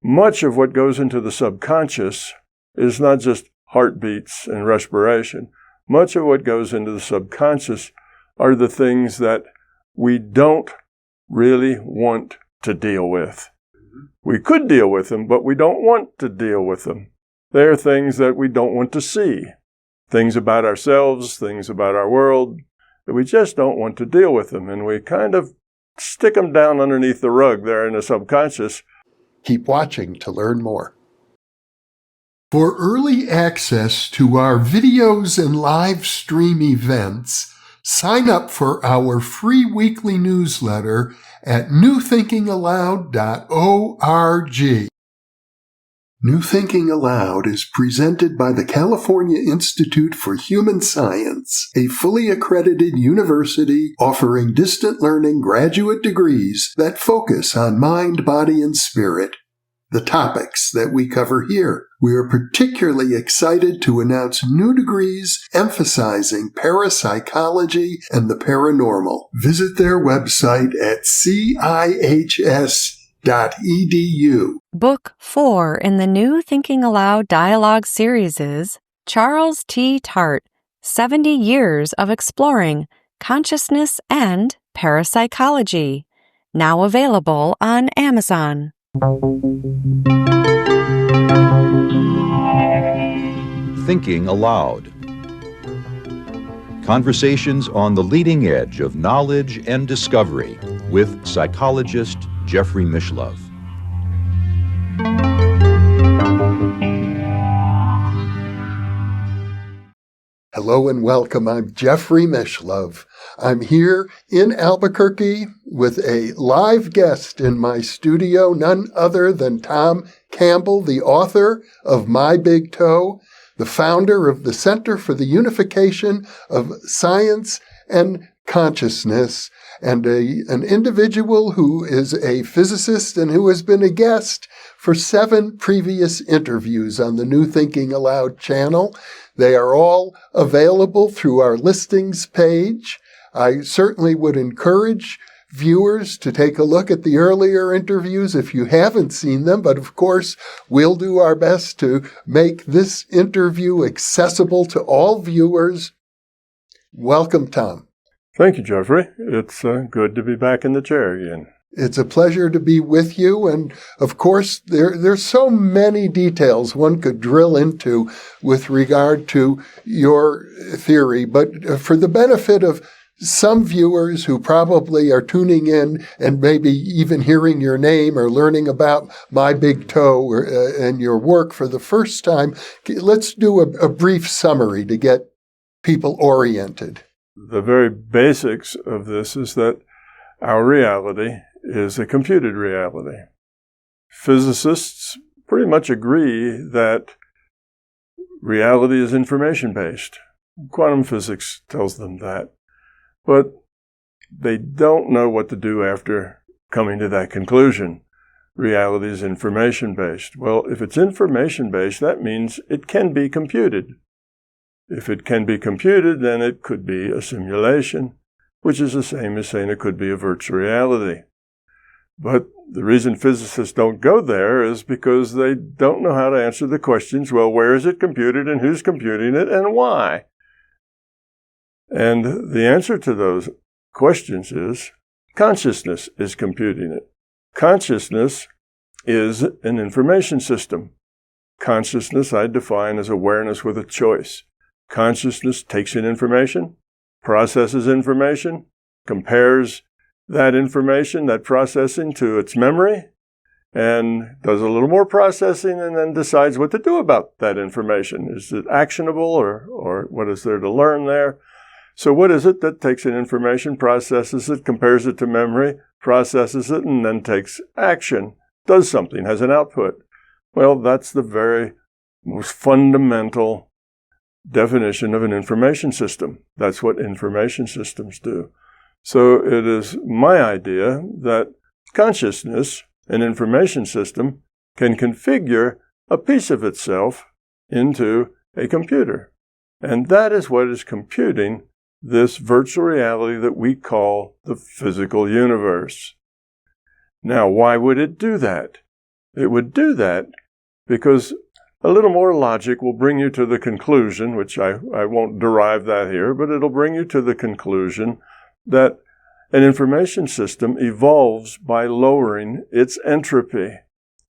much of what goes into the subconscious is not just heartbeats and respiration. Much of what goes into the subconscious are the things that we don't really want to deal with. We could deal with them, but we don't want to deal with them. They are things that we don't want to see. Things about ourselves, things about our world, that we just don't want to deal with them. And we kind of stick them down underneath the rug there in the subconscious. Keep watching to learn more. For early access to our videos and live stream events, sign up for our free weekly newsletter at newthinkingaloud.org. New Thinking Aloud is presented by the California Institute for Human Science, a fully accredited university offering distant learning graduate degrees that focus on mind, body, and spirit. The topics that we cover here. We are particularly excited to announce new degrees emphasizing parapsychology and the paranormal. Visit their website at cihs.edu. Book 4 in the New Thinking Aloud dialogue series is Charles T. Tart, 70 Years of Exploring Consciousness and Parapsychology, now available on Amazon. Thinking Aloud. Conversations on the leading edge of knowledge and discovery with psychologist Jeffrey Mishlove. Hello and welcome. I'm Jeffrey Mishlove. I'm here in Albuquerque with a live guest in my studio, none other than Tom Campbell, the author of My Big Toe, the founder of the Center for the Unification of Science and Consciousness, and an individual who is a physicist and who has been a guest for 7 previous interviews on the New Thinking Aloud channel. They are all available through our listings page. I certainly would encourage viewers to take a look at the earlier interviews if you haven't seen them, but of course, we'll do our best to make this interview accessible to all viewers. Welcome, Tom. Thank you, Jeffrey. It's good to be back in the chair again. It's a pleasure to be with you, and of course, there's so many details one could drill into with regard to your theory, but for the benefit of some viewers who probably are tuning in and maybe even hearing your name or learning about My Big Toe and your work for the first time, let's do a brief summary to get people oriented. The very basics of this is that our reality is a computed reality. Physicists pretty much agree that reality is information-based. Quantum physics tells them that. But they don't know what to do after coming to that conclusion. Reality is information-based. Well, if it's information-based, that means it can be computed. If it can be computed, then it could be a simulation, which is the same as saying it could be a virtual reality. But the reason physicists don't go there is because they don't know how to answer the questions, well, where is it computed and who's computing it and why? And the answer to those questions is consciousness is computing it. Consciousness is an information system. Consciousness I define as awareness with a choice. Consciousness takes in information, processes information, compares that information, that processing, to its memory, and does a little more processing and then decides what to do about that information. Is it actionable or what is there to learn there? So what is it that takes in information, processes it, compares it to memory, processes it, and then takes action, does something, has an output? Well, that's the very most fundamental definition of an information system. That's what information systems do. So it is my idea that consciousness, an information system, can configure a piece of itself into a computer. And that is what is computing this virtual reality that we call the physical universe. Now, why would it do that? It would do that because a little more logic will bring you to the conclusion, which I won't derive that here, but it'll bring you to the conclusion that an information system evolves by lowering its entropy.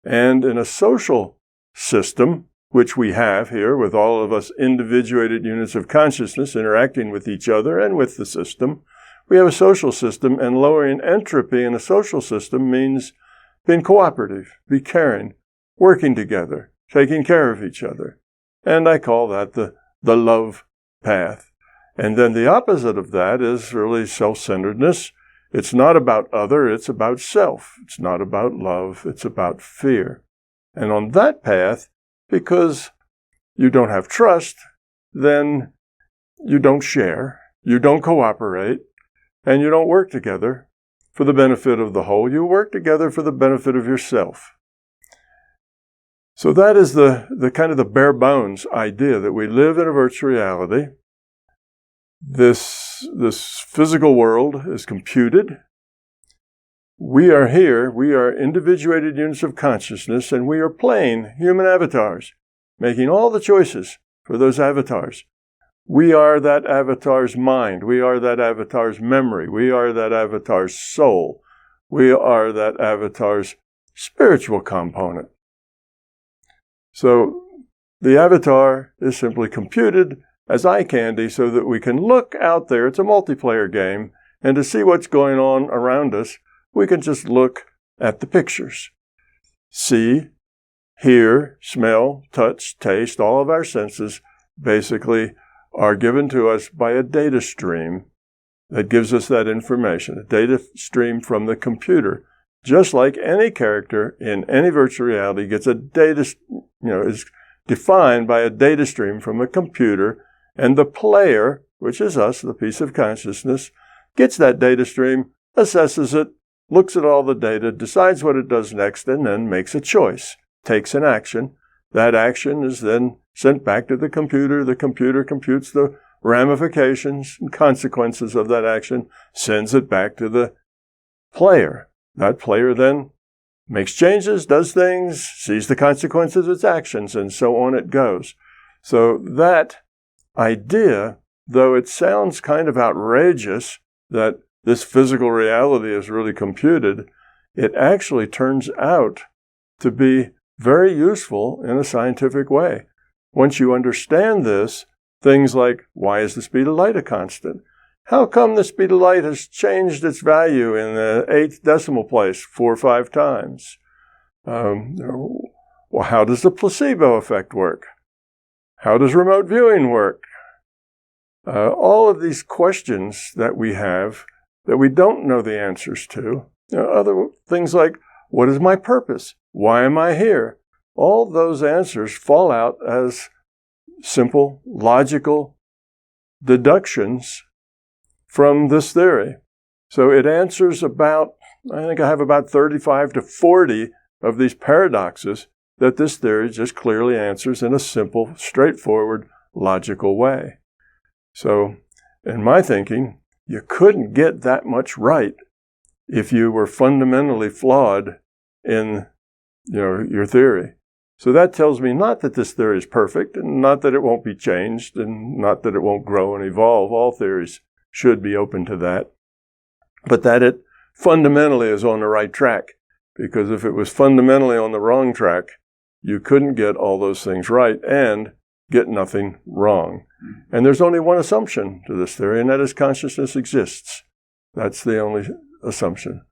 And in a social system, which we have here with all of us individuated units of consciousness interacting with each other and with the system, we have a social system, and lowering entropy in a social system means being cooperative, be caring, working together, taking care of each other. And I call that the love path. And then the opposite of that is really self-centeredness. It's not about other, it's about self. It's not about love, it's about fear. And on that path, because you don't have trust, then you don't share, you don't cooperate, and you don't work together for the benefit of the whole. You work together for the benefit of yourself. So that is the kind of the bare bones idea that we live in a virtual reality. This physical world is computed. We are here, we are individuated units of consciousness, and we are playing human avatars, making all the choices for those avatars. We are that avatar's mind. We are that avatar's memory. We are that avatar's soul. We are that avatar's spiritual component. So the avatar is simply computed as eye candy so that we can look out there. It's a multiplayer game. And to see what's going on around us, we can just look at the pictures. See, hear, smell, touch, taste, all of our senses basically are given to us by a data stream that gives us that information, a data stream from the computer. Just like any character in any virtual reality gets a data, is defined by a data stream from a computer, and the player, which is us, the piece of consciousness, gets that data stream, assesses it, looks at all the data, decides what it does next, and then makes a choice, takes an action. That action is then sent back to the computer. The computer computes the ramifications and consequences of that action, sends it back to the player. That player then makes changes, does things, sees the consequences of its actions, and so on it goes. So that idea, though it sounds kind of outrageous that this physical reality is really computed, it actually turns out to be very useful in a scientific way. Once you understand this, things like, why is the speed of light a constant? How come the speed of light has changed its value in the 8th decimal place 4 or 5 times? Well, how does the placebo effect work? How does remote viewing work? All of these questions that we have that we don't know the answers to. Other things like, what is my purpose? Why am I here? All those answers fall out as simple, logical deductions from this theory. So it answers I think I have about 35 to 40 of these paradoxes that this theory just clearly answers in a simple, straightforward, logical way. So in my thinking, you couldn't get that much right if you were fundamentally flawed in your theory. So that tells me not that this theory is perfect, and not that it won't be changed, and not that it won't grow and evolve. All theories should be open to that. But that it fundamentally is on the right track. Because if it was fundamentally on the wrong track, you couldn't get all those things right and get nothing wrong. And there's only one assumption to this theory, and that is consciousness exists. That's the only assumption.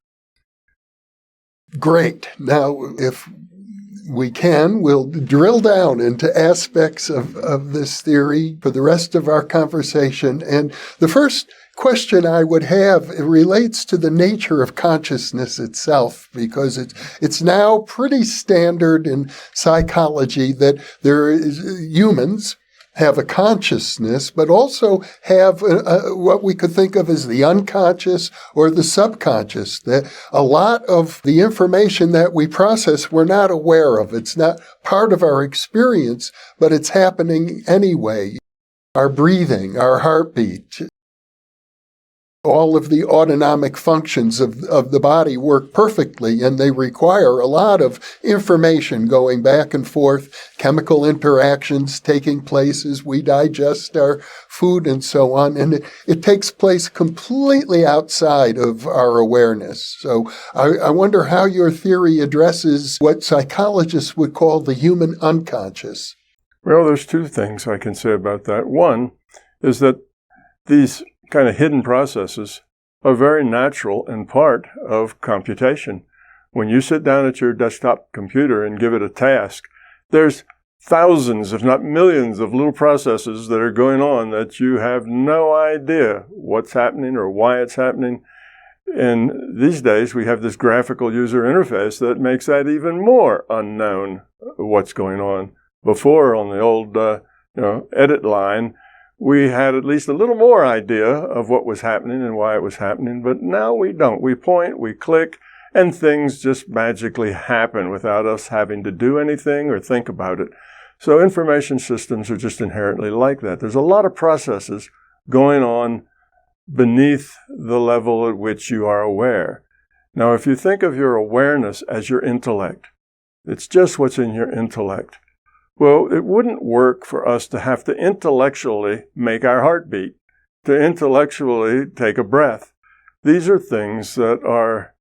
Great. Now, if we can, we'll drill down into aspects of this theory for the rest of our conversation. And the first question I would have relates to the nature of consciousness itself, because it's now pretty standard in psychology that humans have a consciousness, but also have what we could think of as the unconscious or the subconscious, that a lot of the information that we process we're not aware of. It's not part of our experience, but it's happening anyway. Our breathing, our heartbeat, all of the autonomic functions of the body work perfectly, and they require a lot of information going back and forth, chemical interactions taking place as we digest our food and so on. And it takes place completely outside of our awareness. So I wonder how your theory addresses what psychologists would call the human unconscious. Well, there's two things I can say about that. One is that these kind of hidden processes are very natural and part of computation. When you sit down at your desktop computer and give it a task, there's thousands, if not millions, of little processes that are going on that you have no idea what's happening or why it's happening. And these days, we have this graphical user interface that makes that even more unknown, what's going on. Before, on the old edit line, we had at least a little more idea of what was happening and why it was happening, but now we don't. We point, we click, and things just magically happen without us having to do anything or think about it. So information systems are just inherently like that. There's a lot of processes going on beneath the level at which you are aware. Now, if you think of your awareness as your intellect, it's just what's in your intellect. Well, it wouldn't work for us to have to intellectually make our heart beat, to intellectually take a breath. These are things that are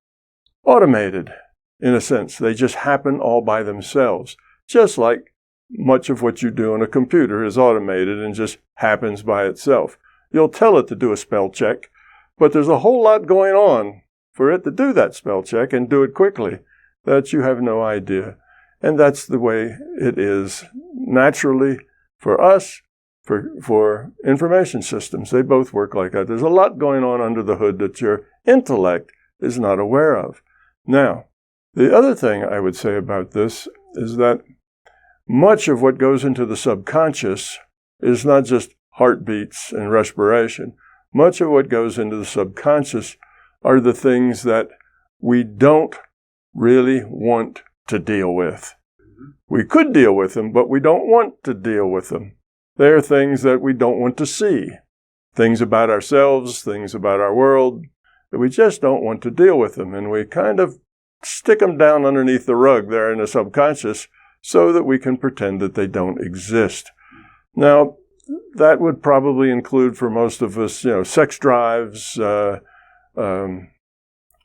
automated, in a sense. They just happen all by themselves, just like much of what you do on a computer is automated and just happens by itself. You'll tell it to do a spell check, but there's a whole lot going on for it to do that spell check and do it quickly that you have no idea. And that's the way it is naturally for us, for information systems. They both work like that. There's a lot going on under the hood that your intellect is not aware of. Now, the other thing I would say about this is that much of what goes into the subconscious is not just heartbeats and respiration. Much of what goes into the subconscious are the things that we don't really want to deal with. We could deal with them, but we don't want to deal with them. They are things that we don't want to see. Things about ourselves, things about our world, that we just don't want to deal with them. And we kind of stick them down underneath the rug there in the subconscious so that we can pretend that they don't exist. Now, that would probably include for most of us, sex drives, I don't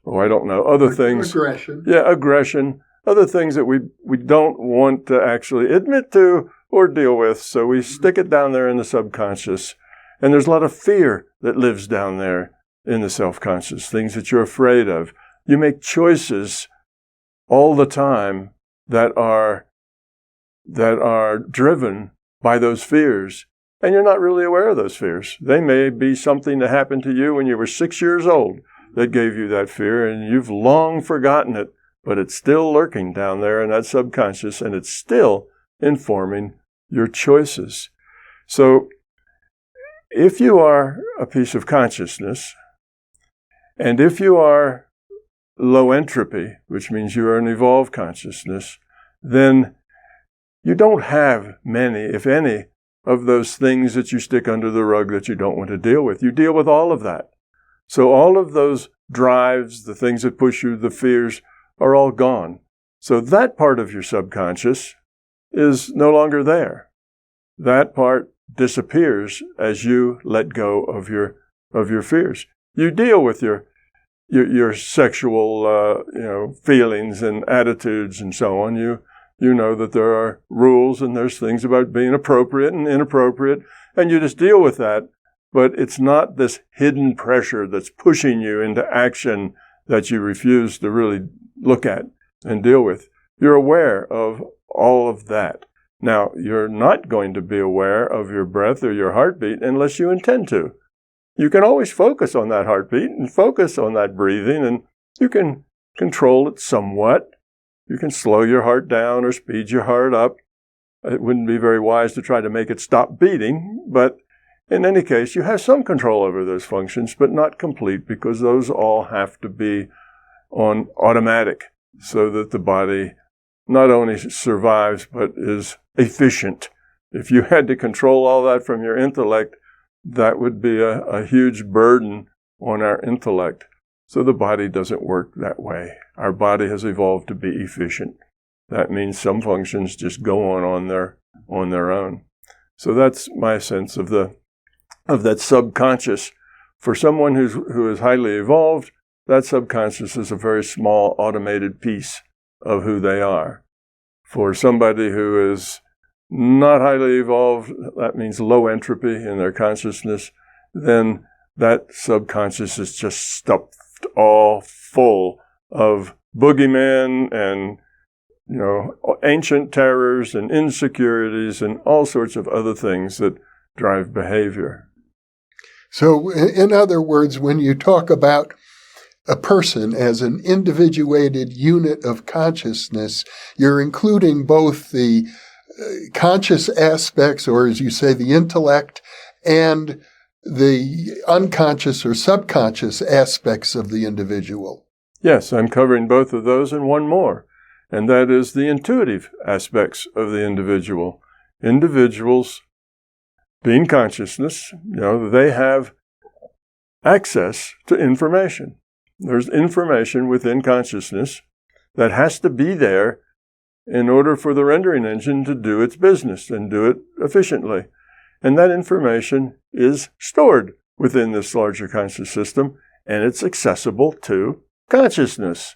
know, other things. Aggression. Yeah, aggression. Other things that we don't want to actually admit to or deal with, so we stick it down there in the subconscious. And there's a lot of fear that lives down there in the self-conscious, things that you're afraid of. You make choices all the time that are driven by those fears, and you're not really aware of those fears. They may be something that happened to you when you were 6 years old that gave you that fear, and you've long forgotten it. But it's still lurking down there in that subconscious, and it's still informing your choices. So if you are a piece of consciousness, and if you are low entropy, which means you are an evolved consciousness, then you don't have many, if any, of those things that you stick under the rug that you don't want to deal with. You deal with all of that. So all of those drives, the things that push you, the fears, are all gone. So that part of your subconscious is no longer there. That part disappears as you let go of your fears. You deal with your sexual feelings and attitudes and so on. You know that there are rules and there's things about being appropriate and inappropriate, and you just deal with that. But it's not this hidden pressure that's pushing you into action that you refuse to really look at and deal with. You're aware of all of that. Now, you're not going to be aware of your breath or your heartbeat unless you intend to. You can always focus on that heartbeat and focus on that breathing, and you can control it somewhat. You can slow your heart down or speed your heart up. It wouldn't be very wise to try to make it stop beating, but in any case, you have some control over those functions, but not complete, because those all have to be on automatic so that the body not only survives but is efficient. If you had to control all that from your intellect, that would be a huge burden on our intellect. So the body doesn't work that way. Our body has evolved to be efficient. That means some functions just go on their own. So that's my sense of that subconscious. For someone who is highly evolved, that subconscious is a very small automated piece of who they are. For somebody who is not highly evolved, that means low entropy in their consciousness, then that subconscious is just stuffed all full of boogeymen and ancient terrors and insecurities and all sorts of other things that drive behavior. So, in other words, when you talk about a person as an individuated unit of consciousness, you're including both the conscious aspects, or as you say, the intellect, and the unconscious or subconscious aspects of the individual. Yes, I'm covering both of those and one more, and that is the intuitive aspects of the individual. Individuals, being consciousness, they have access to information. There's information within consciousness that has to be there in order for the rendering engine to do its business and do it efficiently. And that information is stored within this larger conscious system, and it's accessible to consciousness.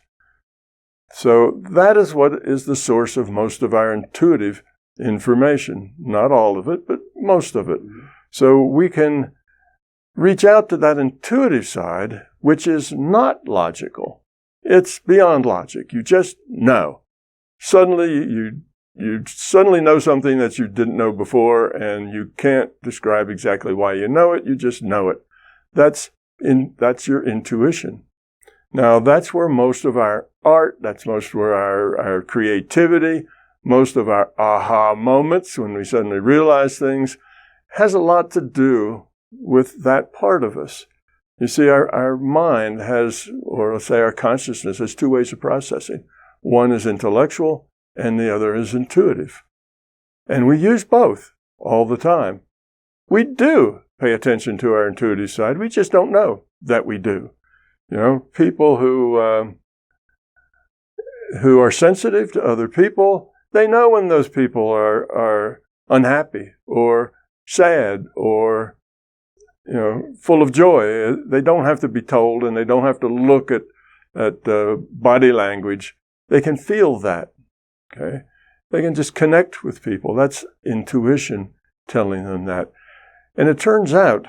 So that is what is the source of most of our intuitive information. Not all of it, but most of it. So we can reach out to that intuitive side, which is not logical. It's beyond logic. You just know. Suddenly, you suddenly know something that you didn't know before, and you can't describe exactly why you know it. You just know it. That's your intuition. Now, that's where most of our art, that's most where our creativity, most of our aha moments when we suddenly realize things, has a lot to do with that part of us. You see, our mind has, or let's say our consciousness has two ways of processing. One is intellectual, and the other is intuitive. And we use both all the time. We do pay attention to our intuitive side. We just don't know that we do. People who are sensitive to other people, they know when those people are unhappy or sad or full of joy. They don't have to be told, and they don't have to look at body language. They can feel that. Okay, they can just connect with people. That's intuition telling them that. And it turns out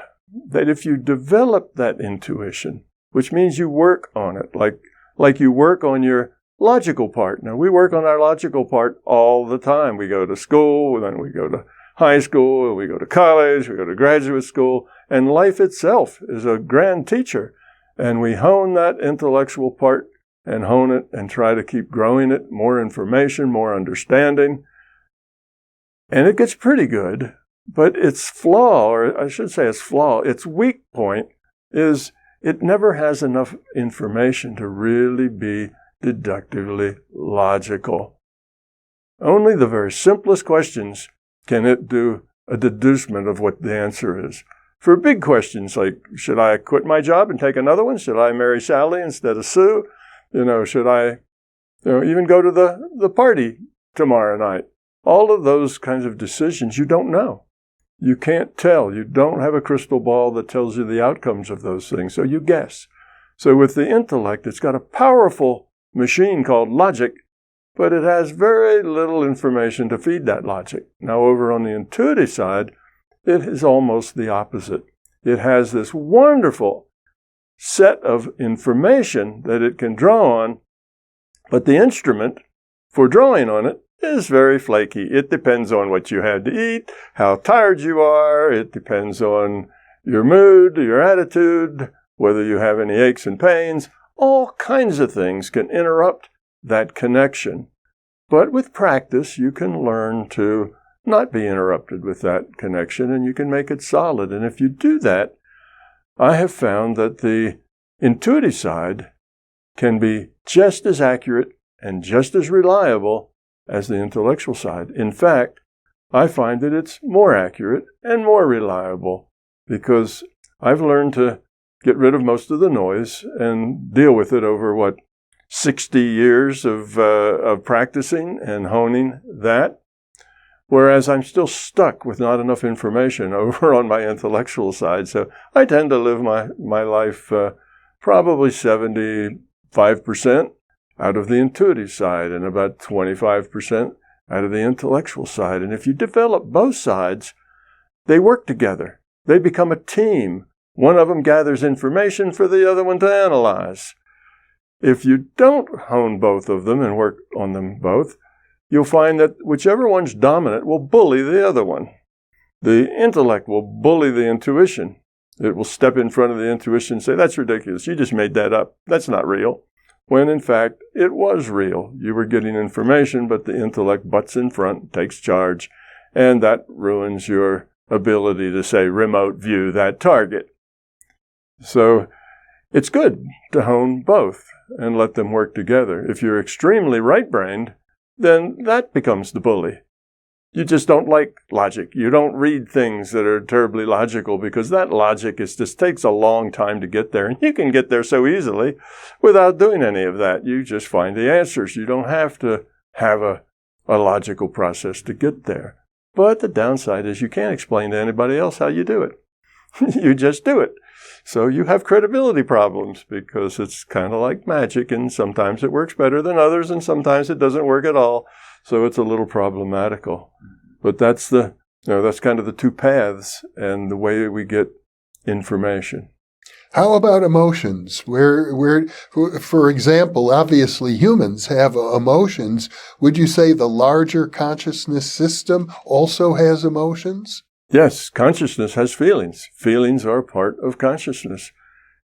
that if you develop that intuition, which means you work on it, like you work on your logical part. Now, we work on our logical part all the time. We go to school, then we go to high school, we go to college, we go to graduate school, and life itself is a grand teacher. And we hone that intellectual part and hone it and try to keep growing it, more information, more understanding. And it gets pretty good, but its flaw, or I should say its flaw, its weak point is it never has enough information to really be deductively logical. Only the very simplest questions can it do a deducement of what the answer is. For big questions like, should I quit my job and take another one? Should I marry Sally instead of Sue? Should I even go to the party tomorrow night? All of those kinds of decisions you don't know. You can't tell. You don't have a crystal ball that tells you the outcomes of those things, so you guess. So with the intellect, it's got a powerful machine called logic, but it has very little information to feed that logic. Now, over on the intuitive side, it is almost the opposite. It has this wonderful set of information that it can draw on, but the instrument for drawing on it is very flaky. It depends on what you had to eat, how tired you are. It depends on your mood, your attitude, whether you have any aches and pains. All kinds of things can interrupt that connection. But with practice, you can learn to not be interrupted with that connection, and you can make it solid. And if you do that, I have found that the intuitive side can be just as accurate and just as reliable as the intellectual side. In fact, I find that it's more accurate and more reliable because I've learned to get rid of most of the noise, and deal with it over, 60 years of practicing and honing that. Whereas I'm still stuck with not enough information over on my intellectual side. So I tend to live my life probably 75% out of the intuitive side and about 25% out of the intellectual side. And if you develop both sides, they work together. They become a team. One of them gathers information for the other one to analyze. If you don't hone both of them and work on them both, you'll find that whichever one's dominant will bully the other one. The intellect will bully the intuition. It will step in front of the intuition and say, that's ridiculous. You just made that up. That's not real. When in fact, it was real. You were getting information, but the intellect butts in front, takes charge, and that ruins your ability to, say, remote view that target. So it's good to hone both and let them work together. If you're extremely right-brained, then that becomes the bully. You just don't like logic. You don't read things that are terribly logical because that logic just takes a long time to get there. And you can get there so easily without doing any of that. You just find the answers. You don't have to have a logical process to get there. But the downside is you can't explain to anybody else how you do it. You just do it. So you have credibility problems because it's kind of like magic, and sometimes it works better than others, and sometimes it doesn't work at all. So it's a little problematical. But that's that's kind of the two paths and the way we get information. How about emotions? Where, for example, obviously humans have emotions. Would you say the larger consciousness system also has emotions? Yes, consciousness has feelings. Feelings are part of consciousness.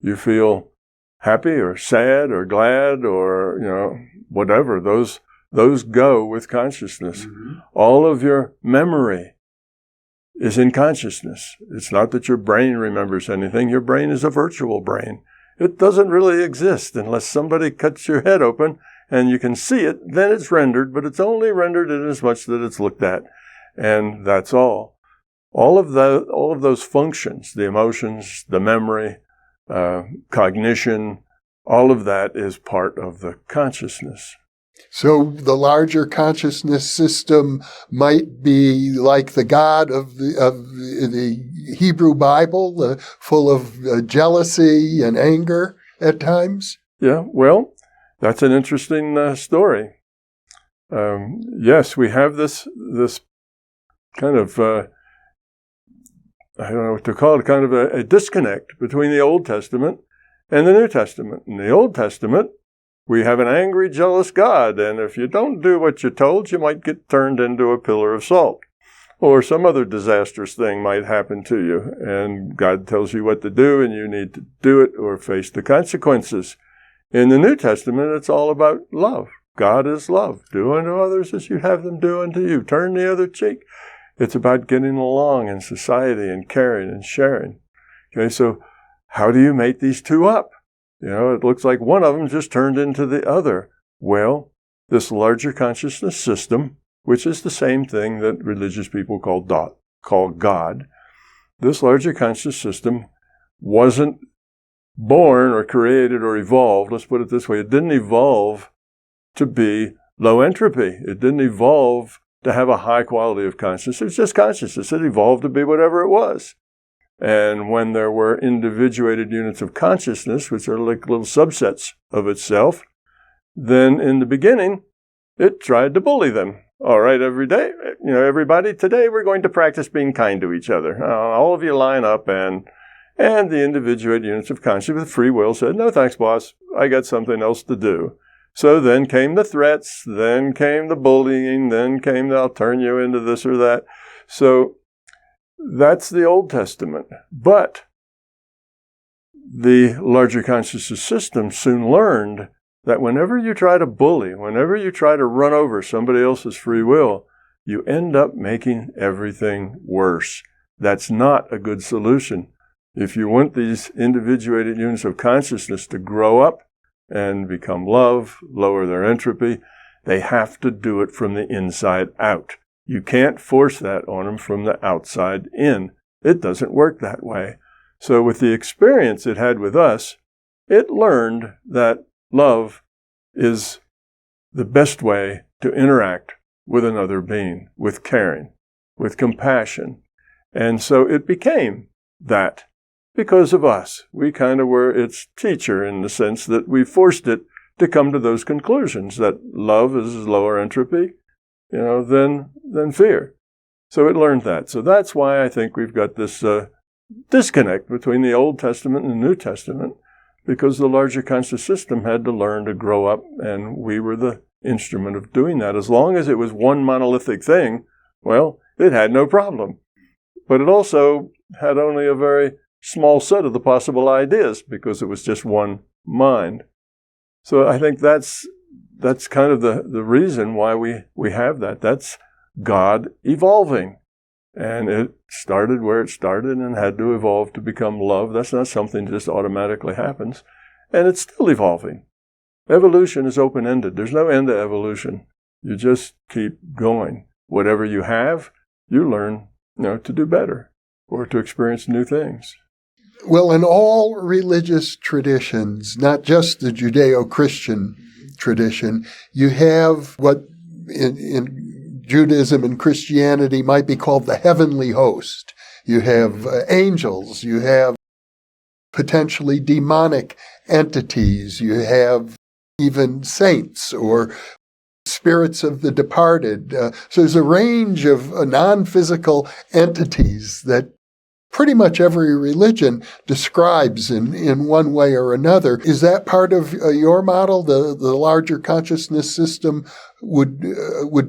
You feel happy or sad or glad or, whatever. Those go with consciousness. Mm-hmm. All of your memory is in consciousness. It's not that your brain remembers anything. Your brain is a virtual brain. It doesn't really exist unless somebody cuts your head open and you can see it. Then it's rendered, but it's only rendered in as much that it's looked at. And that's all. All of those functions, the emotions, the memory, cognition, all of that is part of the consciousness. So the larger consciousness system might be like the God of the Hebrew Bible, full of jealousy and anger at times? Yeah, well, that's an interesting story. Yes, we have this kind of, I don't know what to call it, kind of a disconnect between the Old Testament and the New Testament. In the Old Testament, we have an angry, jealous God, and if you don't do what you're told, you might get turned into a pillar of salt. Or some other disastrous thing might happen to you, and God tells you what to do, and you need to do it or face the consequences. In the New Testament, it's all about love. God is love. Do unto others as you have them do unto you. Turn the other cheek. It's about getting along in society and caring and sharing. Okay, so how do you mate these two up? It looks like one of them just turned into the other. Well, this larger consciousness system, which is the same thing that religious people call God, this larger conscious system wasn't born or created or evolved. Let's put it this way. It didn't evolve to be low entropy. It didn't evolve to have a high quality of consciousness. It was just consciousness. It evolved to be whatever it was. And when there were individuated units of consciousness, which are like little subsets of itself, then in the beginning, it tried to bully them. All right, everybody, today we're going to practice being kind to each other. All of you line up, and the individuated units of consciousness with free will said, no thanks, boss, I got something else to do. So then came the threats, then came the bullying, then came the I'll turn you into this or that. So that's the Old Testament. But the larger consciousness system soon learned that whenever you try to bully, whenever you try to run over somebody else's free will, you end up making everything worse. That's not a good solution. If you want these individuated units of consciousness to grow up and become love, lower their entropy, they have to do it from the inside out. You can't force that on them from the outside in. It doesn't work that way. So with the experience it had with us, it learned that love is the best way to interact with another being, with caring, with compassion. And so it became that because of us. We kind of were its teacher in the sense that we forced it to come to those conclusions, that love is lower entropy, than fear. So it learned that. So that's why I think we've got this disconnect between the Old Testament and the New Testament, because the larger conscious system had to learn to grow up, and we were the instrument of doing that. As long as it was one monolithic thing, well, it had no problem. But it also had only a very small set of the possible ideas because it was just one mind. So I think that's kind of the reason why we have that. That's God evolving. And it started where it started and had to evolve to become love. That's not something that just automatically happens. And it's still evolving. Evolution is open-ended. There's no end to evolution. You just keep going. Whatever you have, you learn, to do better or to experience new things. Well, in all religious traditions, not just the Judeo-Christian tradition, you have what in Judaism and Christianity might be called the heavenly host. You have angels, you have potentially demonic entities, you have even saints or spirits of the departed. So there's a range of non-physical entities that pretty much every religion describes in one way or another. Is that part of your model? The larger consciousness system would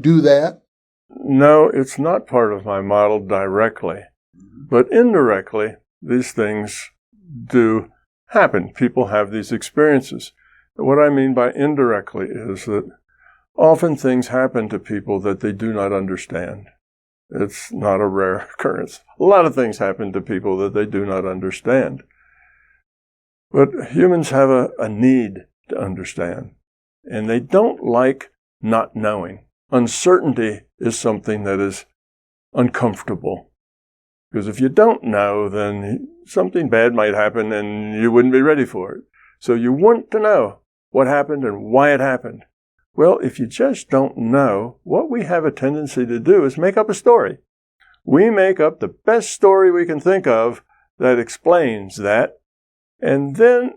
do that? No, it's not part of my model directly. But indirectly, these things do happen. People have these experiences. What I mean by indirectly is that often things happen to people that they do not understand. It's not a rare occurrence. A lot of things happen to people that they do not understand. But humans have a need to understand, and they don't like not knowing. Uncertainty is something that is uncomfortable. Because if you don't know, then something bad might happen and you wouldn't be ready for it. So you want to know what happened and why it happened. Well, if you just don't know, what we have a tendency to do is make up a story. We make up the best story we can think of that explains that, and then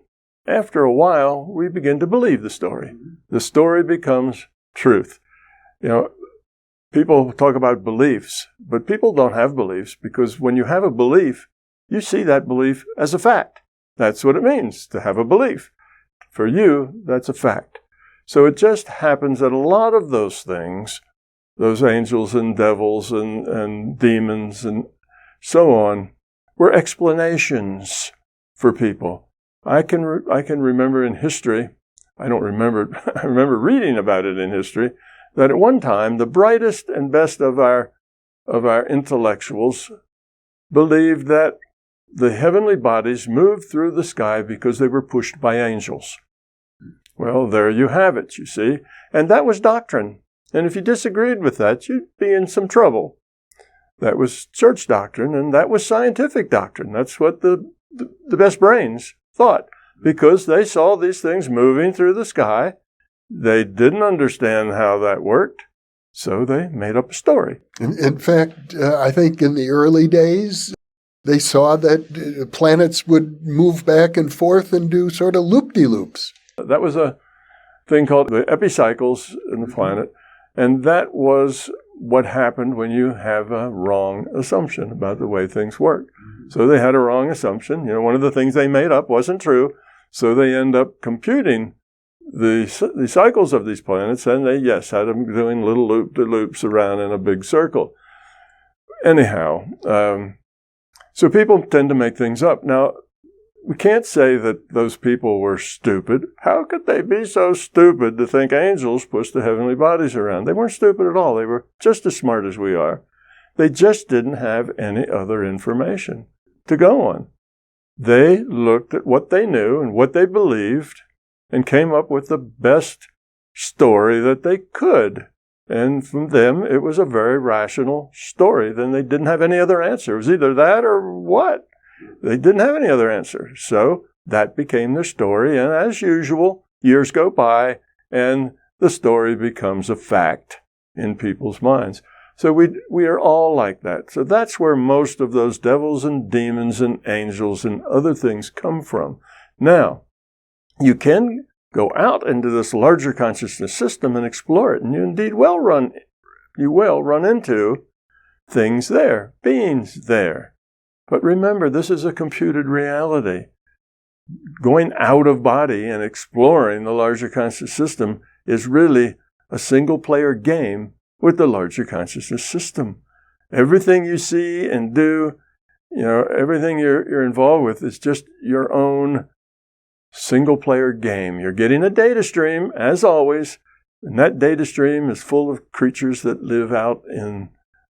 after a while, we begin to believe the story. The story becomes truth. People talk about beliefs, but people don't have beliefs because when you have a belief, you see that belief as a fact. That's what it means to have a belief. For you, that's a fact. So it just happens that a lot of those things, those angels and devils and demons and so on, were explanations for people. I can remember in history, I don't remember it, I remember reading about it in history, that at one time the brightest and best of our intellectuals believed that the heavenly bodies moved through the sky because they were pushed by angels. Well, there you have it, you see. And that was doctrine. And if you disagreed with that, you'd be in some trouble. That was church doctrine, and that was scientific doctrine. That's what the best brains thought, because they saw these things moving through the sky. They didn't understand how that worked, so they made up a story. In fact, I think in the early days, they saw that planets would move back and forth and do sort of loop-de-loops. That was a thing called the epicycles in the planet, and that was what happened when you have a wrong assumption about the way things work. So they had a wrong assumption. One of the things they made up wasn't true, so they end up computing the cycles of these planets, and they, had them doing little loop-de-loops around in a big circle. Anyhow, so people tend to make things up. Now, we can't say that those people were stupid. How could they be so stupid to think angels push the heavenly bodies around? They weren't stupid at all. They were just as smart as we are. They just didn't have any other information to go on. They looked at what they knew and what they believed and came up with the best story that they could. And from them, it was a very rational story. Then they didn't have any other answer. It was either that or what? They didn't have any other answer. So that became their story. And as usual, years go by and the story becomes a fact in people's minds. So we are all like that. So that's where most of those devils and demons and angels and other things come from. Now, you can go out into this larger consciousness system and explore it, and you indeed will run into things there, beings there. But remember, this is a computed reality. Going out of body and exploring the larger conscious system is really a single-player game with the larger consciousness system. Everything you see and do, everything you're involved with is just your own single-player game. You're getting a data stream, as always, and that data stream is full of creatures that live out in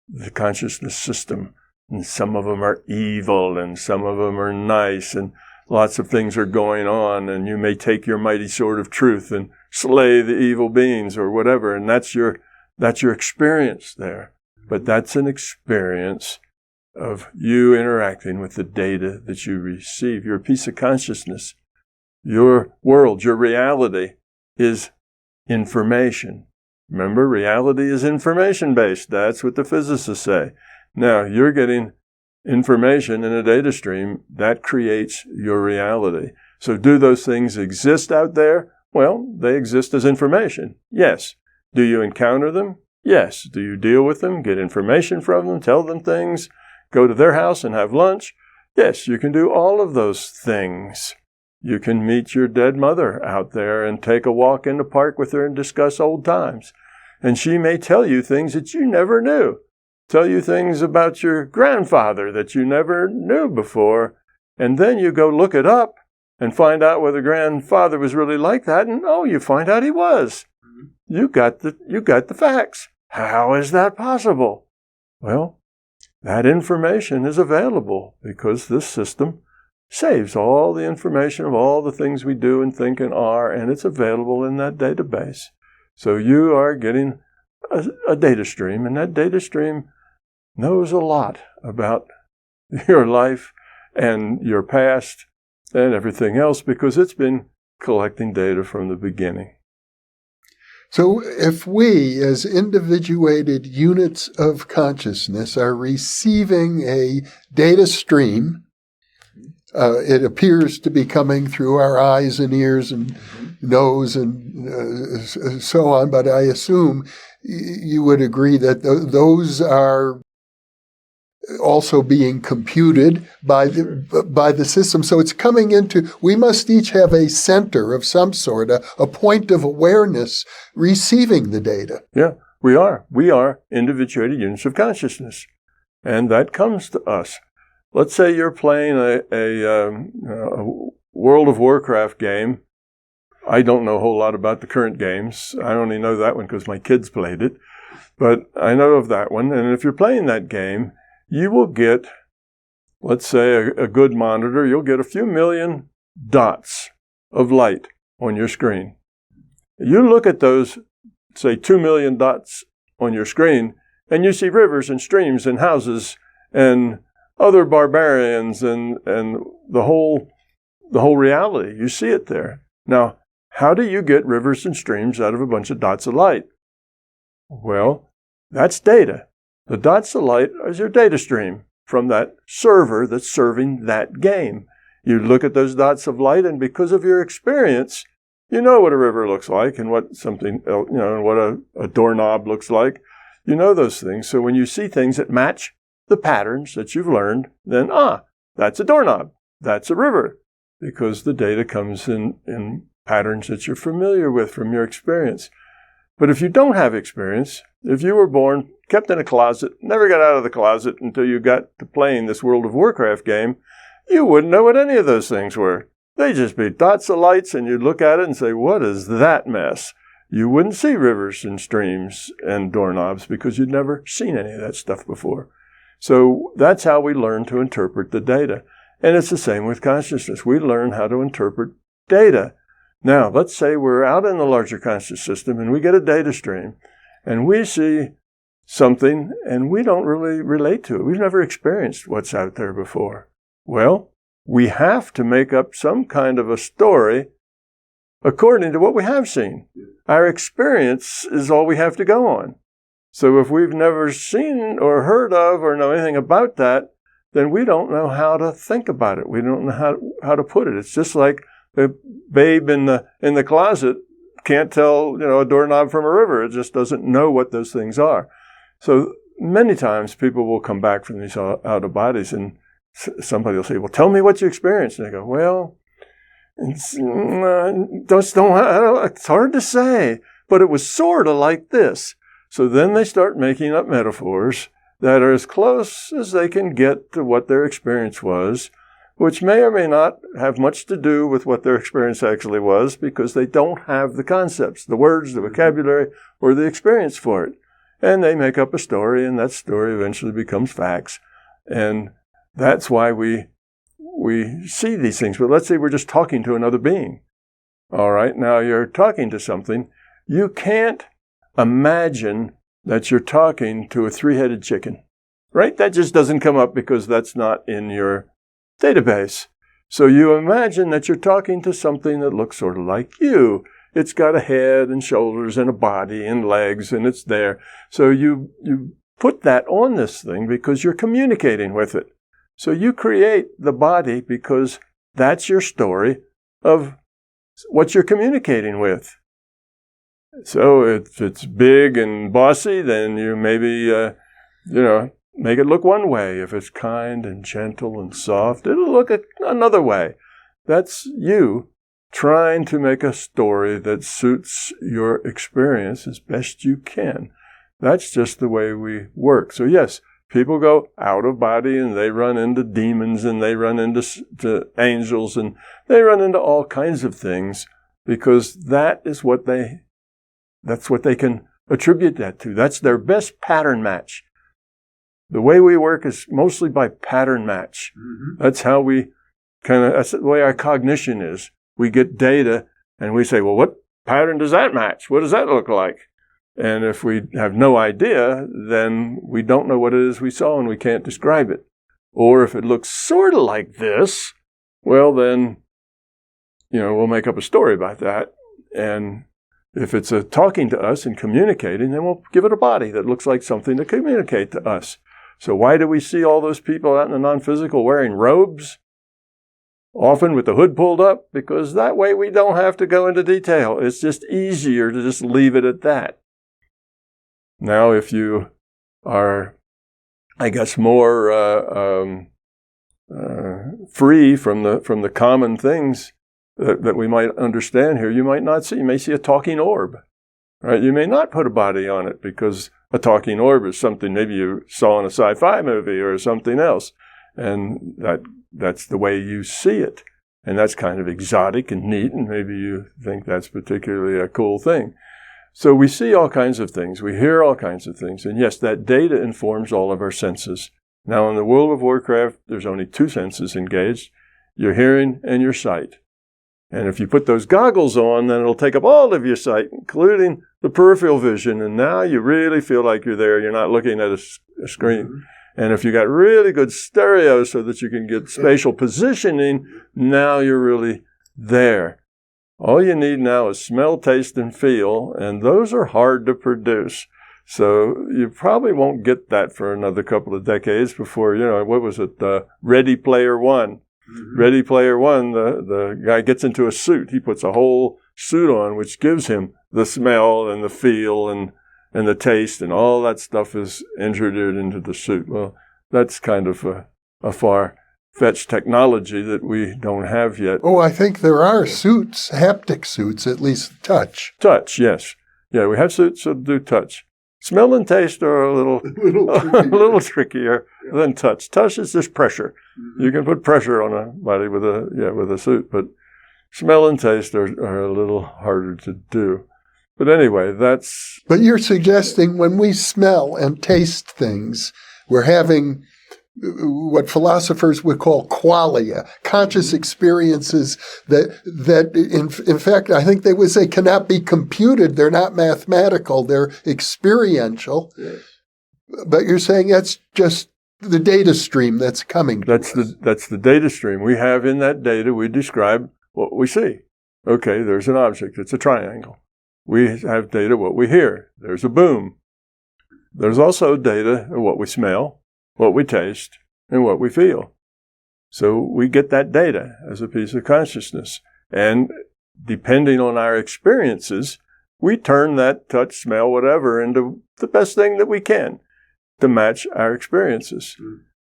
the consciousness system. And some of them are evil, and some of them are nice, and lots of things are going on, and you may take your mighty sword of truth and slay the evil beings or whatever, and that's your experience there. But that's an experience of you interacting with the data that you receive. You're a piece of consciousness. Your world, your reality is information. Remember, reality is information-based. That's what the physicists say. Now, you're getting information in a data stream that creates your reality. So do those things exist out there? Well, they exist as information. Yes. Do you encounter them? Yes. Do you deal with them, get information from them, tell them things, go to their house and have lunch? Yes, you can do all of those things. You can meet your dead mother out there and take a walk in the park with her and discuss old times. And she may tell you things that you never knew. Tell you things about your grandfather that you never knew before. And then you go look it up and find out whether grandfather was really like that. And you find out he was. You got the facts. How is that possible? Well, that information is available because this system saves all the information of all the things we do and think and are, and it's available in that database. So you are getting a data stream, and that data stream knows a lot about your life and your past and everything else because it's been collecting data from the beginning. So if we, as individuated units of consciousness, are receiving a data stream, it appears to be coming through our eyes and ears and nose and so on, but I assume you would agree that those are also being computed by the system. So it's coming into, we must each have a center of some sort, a point of awareness receiving the data. Yeah, we are. We are individuated units of consciousness. And that comes to us. Let's say you're playing a World of Warcraft game. I don't know a whole lot about the current games. I only know that one because my kids played it. But I know of that one. And if you're playing that game, you will get, let's say, a good monitor. You'll get a few million dots of light on your screen. You look at those, say, 2 million dots on your screen, and you see rivers and streams and houses and other barbarians and the whole reality. You see it there. Now, how do you get rivers and streams out of a bunch of dots of light? Well, that's data. The dots of light is your data stream from that server that's serving that game. You look at those dots of light, and because of your experience, you know what a river looks like and what something, and what a doorknob looks like. You know those things. So when you see things that match the patterns that you've learned, then, that's a doorknob. That's a river. Because the data comes in patterns that you're familiar with from your experience. But if you don't have experience, if you were born, kept in a closet, never got out of the closet until you got to playing this World of Warcraft game, you wouldn't know what any of those things were. They'd just be dots of lights, and you'd look at it and say, what is that mess? You wouldn't see rivers and streams and doorknobs because you'd never seen any of that stuff before. So that's how we learn to interpret the data. And it's the same with consciousness. We learn how to interpret data. Now, let's say we're out in the larger conscious system and we get a data stream and we see something and we don't really relate to it. We've never experienced what's out there before. Well, we have to make up some kind of a story according to what we have seen. Our experience is all we have to go on. So if we've never seen or heard of or know anything about that, then we don't know how to think about it. We don't know how to put it. It's just like the babe in the closet can't tell, a doorknob from a river. It just doesn't know what those things are. So many times people will come back from these out of bodies and somebody will say, well, tell me what you experienced. And they go, well, it's hard to say, but it was sort of like this. So then they start making up metaphors that are as close as they can get to what their experience was, which may or may not have much to do with what their experience actually was, because they don't have the concepts, the words, the vocabulary, or the experience for it. And they make up a story, and that story eventually becomes facts. And that's why we see these things. But let's say we're just talking to another being. All right, now you're talking to something. You can't imagine that you're talking to a three-headed chicken, right? That just doesn't come up because that's not in your database. So you imagine that you're talking to something that looks sort of like you. It's got a head and shoulders and a body and legs, and it's there. So you put that on this thing because you're communicating with it. So you create the body because that's your story of what you're communicating with. So if it's big and bossy, then you maybe, make it look one way. If it's kind and gentle and soft, it'll look another way. That's you trying to make a story that suits your experience as best you can. That's just the way we work. So yes, people go out of body and they run into demons and they run into angels and they run into all kinds of things because that's what they can attribute that to. That's their best pattern match. The way we work is mostly by pattern match. Mm-hmm. That's how that's the way our cognition is. We get data and we say, well, what pattern does that match? What does that look like? And if we have no idea, then we don't know what it is we saw and we can't describe it. Or if it looks sort of like this, well, then, we'll make up a story about that. And if it's talking to us and communicating, then we'll give it a body that looks like something to communicate to us. So why do we see all those people out in the non-physical wearing robes? Often with the hood pulled up, because that way we don't have to go into detail. It's just easier to just leave it at that. Now, if you are, more free from the common things that we might understand here, you might not see. You may see a talking orb, right? You may not put a body on it because a talking orb is something maybe you saw in a sci-fi movie or something else, and that's the way you see it, and that's kind of exotic and neat, and maybe you think that's particularly a cool thing. So we see all kinds of things, we hear all kinds of things, and yes, that data informs all of our senses. Now, in the World of Warcraft, there's only two senses engaged, your hearing and your sight. And if you put those goggles on, then it'll take up all of your sight, including the peripheral vision, and now you really feel like you're there. You're not looking at a screen. Mm-hmm. And if you got really good stereo so that you can get spatial positioning, now you're really there. All you need now is smell, taste, and feel, and those are hard to produce. So you probably won't get that for another couple of decades before, what was it, Ready Player One. Mm-hmm. Ready Player One, the guy gets into a suit. He puts a whole suit on, which gives him the smell and the feel and the taste, and all that stuff is introduced into the suit. Well, that's kind of a far-fetched technology that we don't have yet. Oh, I think there are suits, haptic suits, at least touch. Touch, yes. Yeah, we have suits that do touch. Smell and taste are a little trickier than touch. Touch is just pressure. Mm-hmm. You can put pressure on a body with a suit, but smell and taste are a little harder to do. But anyway, that's... But you're suggesting when we smell and taste things, we're having what philosophers would call qualia, conscious experiences that in fact, I think they would say cannot be computed. They're not mathematical. They're experiential. Yes. But you're saying that's just the data stream that's coming to us. That's the data stream. We have in that data, we describe what we see. Okay, there's an object. It's a triangle. We have data what we hear. There's a boom. There's also data of what we smell, what we taste, and what we feel. So we get that data as a piece of consciousness. And depending on our experiences, we turn that touch, smell, whatever into the best thing that we can to match our experiences.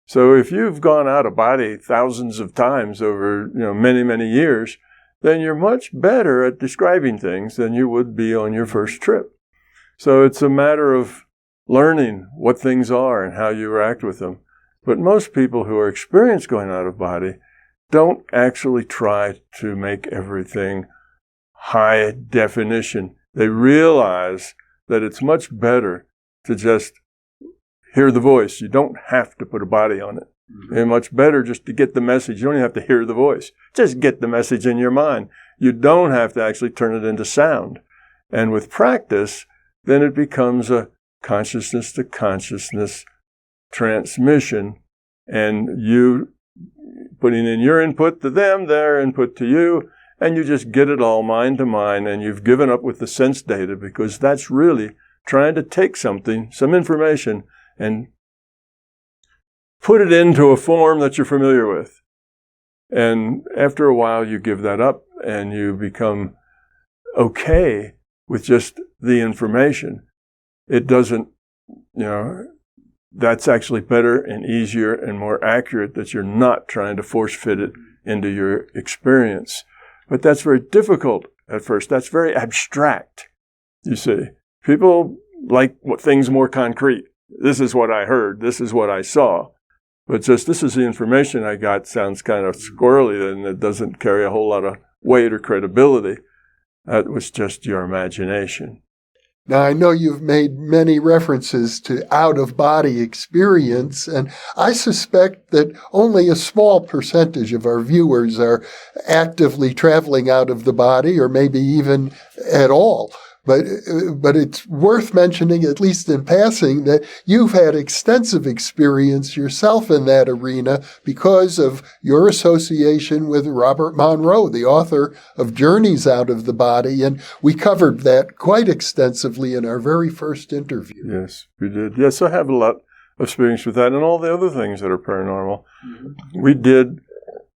So if you've gone out of body thousands of times over many, many years, then you're much better at describing things than you would be on your first trip. So it's a matter of learning what things are and how you interact with them. But most people who are experienced going out of body don't actually try to make everything high definition. They realize that it's much better to just hear the voice. You don't have to put a body on it. It's much better just to get the message. You don't even have to hear the voice. Just get the message in your mind. You don't have to actually turn it into sound. And with practice, then it becomes a consciousness to consciousness transmission, and you putting in your input to them, their input to you, and you just get it all mind to mind, and you've given up with the sense data, because that's really trying to take something, some information, and put it into a form that you're familiar with. And after a while, you give that up, and you become okay with just the information. It doesn't, that's actually better and easier and more accurate, that you're not trying to force fit it into your experience. But that's very difficult at first. That's very abstract, you see. People like things more concrete. This is what I heard. This is what I saw. But just this is the information I got sounds kind of squirrely, and it doesn't carry a whole lot of weight or credibility. That was just your imagination. Now, I know you've made many references to out-of-body experience, and I suspect that only a small percentage of our viewers are actively traveling out of the body, or maybe even at all. But it's worth mentioning, at least in passing, that you've had extensive experience yourself in that arena because of your association with Robert Monroe, the author of Journeys Out of the Body, and we covered that quite extensively in our very first interview. Yes, we did. Yes, I have a lot of experience with that and all the other things that are paranormal. Mm-hmm. We did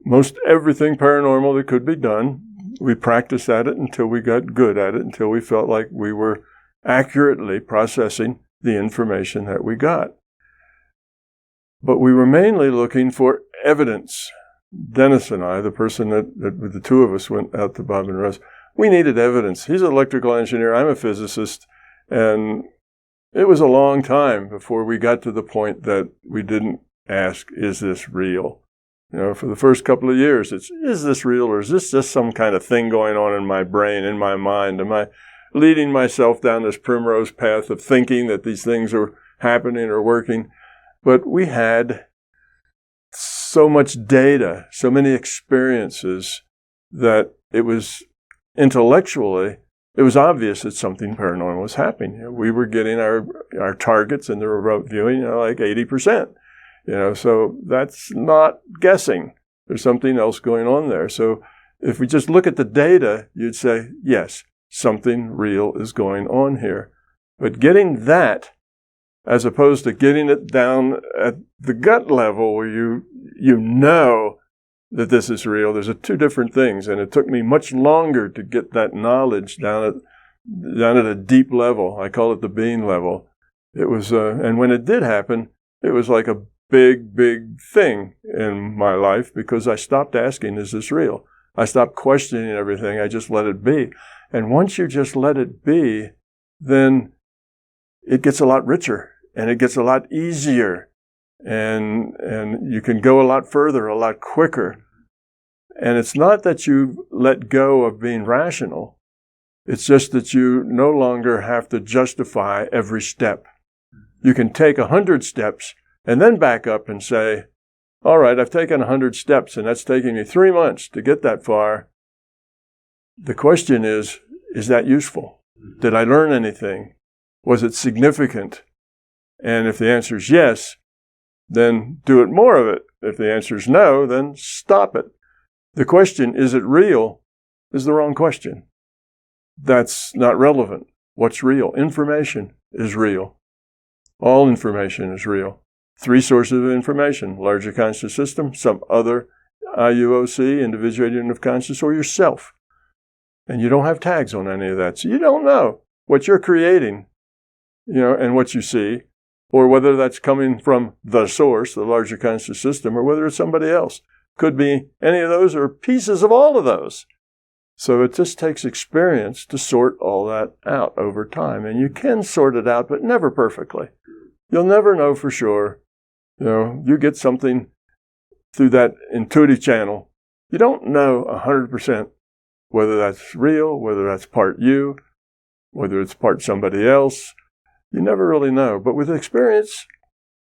most everything paranormal that could be done. We practiced at it until we got good at it, until we felt like we were accurately processing the information that we got. But we were mainly looking for evidence. Dennis and I, the person that the two of us went out to Bob and Russ, we needed evidence. He's an electrical engineer. I'm a physicist. And it was a long time before we got to the point that we didn't ask, is this real? For the first couple of years, is this real, or is this just some kind of thing going on in my brain, in my mind? Am I leading myself down this primrose path of thinking that these things are happening or working? But we had so much data, so many experiences, that it was intellectually, it was obvious that something paranormal was happening. We were getting our targets in the remote viewing, like 80%. So that's not guessing. There's something else going on there. So if we just look at the data, you'd say, yes, something real is going on here. But getting that, as opposed to getting it down at the gut level where you know that this is real, there's two different things. And it took me much longer to get that knowledge down at a deep level. I call it the being level. It was, and when it did happen, it was like a big thing in my life, because I stopped asking, is this real? I stopped questioning everything. I just let it be. And once you just let it be, then it gets a lot richer, and it gets a lot easier, and you can go a lot further, a lot quicker. And it's not that you let go of being rational. It's just that you no longer have to justify every step. You can take 100 steps and then back up and say, all right, I've taken 100 steps, and that's taking me 3 months to get that far. The question is that useful? Did I learn anything? Was it significant? And if the answer is yes, then do it more of it. If the answer is no, then stop it. The question, is it real, is the wrong question. That's not relevant. What's real? Information is real. All information is real. 3 sources of information: larger conscious system, some other IUOC, individuated unit of consciousness, or yourself. And you don't have tags on any of that. So you don't know what you're creating, and what you see, or whether that's coming from the source, the larger conscious system, or whether it's somebody else. Could be any of those or pieces of all of those. So it just takes experience to sort all that out over time. And you can sort it out, but never perfectly. You'll never know for sure. You get something through that intuitive channel. You don't know 100% whether that's real, whether that's part you, whether it's part somebody else. You never really know. But with experience,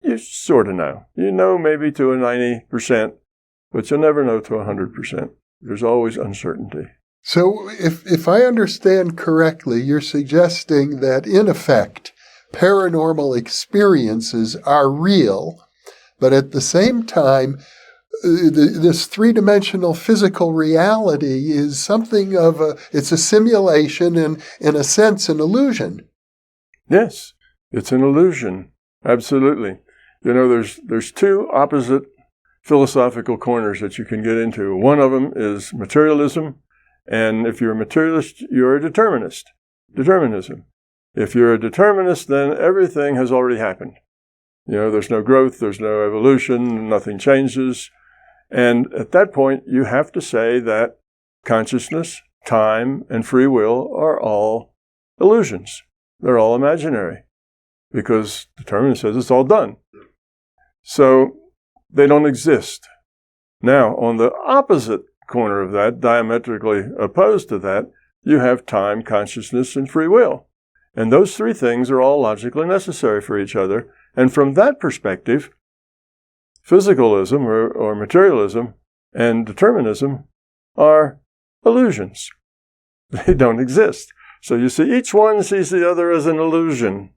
you sort of know. You know maybe to a 90%, but you'll never know to 100%. There's always uncertainty. So if I understand correctly, you're suggesting that, in effect, paranormal experiences are real, but at the same time, this three-dimensional physical reality is something of it's a simulation and, in a sense, an illusion. Yes, it's an illusion. Absolutely. There's 2 opposite philosophical corners that you can get into. One of them is materialism, and if you're a materialist, you're a determinist. Determinism. If you're a determinist, then everything has already happened. There's no growth, there's no evolution, nothing changes. And at that point, you have to say that consciousness, time, and free will are all illusions. They're all imaginary, because determinist says it's all done. So they don't exist. Now, on the opposite corner of that, diametrically opposed to that, you have time, consciousness, and free will. And those 3 things are all logically necessary for each other. And from that perspective, physicalism or materialism and determinism are illusions. They don't exist. So you see, each one sees the other as an illusion.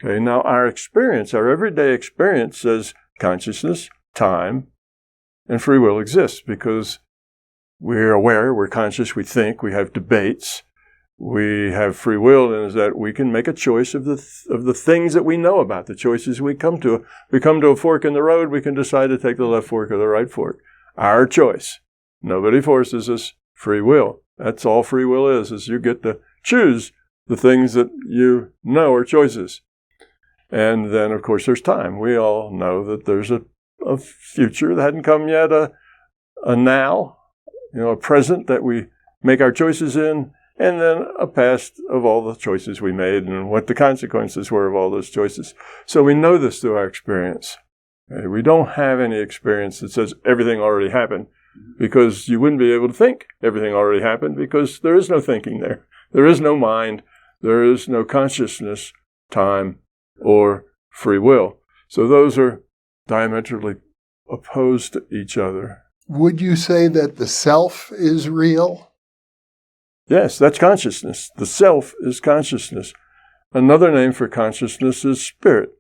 Okay, now our experience, our everyday experience, says consciousness, time, and free will exists because we're aware, we're conscious, we think, we have debates, we have free will, and is that we can make a choice of the things that we know about, the choices we come to. We come to a fork in the road, we can decide to take the left fork or the right fork. Our choice. Nobody forces us. Free will. That's all free will is you get to choose the things that you know are choices. And then, of course, there's time. We all know that there's a future that hadn't come yet, a now, a present that we make our choices in, and then a past of all the choices we made and what the consequences were of all those choices. So we know this through our experience. Okay? We don't have any experience that says everything already happened, because you wouldn't be able to think everything already happened, because there is no thinking there. There is no mind. There is no consciousness, time, or free will. So those are diametrically opposed to each other. Would you say that the self is real? Yes, that's consciousness. The self is consciousness. Another name for consciousness is spirit.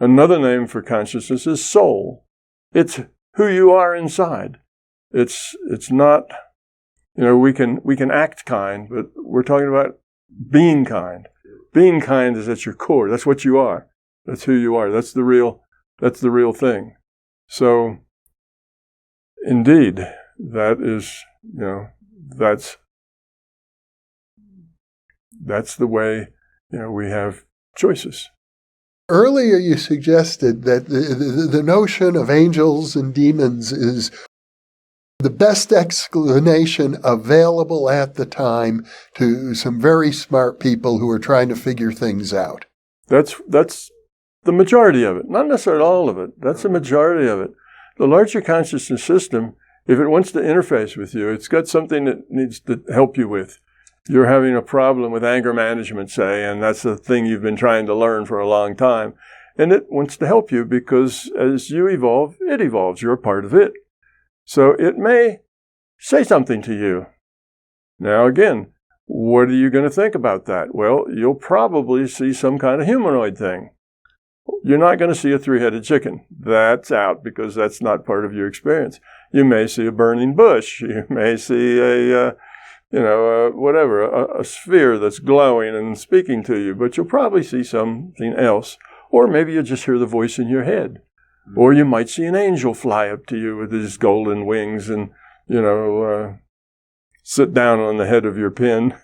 Another name for consciousness is soul. It's who you are inside. It's not, we can act kind, but we're talking about being kind. Being kind is at your core. That's what you are. That's who you are. That's the real thing. So, indeed, that is, that's the way, we have choices. Earlier you suggested that the notion of angels and demons is the best explanation available at the time to some very smart people who are trying to figure things out. That's the majority of it, not necessarily all of it. That's the majority of it. The larger consciousness system, if it wants to interface with you, it's got something that needs to help you with. You're having a problem with anger management, say, and that's the thing you've been trying to learn for a long time. And it wants to help you because as you evolve, it evolves. You're a part of it. So it may say something to you. Now, again, what are you going to think about that? Well, you'll probably see some kind of humanoid thing. You're not going to see a three-headed chicken. That's out because that's not part of your experience. You may see a burning bush. You may see a sphere that's glowing and speaking to you, but you'll probably see something else. Or maybe you'll just hear the voice in your head. Or you might see an angel fly up to you with his golden wings and, sit down on the head of your pin,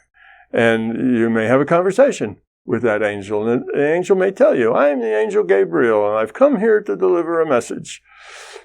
and you may have a conversation with that angel. And the angel may tell you, I am the angel Gabriel, and I've come here to deliver a message.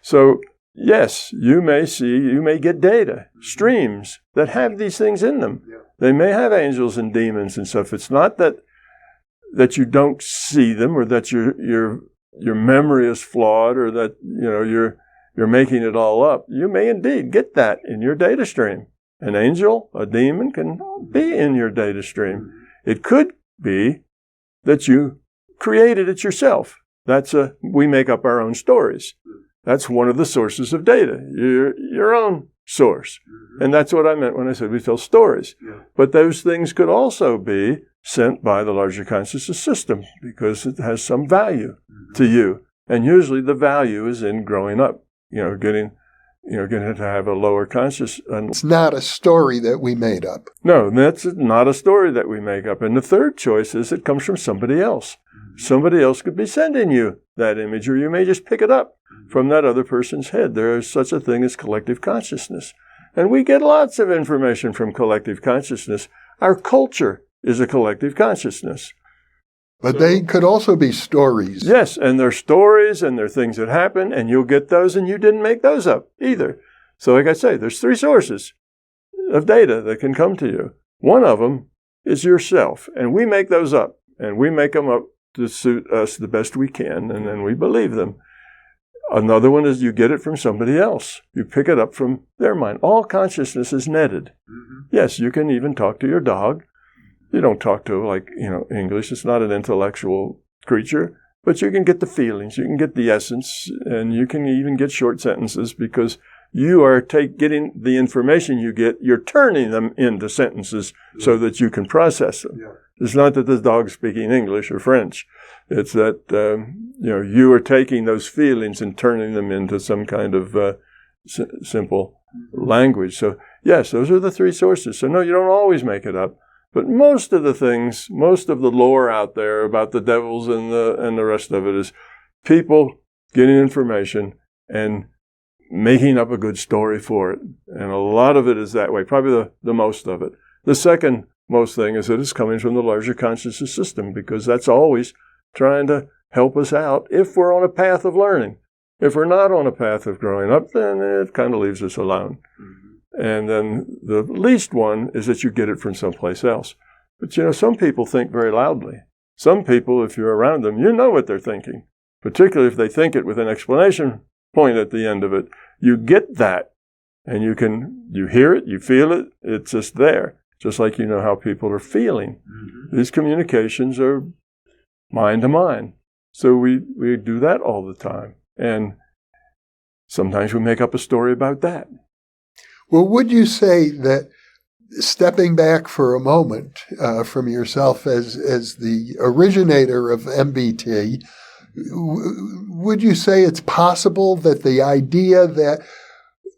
So, yes, you may get data, streams that have these things in them. Yeah. They may have angels and demons and stuff. It's not that you don't see them, or that your memory is flawed, or that you're making it all up. You may indeed get that in your data stream. An angel, a demon can be in your data stream. It could be that you created it yourself. We make up our own stories. That's one of the sources of data, your own source. And that's what I meant when I said we tell stories. Yeah. But those things could also be sent by the larger consciousness system because it has some value to you. And usually the value is in growing up, getting to have a lower conscious. It's not a story that we made up. No, that's not a story that we make up. And the third choice is it comes from somebody else. Somebody else could be sending you that image, or you may just pick it up from that other person's head. There is such a thing as collective consciousness. And we get lots of information from collective consciousness. Our culture is a collective consciousness. But they could also be stories. Yes, and they're stories, and they're things that happen, and you'll get those, and you didn't make those up either. So like I say, there's three sources of data that can come to you. One of them is yourself, and we make those up, and we make them up to suit us the best we can, and then we believe them. Another one is you get it from somebody else. You pick it up from their mind. All consciousness is netted. Yes, you can even talk to your dog. You don't talk to English. It's not an intellectual creature, but you can get the feelings, you can get the essence, and you can even get short sentences because you are getting the information you get, you're turning them into sentences so that you can process them. Yeah. It's not that the dog's speaking English or French. It's that, you are taking those feelings and turning them into some kind of simple language. So, yes, those are the three sources. So, no, you don't always make it up. But most of the lore out there about the devils and the rest of it is people getting information and making up a good story for it. And a lot of it is that way, probably the most of it. The second most thing is that it's coming from the larger consciousness system because that's always trying to help us out if we're on a path of learning. If we're not on a path of growing up, then it kind of leaves us alone. And then the least one is that you get it from someplace else. But, some people think very loudly. Some people, if you're around them, you know what they're thinking, particularly if they think it with an explanation point at the end of it. You get that, and you hear it, you feel it, it's just there, just like you know how people are feeling. These communications are mind to mind. So we do that all the time. And sometimes we make up a story about that. Well, would you say that, stepping back for a moment from yourself as the originator of MBT, would you say it's possible that the idea that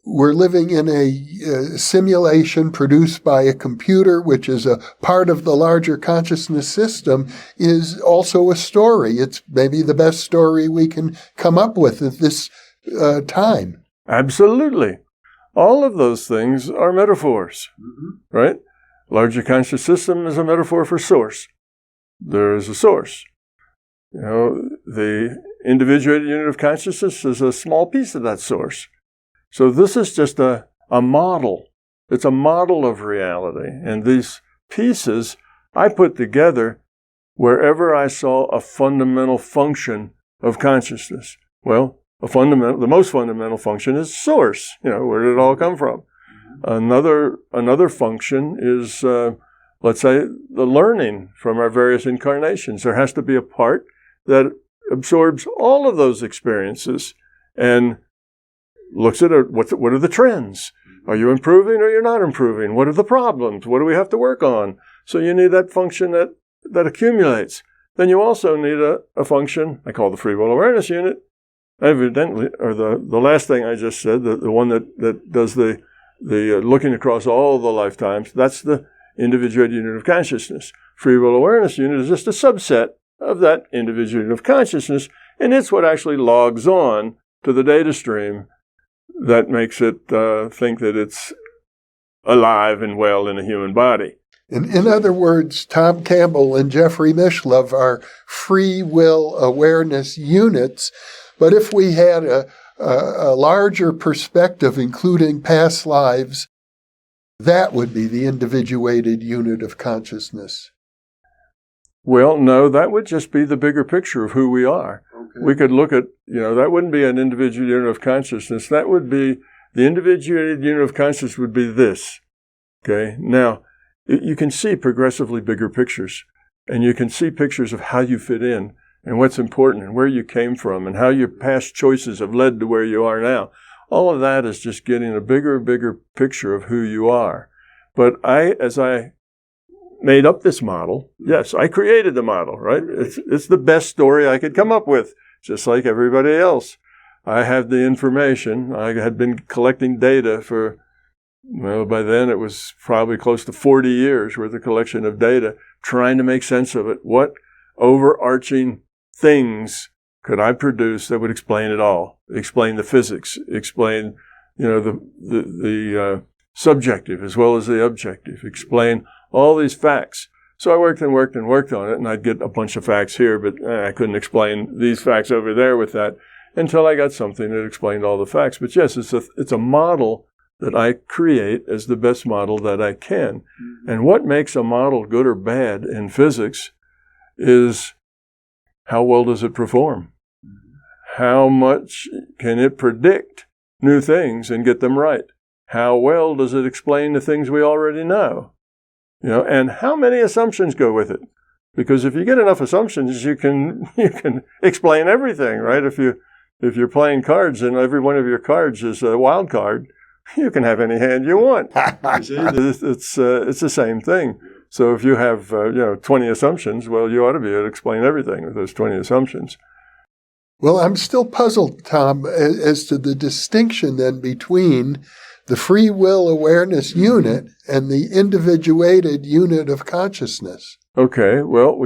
we're living in a simulation produced by a computer, which is a part of the larger consciousness system, is also a story? It's maybe the best story we can come up with at this time. Absolutely. All of those things are metaphors, right? Larger conscious system is a metaphor for source. There is a source. The individuated unit of consciousness is a small piece of that source. So this is just a model. It's a model of reality. And these pieces I put together wherever I saw a fundamental function of consciousness. Well, the most fundamental function is source. Where did it all come from? Another function is, let's say, the learning from our various incarnations. There has to be a part that absorbs all of those experiences and looks at what are the trends. Are you improving or you're not improving? What are the problems? What do we have to work on? So you need that function that accumulates. then you also need a function I call the free will awareness unit, evidently, or the last thing I just said, the one that does the looking across all the lifetimes, that's the individuated unit of consciousness. Free will awareness unit is just a subset of that individual unit of consciousness, and it's what actually logs on to the data stream that makes it think that it's alive and well in a human body. In other words, Tom Campbell and Jeffrey Mishlove are free will awareness units. But if we had a larger perspective, including past lives, that would be the individuated unit of consciousness. Well, no, that would just be the bigger picture of who we are. Okay. We could look at, that wouldn't be an individual unit of consciousness. That would be, the individuated unit of consciousness would be this. Okay? Now, you can see progressively bigger pictures, and you can see pictures of how you fit in and what's important and where you came from and how your past choices have led to where you are now. All of that is just getting a bigger and bigger picture of who you are. But as I made up this model, yes, I created the model, right? It's the best story I could come up with, just like everybody else. I had the information. I had been collecting data for, by then it was probably close to 40 years worth of collection of data, trying to make sense of it. What overarching things could I produce that would explain it all? Explain the physics, explain, the subjective as well as the objective, explain all these facts. So I worked and worked and worked on it, and I'd get a bunch of facts here, but I couldn't explain these facts over there with that until I got something that explained all the facts. But yes, it's a model that I create as the best model that I can. And what makes a model good or bad in physics is how well does it perform? How much can it predict new things and get them right? How well does it explain the things we already know? And how many assumptions go with it? Because if you get enough assumptions, you can explain everything, right? If you're playing cards and every one of your cards is a wild card, you can have any hand you want. See, it's the same thing. So if you have 20 assumptions, well, you ought to be able to explain everything with those 20 assumptions. Well, I'm still puzzled, Tom, as to the distinction then between the free will awareness unit and the individuated unit of consciousness. Okay, well,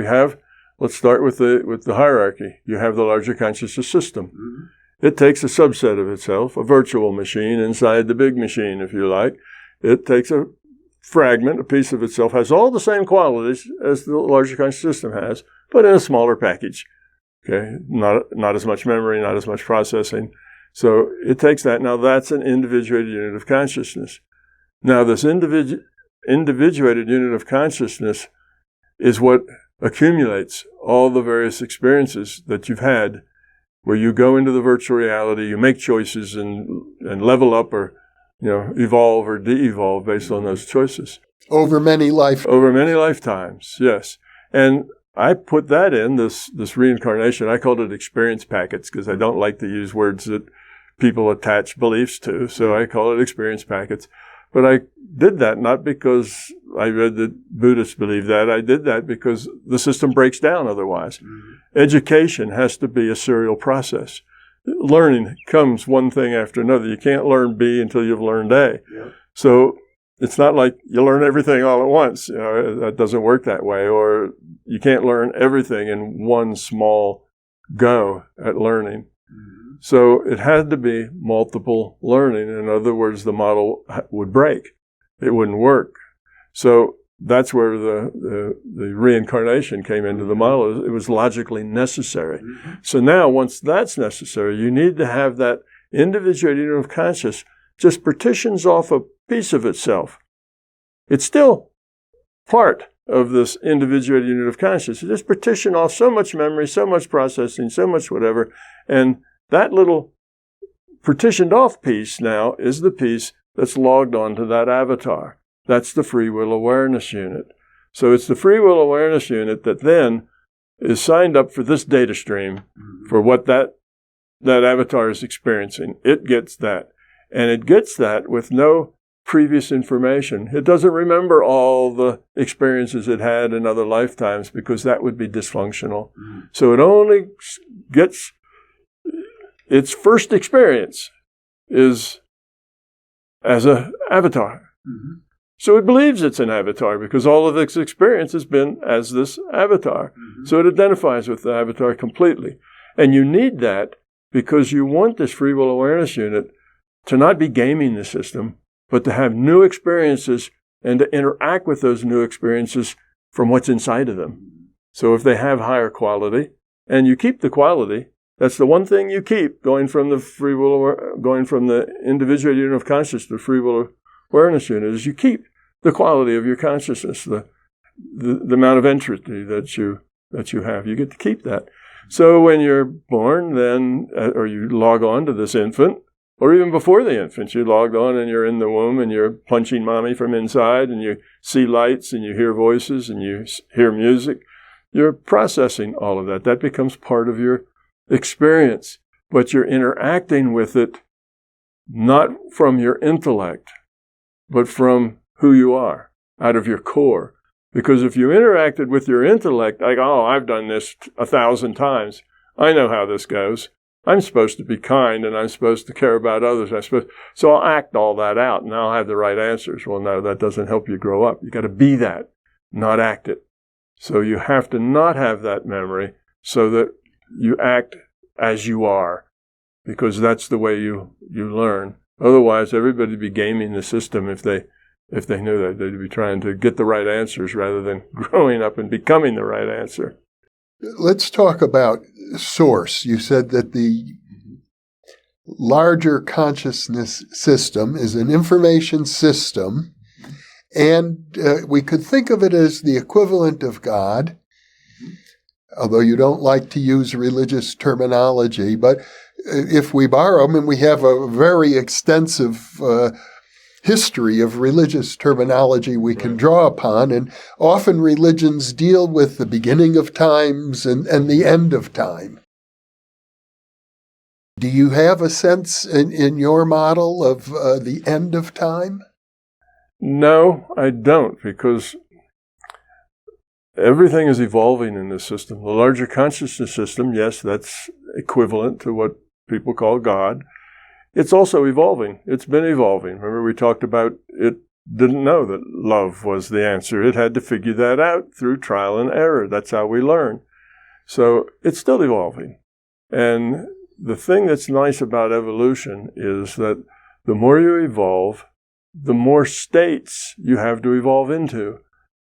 let's start with the hierarchy. You have the larger consciousness system. Mm-hmm. It takes a subset of itself, a virtual machine inside the big machine, if you like. It takes a fragment, a piece of itself, has all the same qualities as the larger conscious system has, but in a smaller package. Okay, not as much memory, not as much processing. So it takes that. Now that's an individuated unit of consciousness. Now this individuated unit of consciousness is what accumulates all the various experiences that you've had, where you go into the virtual reality, you make choices and level up or evolve or de-evolve based on those choices. Over many lifetimes, yes. And I put that in this reincarnation. I called it experience packets because I don't like to use words that people attach beliefs to. So I call it experience packets. But I did that not because I read that Buddhists believe that. I did that because the system breaks down otherwise. Mm-hmm. Education has to be a serial process. Learning comes one thing after another. You can't learn B until you've learned A. Yeah. So it's not like you learn everything all at once. That doesn't work that way. Or you can't learn everything in one small go at learning. Mm-hmm. So it had to be multiple learning. In other words, the model would break. It wouldn't work. So that's where the reincarnation came into the model. It was logically necessary. Mm-hmm. So now, once that's necessary, you need to have that individuated unit of consciousness just partitions off a piece of itself. It's still part of this individuated unit of consciousness. You just partition off so much memory, so much processing, so much whatever, and that little partitioned off piece now is the piece that's logged onto that avatar. That's the free will awareness unit. So it's the free will awareness unit that then is signed up for this data stream for what that avatar is experiencing. It gets that. And it gets that with no previous information. It doesn't remember all the experiences it had in other lifetimes because that would be dysfunctional. So it only gets its first experience is as an avatar. So it believes it's an avatar because all of its experience has been as this avatar. So it identifies with the avatar completely. And you need that because you want this free will awareness unit to not be gaming the system, but to have new experiences and to interact with those new experiences from what's inside of them. So if they have higher quality, and you keep the quality, that's the one thing you keep going from the free will, going from the individual unit of consciousness to the free will awareness unit, is you keep the quality of your consciousness, the amount of entropy that you have. You get to keep that. So when you're born, then, or you log on to this infant, or even before the infant, you logged on and you're in the womb and you're punching mommy from inside and you see lights and you hear voices and you hear music. You're processing all of that. That becomes part of your experience, but you're interacting with it not from your intellect, but from who you are, out of your core. Because if you interacted with your intellect, like, oh, I've done this 1,000 times, I know how this goes. I'm supposed to be kind and I'm supposed to care about others. So I'll act all that out and I'll have the right answers. Well, no, that doesn't help you grow up. You got to be that, not act it. So you have to not have that memory so that you act as you are, because that's the way you learn. Otherwise, everybody would be gaming the system if they knew that. They'd be trying to get the right answers rather than growing up and becoming the right answer. Let's talk about source. You said that the larger consciousness system is an information system, and we could think of it as the equivalent of God, although you don't like to use religious terminology. But if we borrow, I mean, we have a very extensive history of religious terminology we can draw upon, and often religions deal with the beginning of times and the end of time. Do you have a sense in your model of the end of time? No, I don't, because everything is evolving in this system. The larger consciousness system, yes, that's equivalent to what people call God. It's also evolving. It's been evolving. Remember, we talked about it didn't know that love was the answer. It had to figure that out through trial and error. That's how we learn. So it's still evolving. And the thing that's nice about evolution is that the more you evolve, the more states you have to evolve into.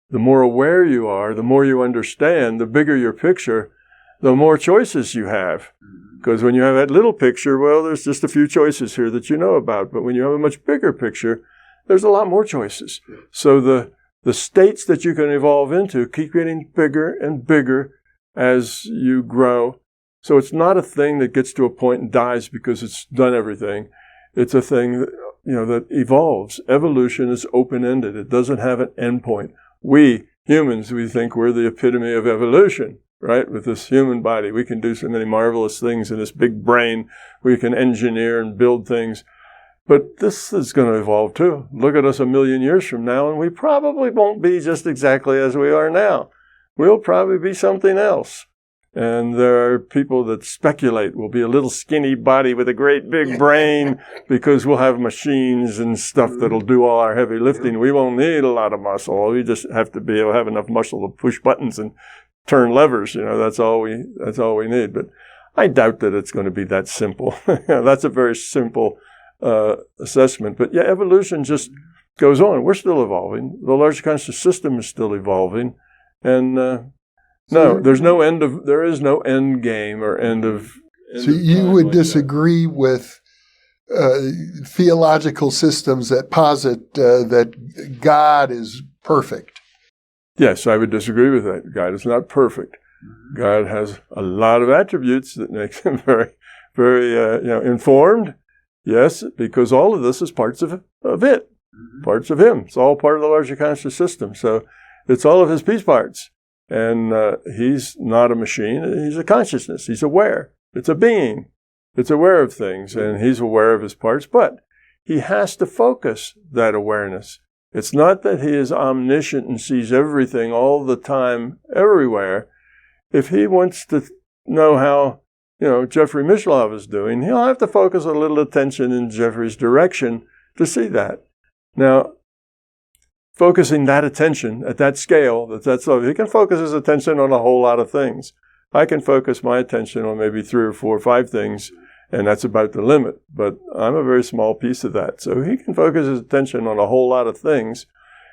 The more aware you are, the more you understand, the bigger your picture, the more choices you have. Because when you have that little picture, well, there's just a few choices here that you know about. But when you have a much bigger picture, there's a lot more choices. So the states that you can evolve into keep getting bigger and bigger as you grow. So it's not a thing that gets to a point and dies because it's done everything. It's a thing that, that evolves. Evolution is open-ended. It doesn't have an end point. We, humans, we think we're the epitome of evolution, right? With this human body, we can do so many marvelous things in this big brain. We can engineer and build things. But this is going to evolve too. Look at us 1,000,000 years from now, and we probably won't be just exactly as we are now. We'll probably be something else. And there are people that speculate we'll be a little skinny body with a great big brain because we'll have machines and stuff that'll do all our heavy lifting. We won't need a lot of muscle. We just have to be able to have enough muscle to push buttons and turn levers. That's all we need. But I doubt that it's going to be that simple. That's a very simple assessment. But yeah, evolution just goes on. We're still evolving. The large conscious system is still evolving. And no, there is no end game or end of. So you would disagree with theological systems that posit that God is perfect? Yes, I would disagree with that. God is not perfect. God has a lot of attributes that make him very, very, informed. Yes, because all of this is parts of it, parts of him. It's all part of the larger conscious system. So it's all of his piece parts. And he's not a machine. He's a consciousness. He's aware. It's a being. It's aware of things, and he's aware of his parts. But he has to focus that awareness. It's not that he is omniscient and sees everything all the time, everywhere. If he wants to know how, Jeffrey Mishlove is doing, he'll have to focus a little attention in Jeffrey's direction to see that. Now, focusing that attention at that scale, that's love, he can focus his attention on a whole lot of things. I can focus my attention on maybe 3 or 4 or 5 things, and that's about the limit. But I'm a very small piece of that. So he can focus his attention on a whole lot of things.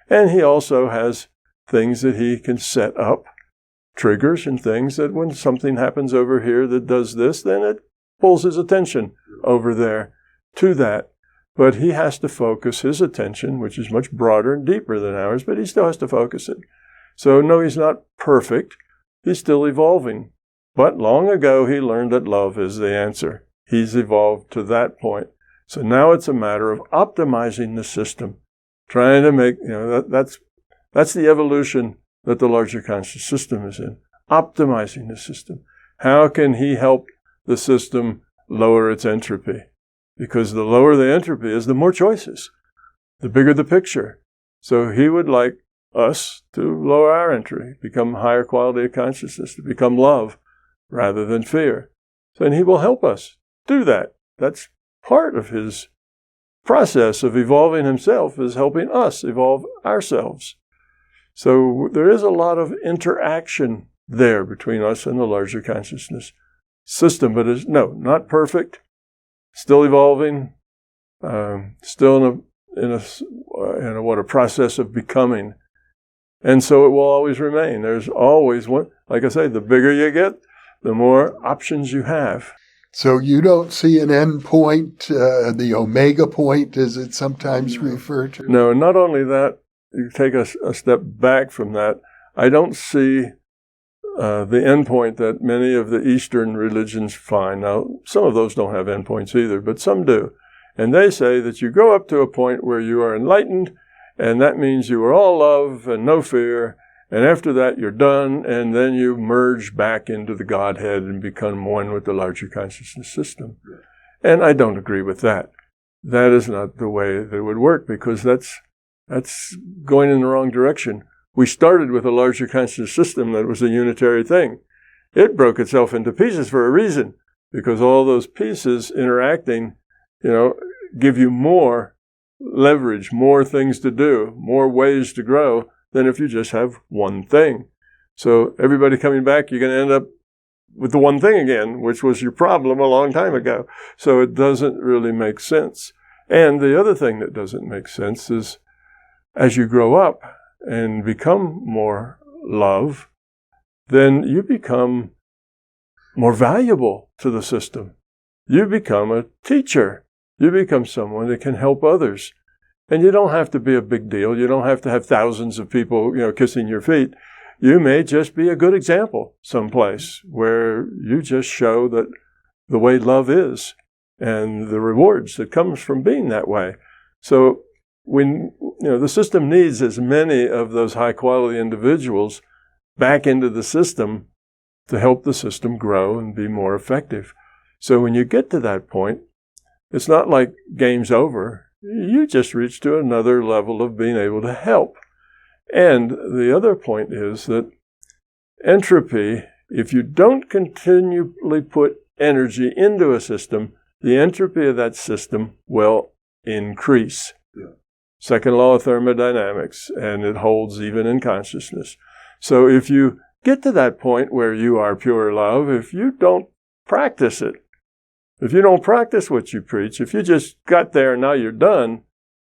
And he also has things that he can set up, triggers and things that when something happens over here that does this, then it pulls his attention over there to that. But he has to focus his attention, which is much broader and deeper than ours, but he still has to focus it. So no, he's not perfect. He's still evolving. But long ago, he learned that love is the answer. He's evolved to that point. So now it's a matter of optimizing the system, trying to make, that's the evolution that the larger conscious system is in, optimizing the system. How can he help the system lower its entropy? Because the lower the entropy is, the more choices, the bigger the picture. So he would like us to lower our entropy, become higher quality of consciousness, to become love rather than fear. So, and he will help us do that. That's part of his process of evolving himself, is helping us evolve ourselves. So there is a lot of interaction there between us and the larger consciousness system, but is not perfect, still evolving, still in a process of becoming. And so it will always remain. There's always one, like I say, the bigger you get, the more options you have. So you don't see an end point, the omega point, as it's sometimes referred to? No, not only that, you take a step back from that, I don't see the end point that many of the Eastern religions find. Now, some of those don't have end points either, but some do. And they say that you go up to a point where you are enlightened, and that means you are all love and no fear, and after that you're done, and then you merge back into the Godhead and become one with the larger consciousness system. And I don't agree with that. That is not the way that it would work, because that's going in the wrong direction. We started with a larger consciousness system that was a unitary thing. It broke itself into pieces for a reason, because all those pieces interacting, give you more leverage, more things to do, more ways to grow than if you just have one thing. So everybody coming back, you're going to end up with the one thing again, which was your problem a long time ago. So it doesn't really make sense. And the other thing that doesn't make sense is, as you grow up and become more love, then you become more valuable to the system. You become a teacher. You become someone that can help others. And you don't have to be a big deal. You don't have to have thousands of people, kissing your feet. You may just be a good example someplace where you just show that the way love is and the rewards that comes from being that way. So when, the system needs as many of those high quality individuals back into the system to help the system grow and be more effective. So when you get to that point, it's not like game's over. You just reach to another level of being able to help. And the other point is that entropy, if you don't continually put energy into a system, the entropy of that system will increase. Yeah. Second law of thermodynamics, and it holds even in consciousness. So if you get to that point where you are pure love, if you don't practice it, if you don't practice what you preach, if you just got there and now you're done,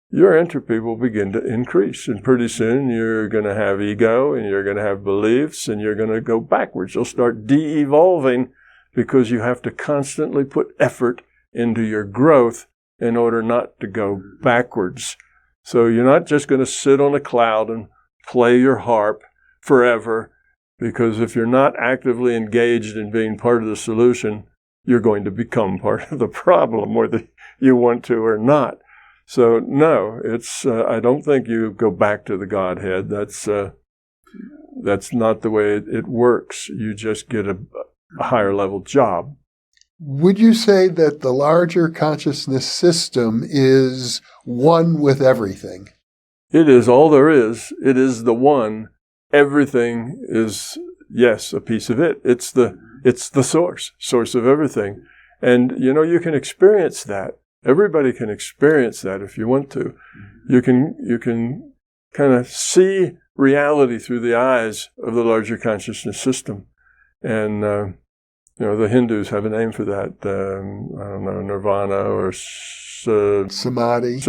your entropy will begin to increase. And pretty soon you're going to have ego, and you're going to have beliefs, and you're going to go backwards. You'll start de-evolving because you have to constantly put effort into your growth in order not to go backwards. So you're not just going to sit on a cloud and play your harp forever, because if you're not actively engaged in being part of the solution, you're going to become part of the problem, whether you want to or not. So no, I don't think you go back to the Godhead. That's not the way it works. You just get a higher level job. Would you say that the larger consciousness system is one with everything? It is all there is. It is the one. Everything is, yes, a piece of it. It's the source of everything. And, you can experience that. Everybody can experience that if you want to. You can kind of see reality through the eyes of the larger consciousness system. And, the Hindus have a name for that. I don't know, nirvana or Samadhi,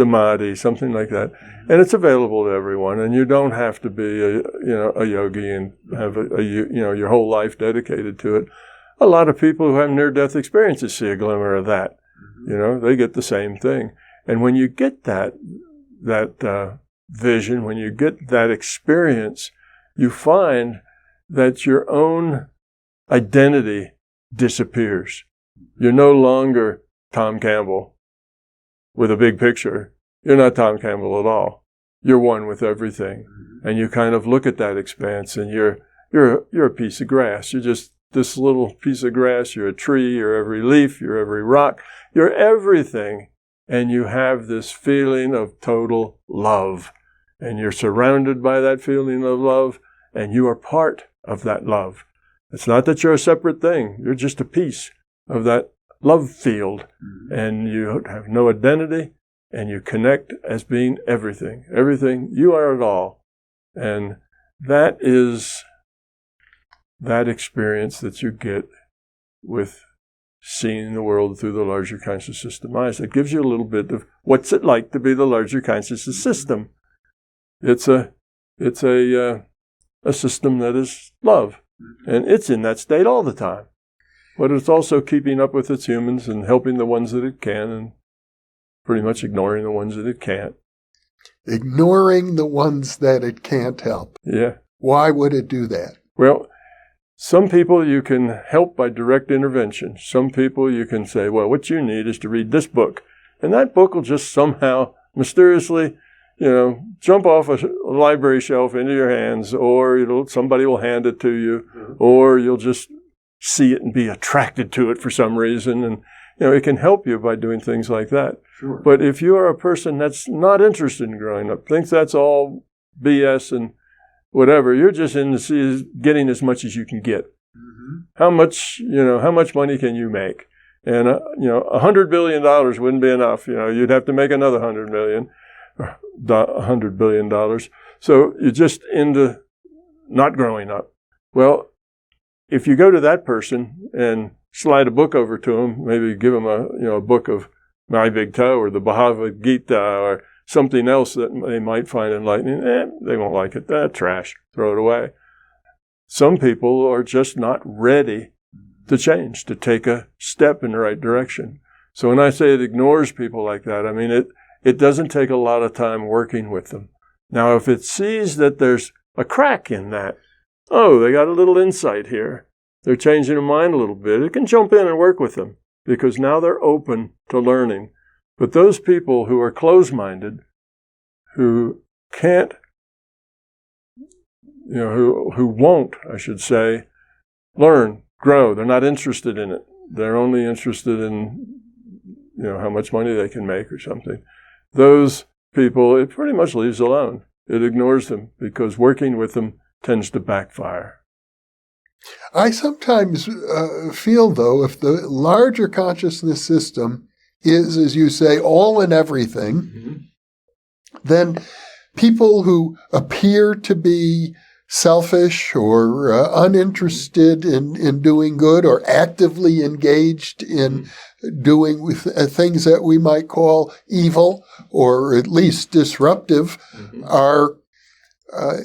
something like that. And it's available to everyone. And you don't have to be a yogi and have your whole life dedicated to it. A lot of people who have near-death experiences see a glimmer of that. They get the same thing. And when you get that vision, when you get that experience, you find that your own identity disappears. You're no longer Tom Campbell with a big picture. You're not Tom Campbell at all. You're one with everything. And you kind of look at that expanse and you're a piece of grass. You're just this little piece of grass. You're a tree. You're every leaf. You're every rock. You're everything. And you have this feeling of total love. And you're surrounded by that feeling of love. And you are part of that love. It's not that you're a separate thing. You're just a piece of that love field. And you have no identity. And you connect as being everything. Everything. You are it all. And that is that experience that you get with seeing the world through the larger conscious system eyes. It gives you a little bit of what's it like to be the larger consciousness system. It's a system that is love. And it's in that state all the time. But it's also keeping up with its humans and helping the ones that it can and pretty much ignoring the ones that it can't. Ignoring the ones that it can't help. Yeah. Why would it do that? Well, some people you can help by direct intervention. Some people you can say, well, what you need is to read this book. And that book will just somehow, mysteriously, jump off a library shelf into your hands, or somebody will hand it to you, or you'll just see it and be attracted to it for some reason. And, it can help you by doing things like that. Sure. But if you are a person that's not interested in growing up, thinks that's all BS and whatever, you're just into getting as much as you can get. Mm-hmm. How much money can you make? And, $100 billion wouldn't be enough. You'd have to make another $100 billion. So you're just into not growing up. Well, if you go to that person and slide a book over to them, maybe give them a book of My Big Toe or the Bhagavad Gita or something else that they might find enlightening, they won't like it. Trash. Throw it away. Some people are just not ready to change, to take a step in the right direction. So when I say it ignores people like that, I mean it doesn't take a lot of time working with them. Now, if it sees that there's a crack in that, they got a little insight here, they're changing their mind a little bit, it can jump in and work with them because now they're open to learning. But those people who are closed-minded, who can't, who won't, I should say, learn, grow, they're not interested in it. They're only interested in, how much money they can make or something. Those people, it pretty much leaves alone. It ignores them because working with them tends to backfire. I sometimes feel, though, if the larger consciousness system is, as you say, all and everything, then people who appear to be selfish or uninterested in doing good or actively engaged in doing things that we might call evil or at least disruptive are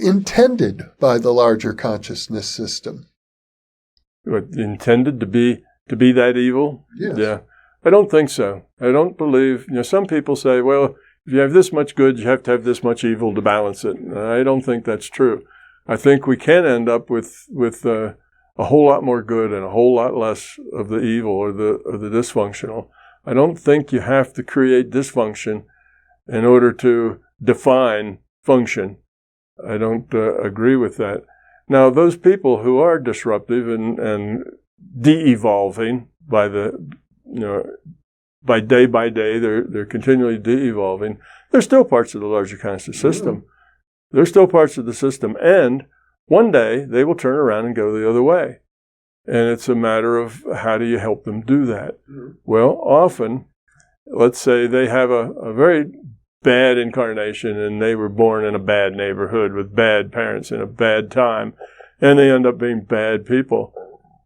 intended by the larger consciousness system. Intended to be that evil? Yes. Yeah. I don't think so. I don't believe, some people say, well, if you have this much good, you have to have this much evil to balance it. I don't think that's true. I think we can end up with a whole lot more good and a whole lot less of the evil or the dysfunctional. I don't think you have to create dysfunction in order to define function. I don't agree with that. Now, those people who are disruptive and de-evolving by day by day, they're continually de-evolving. They're still parts of the larger conscious system. They're still parts of the system. And one day they will turn around and go the other way. And it's a matter of how do you help them do that? Well, often, let's say they have a very bad incarnation and they were born in a bad neighborhood with bad parents in a bad time, and they end up being bad people.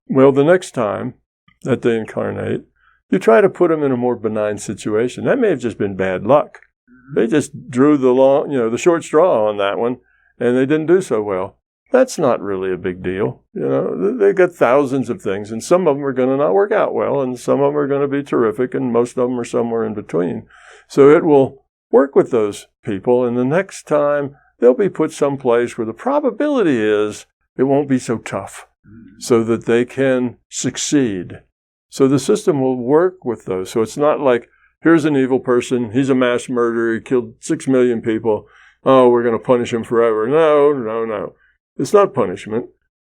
Well, the next time that they incarnate, you try to put them in a more benign situation. That may have just been bad luck. They just drew the short straw on that one, and they didn't do so well. That's not really a big deal. They got thousands of things, and some of them are going to not work out well, and some of them are going to be terrific, and most of them are somewhere in between. So it will work with those people, and the next time they'll be put someplace where the probability is it won't be so tough, so that they can succeed. So the system will work with those. So it's not like, here's an evil person, he's a mass murderer, he killed 6 million people, oh, we're going to punish him forever. No. It's not punishment.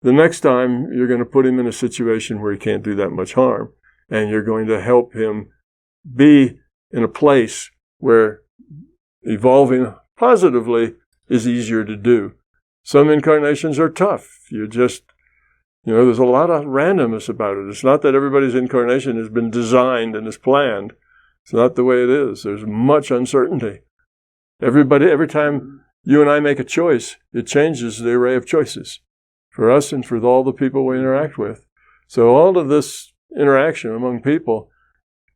The next time, you're going to put him in a situation where he can't do that much harm, and you're going to help him be in a place where evolving positively is easier to do. Some incarnations are tough. There's a lot of randomness about it. It's not that everybody's incarnation has been designed and is planned. It's not the way it is. There's much uncertainty. Every time you and I make a choice, it changes the array of choices for us and for all the people we interact with. So all of this interaction among people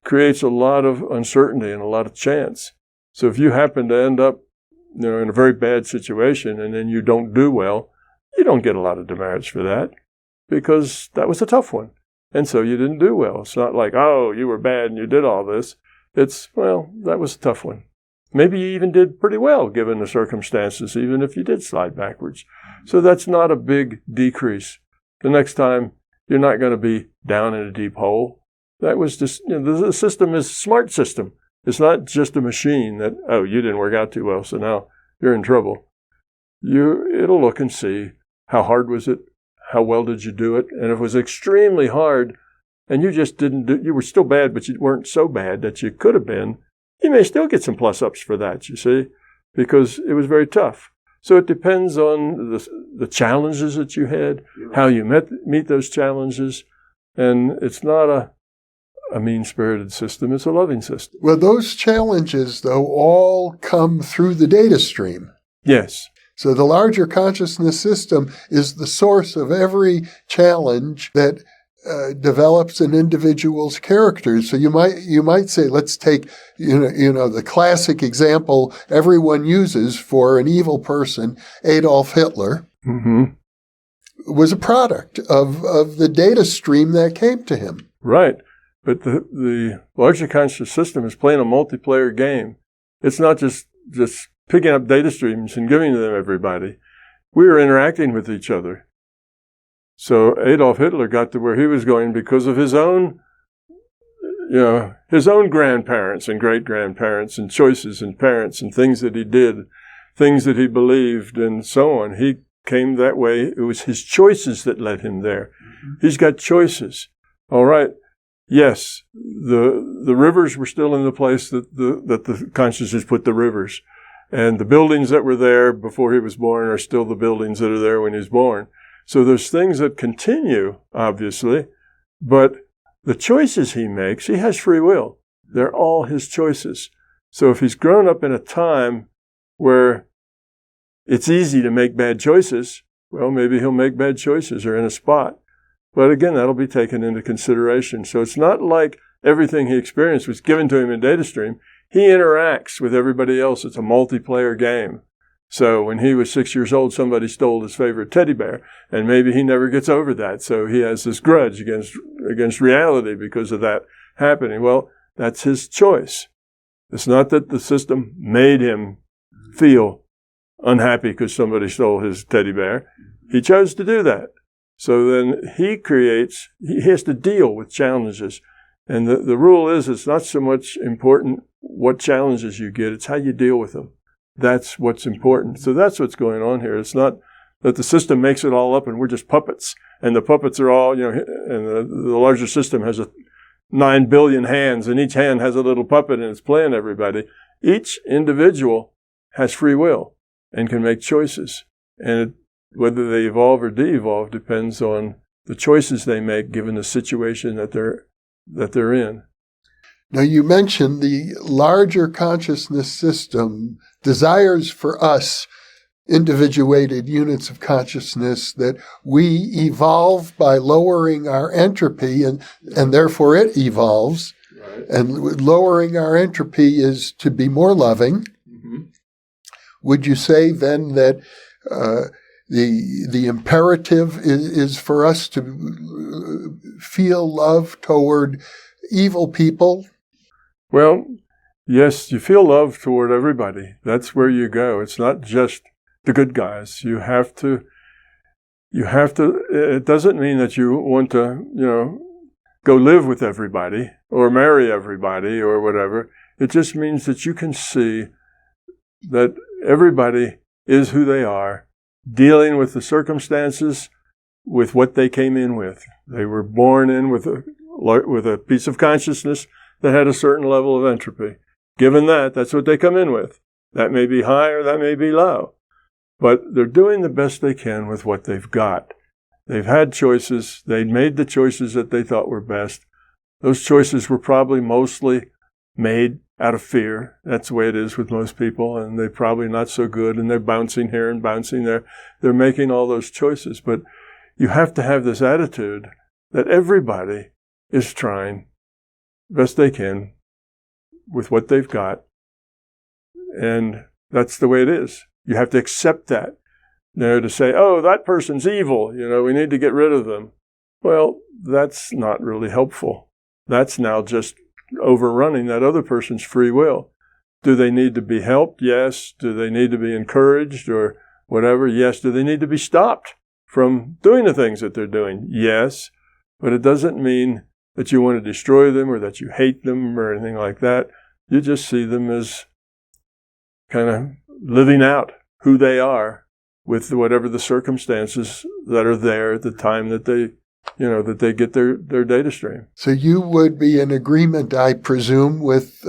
creates a lot of uncertainty and a lot of chance. So if you happen to end up in a very bad situation and then you don't do well, you don't get a lot of demerits for that because that was a tough one. And so you didn't do well. It's not like, oh, you were bad and you did all this. It's, well, that was a tough one. Maybe you even did pretty well given the circumstances, even if you did slide backwards. So that's not a big decrease. The next time, you're not going to be down in a deep hole. That was just, the system is a smart system. It's not just a machine that, oh, you didn't work out too well, so now you're in trouble. It'll look and see, how hard was it? How well did you do it? And if it was extremely hard, and you just you were still bad, but you weren't so bad that you could have been, you may still get some plus-ups for that, you see, because it was very tough. So it depends on the challenges that you had, how you meet those challenges, and it's not a mean-spirited system, it's a loving system. Well, those challenges, though, all come through the data stream. Yes. So the larger consciousness system is the source of every challenge that develops an individual's character. So you might say, let's take the classic example everyone uses for an evil person, Adolf Hitler, was a product of the data stream that came to him. Right, but the larger conscious system is playing a multiplayer game. It's not just picking up data streams and giving them to everybody. We are interacting with each other. So Adolf Hitler got to where he was going because of his own grandparents and great-grandparents and choices and parents and things that he did, things that he believed and so on. He came that way. It was his choices that led him there. He's got choices. All right. Yes, the rivers were still in the place that the consciousness put the rivers. And the buildings that were there before he was born are still the buildings that are there when he was born. So there's things that continue, obviously, but the choices he makes, he has free will. They're all his choices. So if he's grown up in a time where it's easy to make bad choices, well, maybe he'll make bad choices or in a spot. But again, that'll be taken into consideration. So it's not like everything he experienced was given to him in data stream. He interacts with everybody else. It's a multiplayer game. So when he was 6 years old, somebody stole his favorite teddy bear, and maybe he never gets over that. So he has this grudge against reality because of that happening. Well, that's his choice. It's not that the system made him feel unhappy because somebody stole his teddy bear. He chose to do that. So then he has to deal with challenges. And the rule is it's not so much important what challenges you get, it's how you deal with them. That's what's important. So that's what's going on here. It's not that the system makes it all up and we're just puppets. And the puppets are all, and the larger system has 9 billion hands, and each hand has a little puppet and it's playing everybody. Each individual has free will and can make choices. And whether they evolve or de-evolve depends on the choices they make given the situation that they're in. Now, you mentioned the larger consciousness system desires for us, individuated units of consciousness, that we evolve by lowering our entropy, and therefore it evolves. Right. And lowering our entropy is to be more loving. Mm-hmm. Would you say then that the imperative is for us to feel love toward evil people? Well, yes, you feel love toward everybody. That's where you go. It's not just the good guys. You have to, it doesn't mean that you want to, go live with everybody or marry everybody or whatever. It just means that you can see that everybody is who they are, dealing with the circumstances with what they came in with. They were born in with a piece of consciousness that had a certain level of entropy. Given that, that's what they come in with. That may be high or that may be low. But they're doing the best they can with what they've got. They've had choices. They made the choices that they thought were best. Those choices were probably mostly made out of fear. That's the way it is with most people, and they're probably not so good, and they're bouncing here and bouncing there. They're making all those choices. But you have to have this attitude that everybody is trying best they can with what they've got. And that's the way it is. You have to accept that. To say, oh, that person's evil, we need to get rid of them. Well, that's not really helpful. That's now just overrunning that other person's free will. Do they need to be helped? Yes. Do they need to be encouraged or whatever? Yes. Do they need to be stopped from doing the things that they're doing? Yes. But it doesn't mean that you want to destroy them or that you hate them or anything like that. You just see them as kind of living out who they are with whatever the circumstances that are there at the time that they get their data stream. So you would be in agreement, I presume, with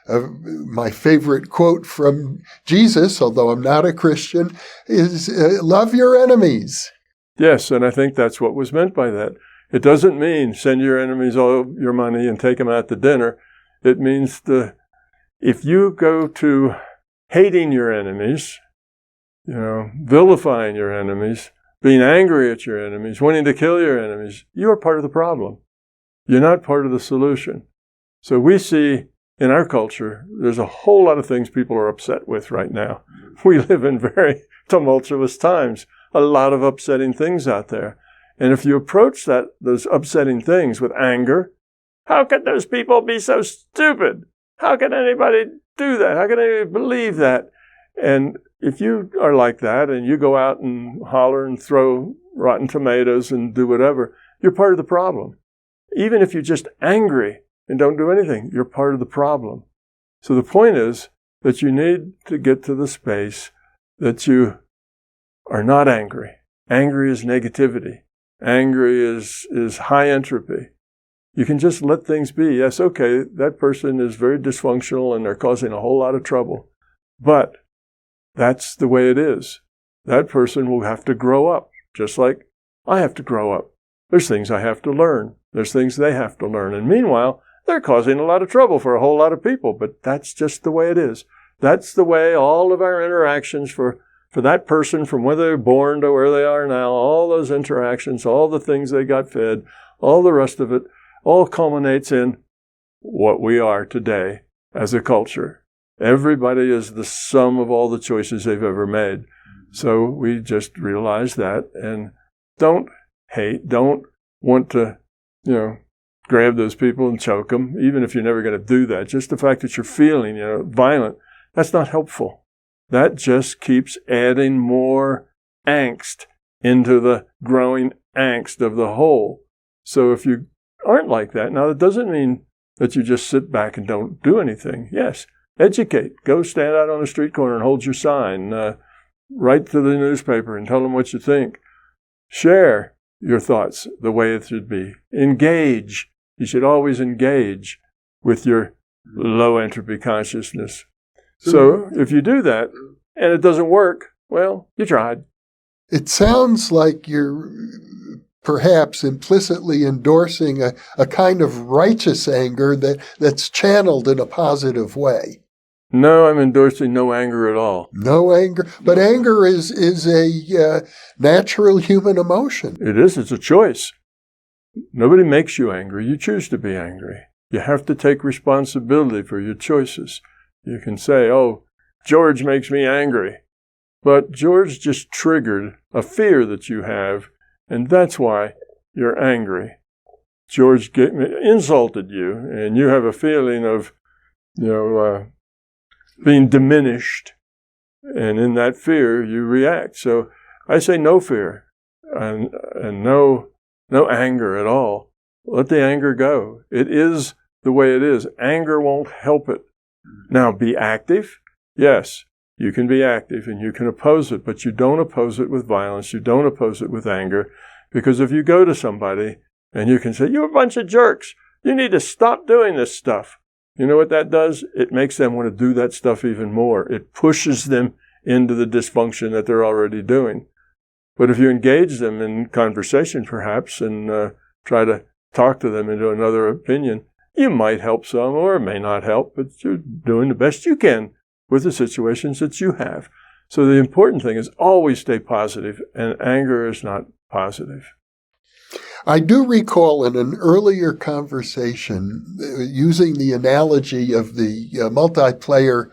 my favorite quote from Jesus, although I'm not a Christian, is love your enemies. Yes, and I think that's what was meant by that. It doesn't mean send your enemies all your money and take them out to dinner. It means if you go to hating your enemies, vilifying your enemies, being angry at your enemies, wanting to kill your enemies, you are part of the problem. You're not part of the solution. So we see in our culture, there's a whole lot of things people are upset with right now. We live in very tumultuous times, a lot of upsetting things out there. And if you approach those upsetting things with anger, how could those people be so stupid? How can anybody do that? How can anybody believe that? And if you are like that and you go out and holler and throw rotten tomatoes and do whatever, you're part of the problem. Even if you're just angry and don't do anything, you're part of the problem. So the point is that you need to get to the space that you are not angry. Angry is negativity. Angry is high entropy. You can just let things be. Yes, okay, that person is very dysfunctional and they're causing a whole lot of trouble. But that's the way it is. That person will have to grow up, just like I have to grow up. There's things I have to learn. There's things they have to learn. And meanwhile, they're causing a lot of trouble for a whole lot of people. But that's just the way it is. That's the way all of our interactions for that person, from where they're born to where they are now, all those interactions, all the things they got fed, all the rest of it, all culminates in what we are today as a culture. Everybody is the sum of all the choices they've ever made. So we just realize that and don't hate, don't want to, grab those people and choke them, even if you're never going to do that. Just the fact that you're feeling, violent, that's not helpful. That just keeps adding more angst into the growing angst of the whole. So if you aren't like that, now that doesn't mean that you just sit back and don't do anything. Yes, educate. Go stand out on a street corner and hold your sign. Write to the newspaper and tell them what you think. Share your thoughts the way it should be. Engage. You should always engage with your low entropy consciousness. So if you do that and it doesn't work, well, you tried. It sounds like you're perhaps implicitly endorsing a kind of righteous anger that's channeled in a positive way. No, I'm endorsing no anger at all. No anger. But anger is a natural human emotion. It is. It's a choice. Nobody makes you angry. You choose to be angry. You have to take responsibility for your choices. You can say, oh, George makes me angry. But George just triggered a fear that you have, and that's why you're angry. George insulted you, and you have a feeling of, being diminished. And in that fear, you react. So I say no fear and no anger at all. Let the anger go. It is the way it is. Anger won't help it. Now, be active. Yes, you can be active and you can oppose it, but you don't oppose it with violence. You don't oppose it with anger. Because if you go to somebody and you can say, you're a bunch of jerks. You need to stop doing this stuff. You know what that does? It makes them want to do that stuff even more. It pushes them into the dysfunction that they're already doing. But if you engage them in conversation, perhaps, and try to talk to them into another opinion, you might help some or it may not help, but you're doing the best you can with the situations that you have. So the important thing is always stay positive, and anger is not positive. I do recall in an earlier conversation using the analogy of the multiplayer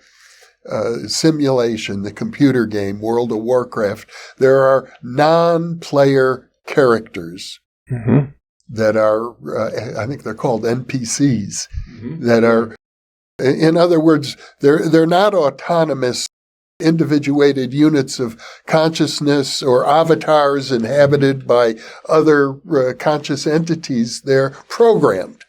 simulation, the computer game, World of Warcraft. There are non-player characters that are, I think they're called NPCs, that are, in other words, they're not autonomous, individuated units of consciousness or avatars inhabited by other conscious entities. They're programmed.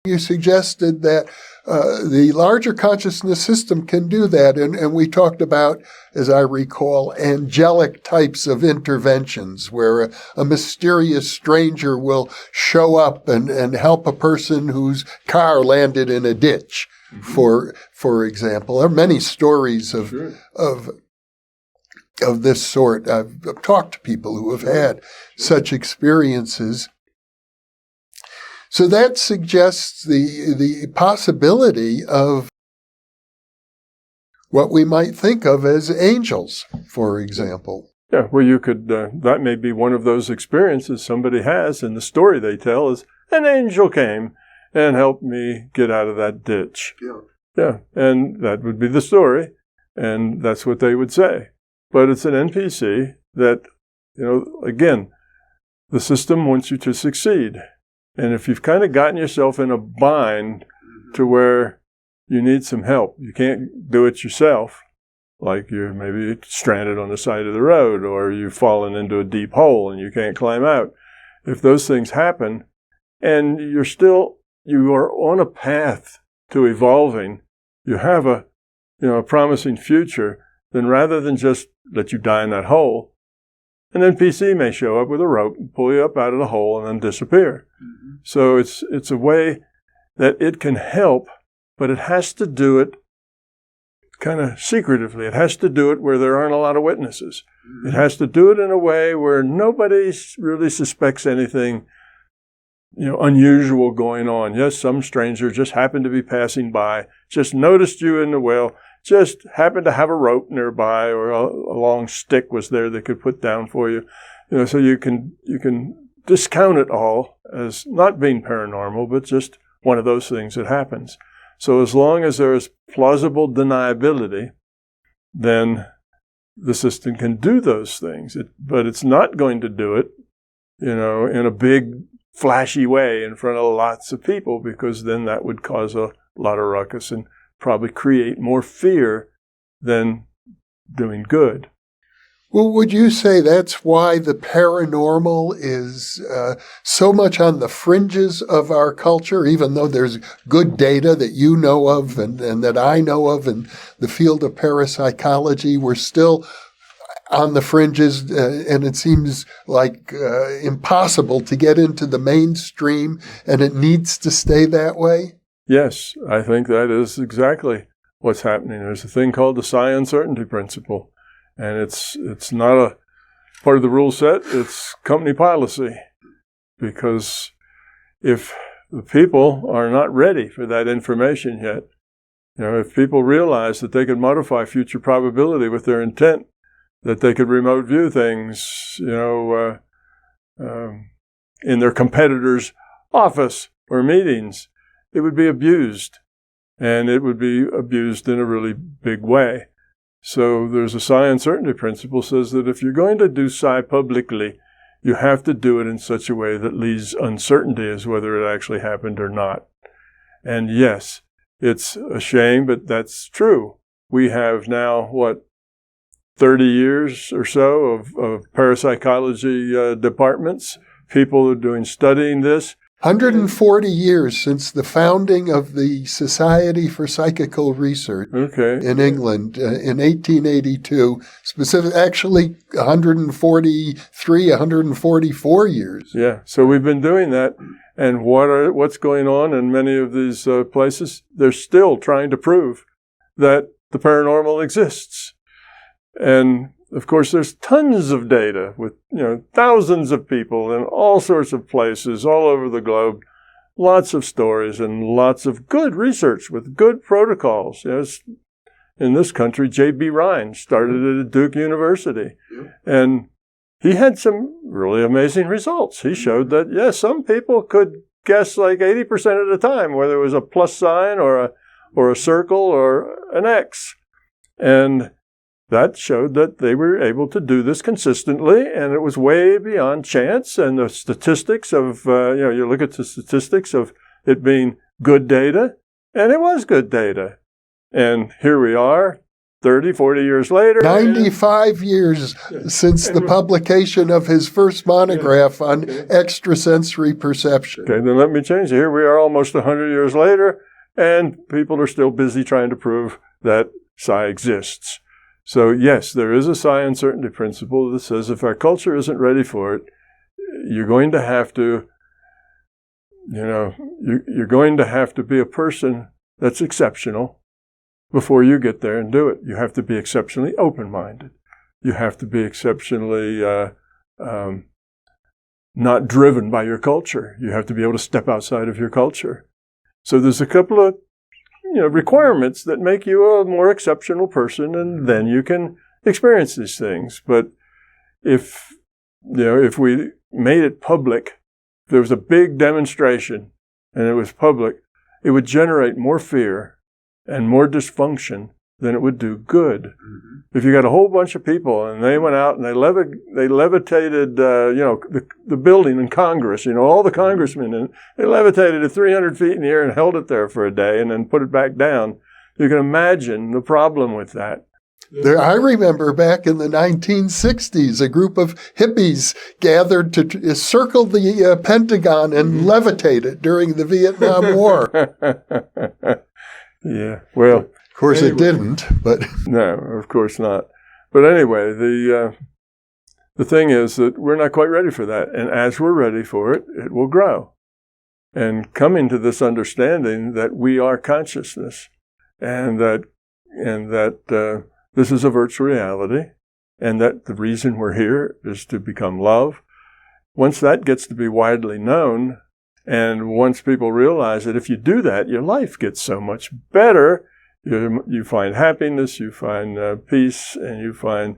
You suggested that the larger consciousness system can do that, and we talked about, as I recall, angelic types of interventions where a mysterious stranger will show up and help a person whose car landed in a ditch. For example, there are many stories of this sort. I've talked to people who have had such experiences. So that suggests the possibility of what we might think of as angels, for example. Yeah, well, you could, that may be one of those experiences somebody has, and the story they tell is, an angel came and helped me get out of that ditch. Yeah, and that would be the story, and that's what they would say. But it's an NPC that, again, the system wants you to succeed. And if you've kind of gotten yourself in a bind to where you need some help, you can't do it yourself, like you're maybe stranded on the side of the road or you've fallen into a deep hole and you can't climb out. If those things happen and you are on a path to evolving, you have a promising future, then rather than just let you die in that hole, an NPC may show up with a rope and pull you up out of the hole and then disappear. So it's a way that it can help, but it has to do it kind of secretively. It has to do it where there aren't a lot of witnesses. It has to do it in a way where nobody really suspects anything unusual going on. Yes, some stranger just happened to be passing by, just noticed you in the well, just happened to have a rope nearby or a long stick was there they could put down for you. So you can discount it all as not being paranormal, but just one of those things that happens. So as long as there is plausible deniability, then the system can do those things. But it's not going to do it, in a big, flashy way in front of lots of people, because then that would cause a lot of ruckus and probably create more fear than doing good. Well, would you say that's why the paranormal is so much on the fringes of our culture, even though there's good data that you know of and that I know of in the field of parapsychology? We're still on the fringes, and it seems like impossible to get into the mainstream, and it needs to stay that way? Yes, I think that is exactly what's happening. There's a thing called the psi uncertainty principle, and it's not a part of the rule set, it's company policy. Because if the people are not ready for that information yet, if people realize that they could modify future probability with their intent, that they could remote view things, in their competitor's office or meetings, it would be abused. And it would be abused in a really big way. So there's a psi uncertainty principle says that if you're going to do psi publicly, you have to do it in such a way that leaves uncertainty as whether it actually happened or not. And yes, it's a shame, but that's true. We have now, 30 years or so of parapsychology departments, people are studying this. 140 years since the founding of the Society for Psychical Research in England in 1882, actually 143, 144 years. Yeah, so we've been doing that. And what's going on in many of these places? They're still trying to prove that the paranormal exists. And of course, there's tons of data with, thousands of people in all sorts of places all over the globe, lots of stories and lots of good research with good protocols. In this country, J.B. Rhine started it at Duke University. And he had some really amazing results. He showed that, yes, some people could guess like 80% of the time whether it was a plus sign or a circle or an X. And that showed that they were able to do this consistently, and it was way beyond chance. And the statistics of, you look at the statistics of it being good data, and it was good data. And here we are, 30, 40 years later. 95 years since the publication of his first monograph on extrasensory perception. Okay, then let me change it. Here we are almost 100 years later, and people are still busy trying to prove that psi exists. So yes, there is a psi uncertainty principle that says if our culture isn't ready for it, you're going to have to, you're going to have to be a person that's exceptional before you get there and do it. You have to be exceptionally open-minded. You have to be exceptionally not driven by your culture. You have to be able to step outside of your culture. So there's a couple of requirements that make you a more exceptional person, and then you can experience these things. But if we made it public, if there was a big demonstration and it was public, it would generate more fear and more dysfunction than it would do good. Mm-hmm. If you got a whole bunch of people and they went out and they levitated, the building in Congress, all the congressmen, and they levitated it 300 feet in the air and held it there for a day and then put it back down, you can imagine the problem with that. I remember back in the 1960s, a group of hippies gathered to circle the Pentagon and levitate it during the Vietnam War. Yeah, well, of course it didn't, but no, of course not. But anyway, the thing is that we're not quite ready for that, and as we're ready for it, it will grow. And coming to this understanding that we are consciousness, and that this is a virtual reality, and that the reason we're here is to become love. Once that gets to be widely known, and once people realize that if you do that, your life gets so much better. You find happiness, you find peace, and you find,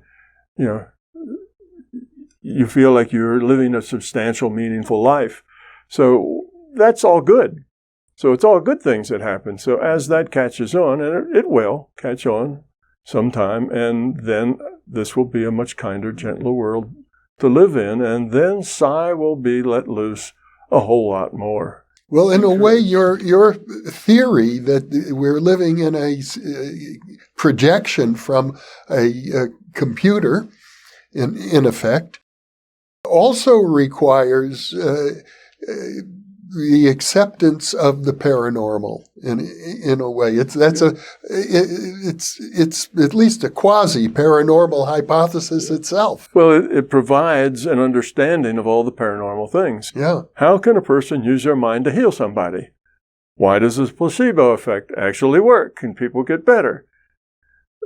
you feel like you're living a substantial, meaningful life. So that's all good. So it's all good things that happen. So as that catches on, and it will catch on sometime, and then this will be a much kinder, gentler world to live in, and then psi will be let loose a whole lot more. Well, in a way, your theory that we're living in a projection from a computer, in effect, also requires the acceptance of the paranormal in a way. It's at least a quasi-paranormal hypothesis itself. Well, it provides an understanding of all the paranormal things. Yeah. How can a person use their mind to heal somebody? Why does this placebo effect actually work? Can people get better?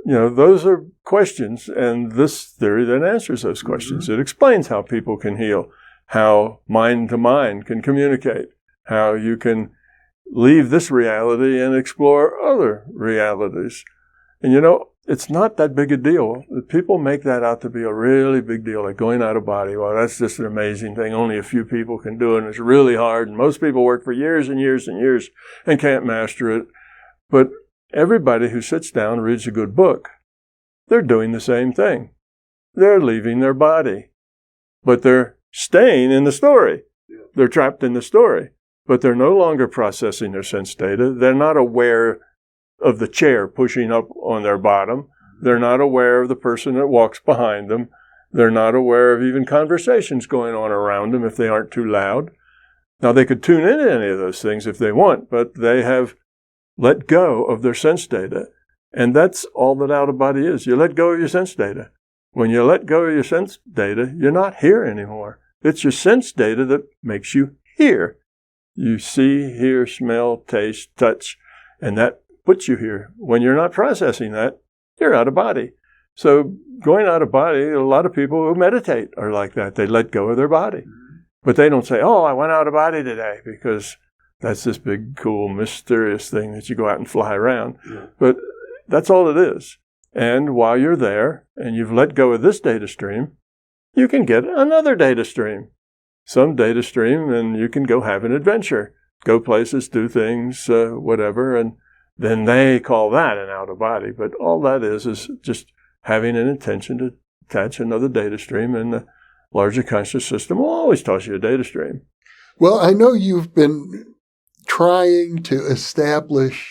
Those are questions, and this theory then answers those questions. It explains how people can heal, how mind to mind can communicate, how you can leave this reality and explore other realities. And it's not that big a deal. People make that out to be a really big deal, like going out of body. Well, that's just an amazing thing. Only a few people can do it, and it's really hard. And most people work for years and years and years and can't master it. But everybody who sits down and reads a good book, they're doing the same thing. They're leaving their body, but they're staying in the story. They're trapped in the story, but they're no longer processing their sense data. They're not aware of the chair pushing up on their bottom. They're not aware of the person that walks behind them. They're not aware of even conversations going on around them if they aren't too loud. Now, they could tune into any of those things if they want, but they have let go of their sense data. And that's all that out-of-body is. You let go of your sense data. When you let go of your sense data, you're not here anymore. It's your sense data that makes you here. You see, hear, smell, taste, touch, and that puts you here. When you're not processing that, you're out of body. So going out of body, a lot of people who meditate are like that. They let go of their body. But they don't say, I went out of body today, because that's this big, cool, mysterious thing that you go out and fly around. Yeah. But that's all it is. And while you're there and you've let go of this data stream, you can get another data stream. Some data stream, and you can go have an adventure. Go places, do things, whatever, and then they call that an out-of-body. But all that is just having an intention to attach another data stream, and the larger conscious system will always toss you a data stream. Well, I know you've been trying to establish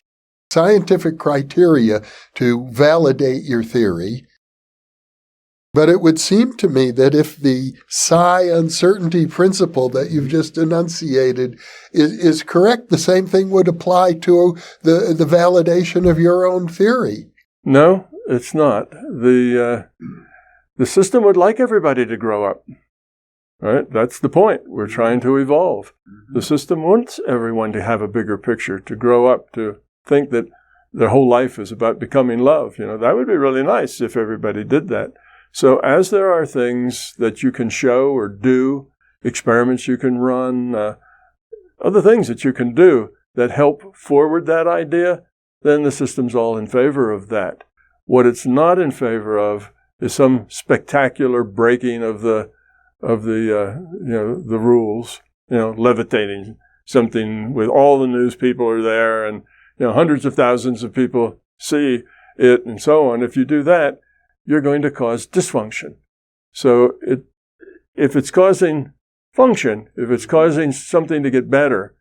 scientific criteria to validate your theory, but it would seem to me that if the psi uncertainty principle that you've just enunciated is correct, the same thing would apply to the validation of your own theory. No, it's not. The system would like everybody to grow up. Right? That's the point. We're trying to evolve. The system wants everyone to have a bigger picture, to grow up, to think that their whole life is about becoming love. That would be really nice if everybody did that. So as there are things that you can show or do, experiments you can run, other things that you can do that help forward that idea, then the system's all in favor of that. What it's not in favor of is some spectacular breaking of the rules, levitating something with all the news people are there, and hundreds of thousands of people see it, and so on. If you do that, you're going to cause dysfunction. So if it's causing function, if it's causing something to get better,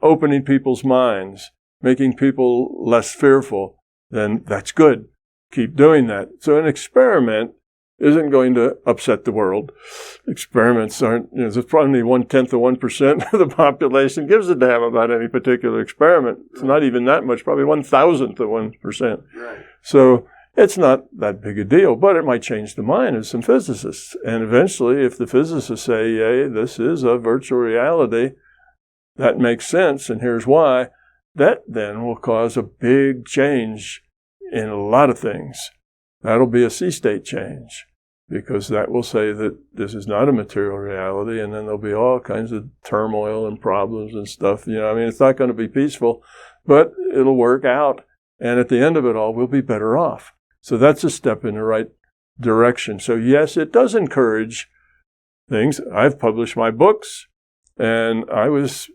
opening people's minds, making people less fearful, then that's good. Keep doing that. So an experiment isn't going to upset the world. Experiments aren't, there's probably 0.1% of 1% of the population gives a damn about any particular experiment. It's not even that much, probably 1,000th of 1%. Right. So it's not that big a deal, but it might change the mind of some physicists. And eventually, if the physicists say, yay, this is a virtual reality, that makes sense, and here's why, that then will cause a big change in a lot of things. That'll be a sea-state change, because that will say that this is not a material reality, and then there'll be all kinds of turmoil and problems and stuff. It's not going to be peaceful, but it'll work out, and at the end of it all, we'll be better off. So that's a step in the right direction. So yes, it does encourage things. I've published my books, and I was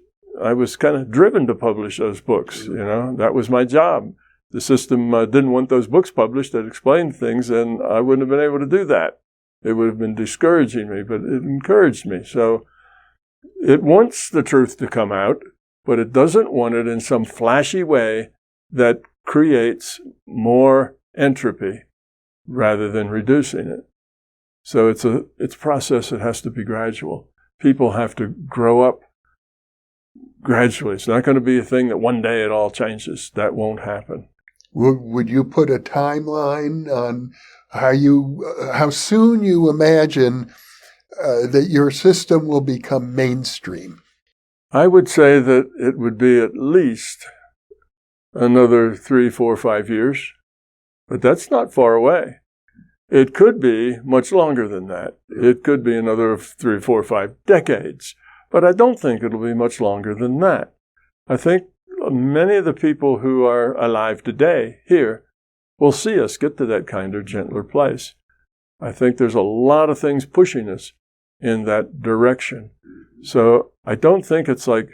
kind of driven to publish those books. That was my job. The system didn't want those books published that explained things, and I wouldn't have been able to do that. It would have been discouraging me, but it encouraged me. So it wants the truth to come out, but it doesn't want it in some flashy way that creates more entropy rather than reducing it. So it's a process that has to be gradual. People have to grow up gradually. It's not going to be a thing that one day it all changes. That won't happen. Would you put a timeline on how soon you imagine that your system will become mainstream? I would say that it would be at least another 3, 4, 5 years, but that's not far away. It could be much longer than that. It could be another 3, 4, 5 decades, but I don't think it'll be much longer than that. I think many of the people who are alive today here will see us get to that kind of gentler place. I think there's a lot of things pushing us in that direction. So I don't think it's like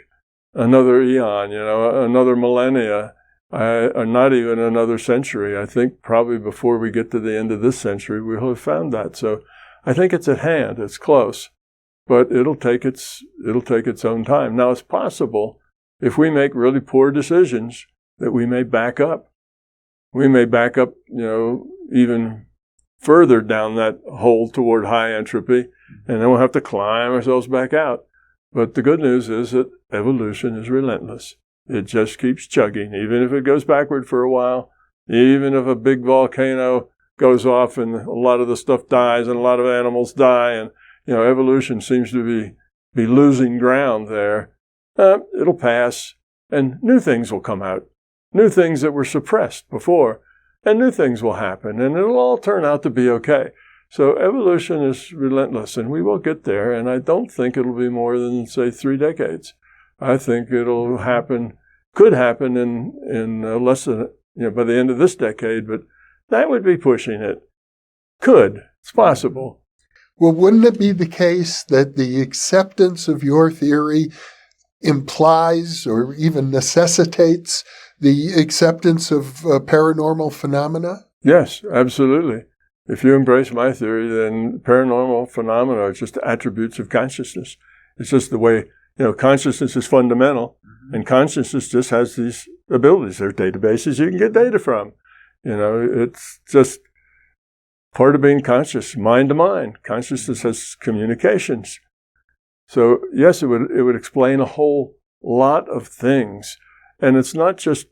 another eon, another millennia, or not even another century. I think probably before we get to the end of this century, we'll have found that. So I think it's at hand. It's close, but it'll take its own time. Now, it's possible if we make really poor decisions that we may back up. We may back up, even further down that hole toward high entropy, and then we'll have to climb ourselves back out. But the good news is that evolution is relentless. It just keeps chugging, even if it goes backward for a while, even if a big volcano goes off and a lot of the stuff dies and a lot of animals die, and evolution seems to be losing ground there. It'll pass, and new things will come out, new things that were suppressed before, and new things will happen, and it'll all turn out to be okay. So evolution is relentless, and we will get there, and I don't think it'll be more than, say, 3 decades. I think it'll happen, could happen in less than, by the end of this decade, but that would be pushing it. It's possible. Well, wouldn't it be the case that the acceptance of your theory implies or even necessitates the acceptance of paranormal phenomena? Yes, absolutely. If you embrace my theory, then paranormal phenomena are just attributes of consciousness. It's just the way, consciousness is fundamental, and consciousness just has these abilities. There are databases you can get data from. It's just part of being conscious, mind to mind. Consciousness has communications. So yes, it would explain a whole lot of things, and it's not just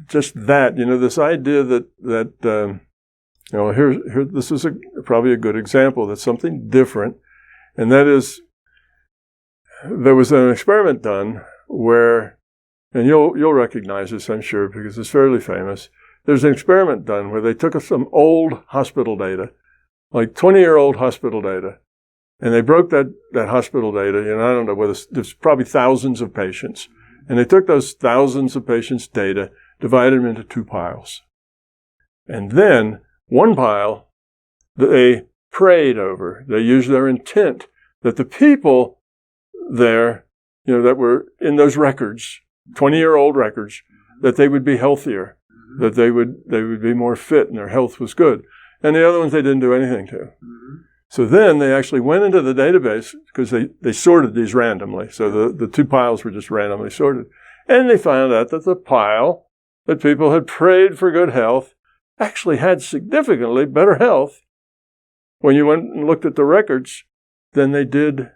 that. This idea that here this is probably a good example. That's something different, and that is there was an experiment done where, and you'll recognize this, I'm sure, because it's fairly famous. There's an experiment done where they took some old hospital data, like 20-year-old hospital data, and they broke that hospital data, I don't know whether there's probably thousands of patients. And they took those thousands of patients' data, divided them into 2 piles. And then one pile they prayed over. They used their intent that the people there, that were in those records, 20-year-old records, that they would be healthier, that they would be more fit and their health was good. And the other ones they didn't do anything to. So then they actually went into the database because they sorted these randomly. So the 2 piles were just randomly sorted. And they found out that the pile that people had prayed for good health actually had significantly better health when you went and looked at the records than they did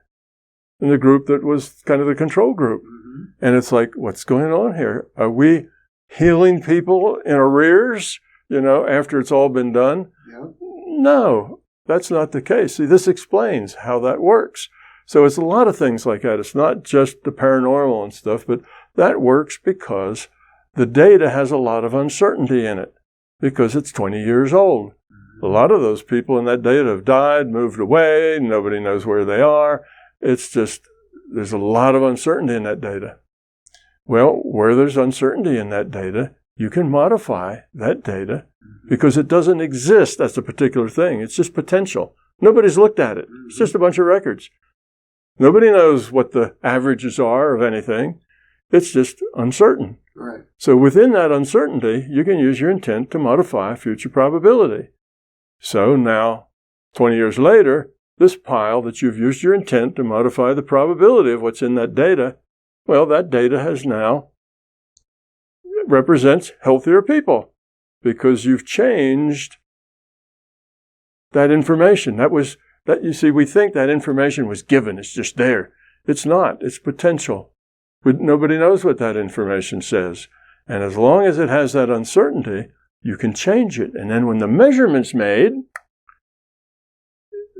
in the group that was kind of the control group. And it's like, what's going on here? Are we healing people in arrears, after it's all been done? Yeah. No. That's not the case. See, this explains how that works. So it's a lot of things like that. It's not just the paranormal and stuff, but that works because the data has a lot of uncertainty in it because it's 20 years old. A lot of those people in that data have died, moved away, nobody knows where they are. It's just, there's a lot of uncertainty in that data. Well, where there's uncertainty in that data, you can modify that data because it doesn't exist as a particular thing. It's just potential. Nobody's looked at it. It's just a bunch of records. Nobody knows what the averages are of anything. It's just uncertain. Right. So within that uncertainty, you can use your intent to modify future probability. So now, 20 years later, this pile that you've used your intent to modify the probability of what's in that data, well, that data has now represents healthier people because you've changed that information. You see, we think that information was given. It's just there. It's not. It's potential. Nobody knows what that information says. And as long as it has that uncertainty, you can change it. And then when the measurement's made,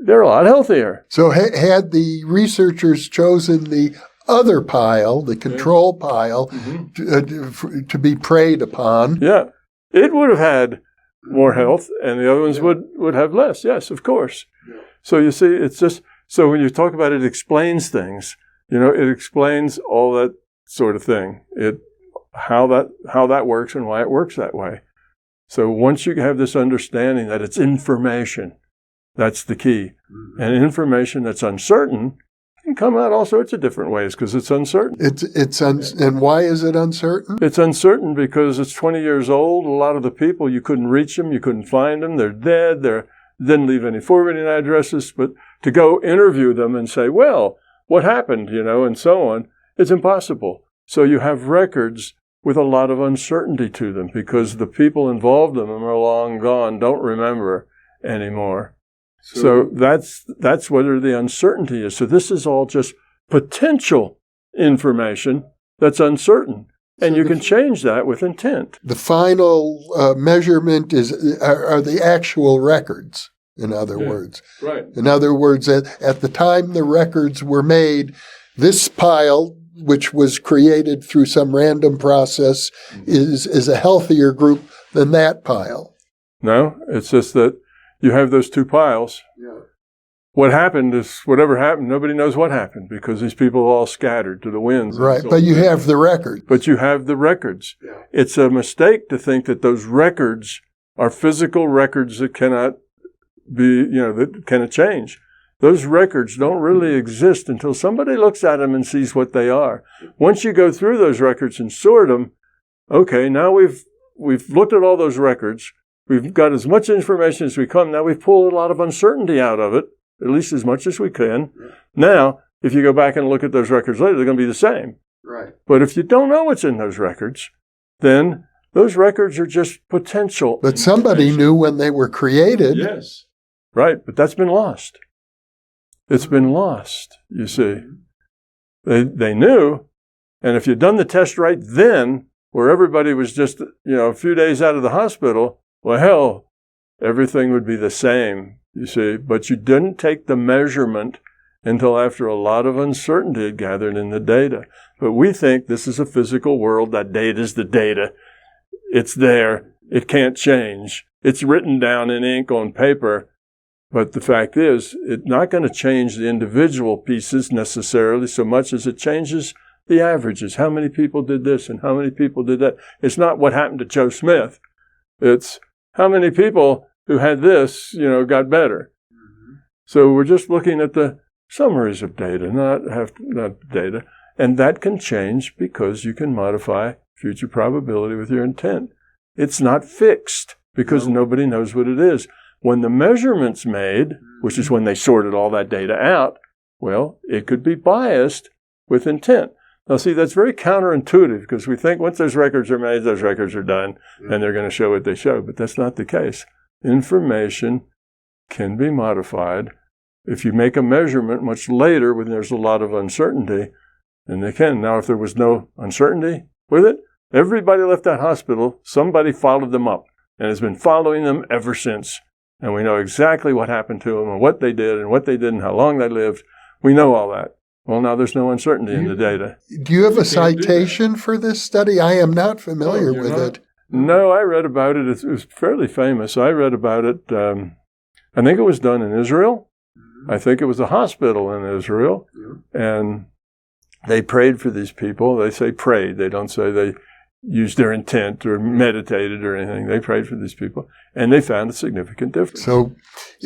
they're a lot healthier. So had the researchers chosen the other pile, the control pile, to be preyed upon. Yeah. It would have had more health, and the other ones would have less. Yes, of course. Yeah. So you see, it's just, so when you talk about it explains things, it explains all that sort of thing. How that works and why it works that way. So once you have this understanding that it's information, that's the key. And information that's uncertain can come out all sorts of different ways because it's uncertain. And why is it uncertain? It's uncertain because it's 20 years old. A lot of the people, you couldn't reach them, you couldn't find them, they're dead, they didn't leave any forwarding addresses. But to go interview them and say, well, what happened, and so on, it's impossible. So you have records with a lot of uncertainty to them because the people involved in them are long gone, don't remember anymore. So that's where the uncertainty is. So this is all just potential information that's uncertain. And you can change that with intent. The final measurement are the actual records, in other words. Right. In other words, at the time the records were made, this pile, which was created through some random process, is a healthier group than that pile. No, it's just that you have those two piles. Yeah. What happened is whatever happened, nobody knows what happened because these people are all scattered to the winds. Right, but you have the record. But you have the records. Yeah. It's a mistake to think that those records are physical records that cannot be, that cannot change. Those records don't really exist until somebody looks at them and sees what they are. Once you go through those records and sort them, okay, now we've looked at all those records. We've got as much information as we can. Now we've pulled a lot of uncertainty out of it, at least as much as we can. Now, if you go back and look at those records later, they're going to be the same. Right. But if you don't know what's in those records, then those records are just potential. But somebody knew when they were created. Yes. Right, but that's been lost. It's been lost, you see. They knew, and if you'd done the test right then, where everybody was just, a few days out of the hospital, well, hell, everything would be the same, you see. But you didn't take the measurement until after a lot of uncertainty had gathered in the data. But we think this is a physical world. That data is the data. It's there. It can't change. It's written down in ink on paper. But the fact is, it's not going to change the individual pieces necessarily so much as it changes the averages. How many people did this and how many people did that? It's not what happened to Joe Smith. It's how many people who had this, got better. So we're just looking at the summaries of data, not data. And that can change because you can modify future probability with your intent. It's not fixed because nobody knows what it is. When the measurement's made, which is when they sorted all that data out, well, it could be biased with intent. Now, see, that's very counterintuitive because we think once those records are made, those records are done, and they're going to show what they show. But that's not the case. Information can be modified. If you make a measurement much later when there's a lot of uncertainty, then they can. Now, if there was no uncertainty with it, everybody left that hospital, somebody followed them up and has been following them ever since. And we know exactly what happened to them and what they did and how long they lived. We know all that. Well, now there's no uncertainty in the data. Do you have a citation for this study? I am not familiar with it. No, I read about it. It was fairly famous. I read about it. I think it was done in Israel. I think it was a hospital in Israel. And they prayed for these people. They say prayed. They don't say they used their intent or meditated or anything. They prayed for these people, and they found a significant difference. So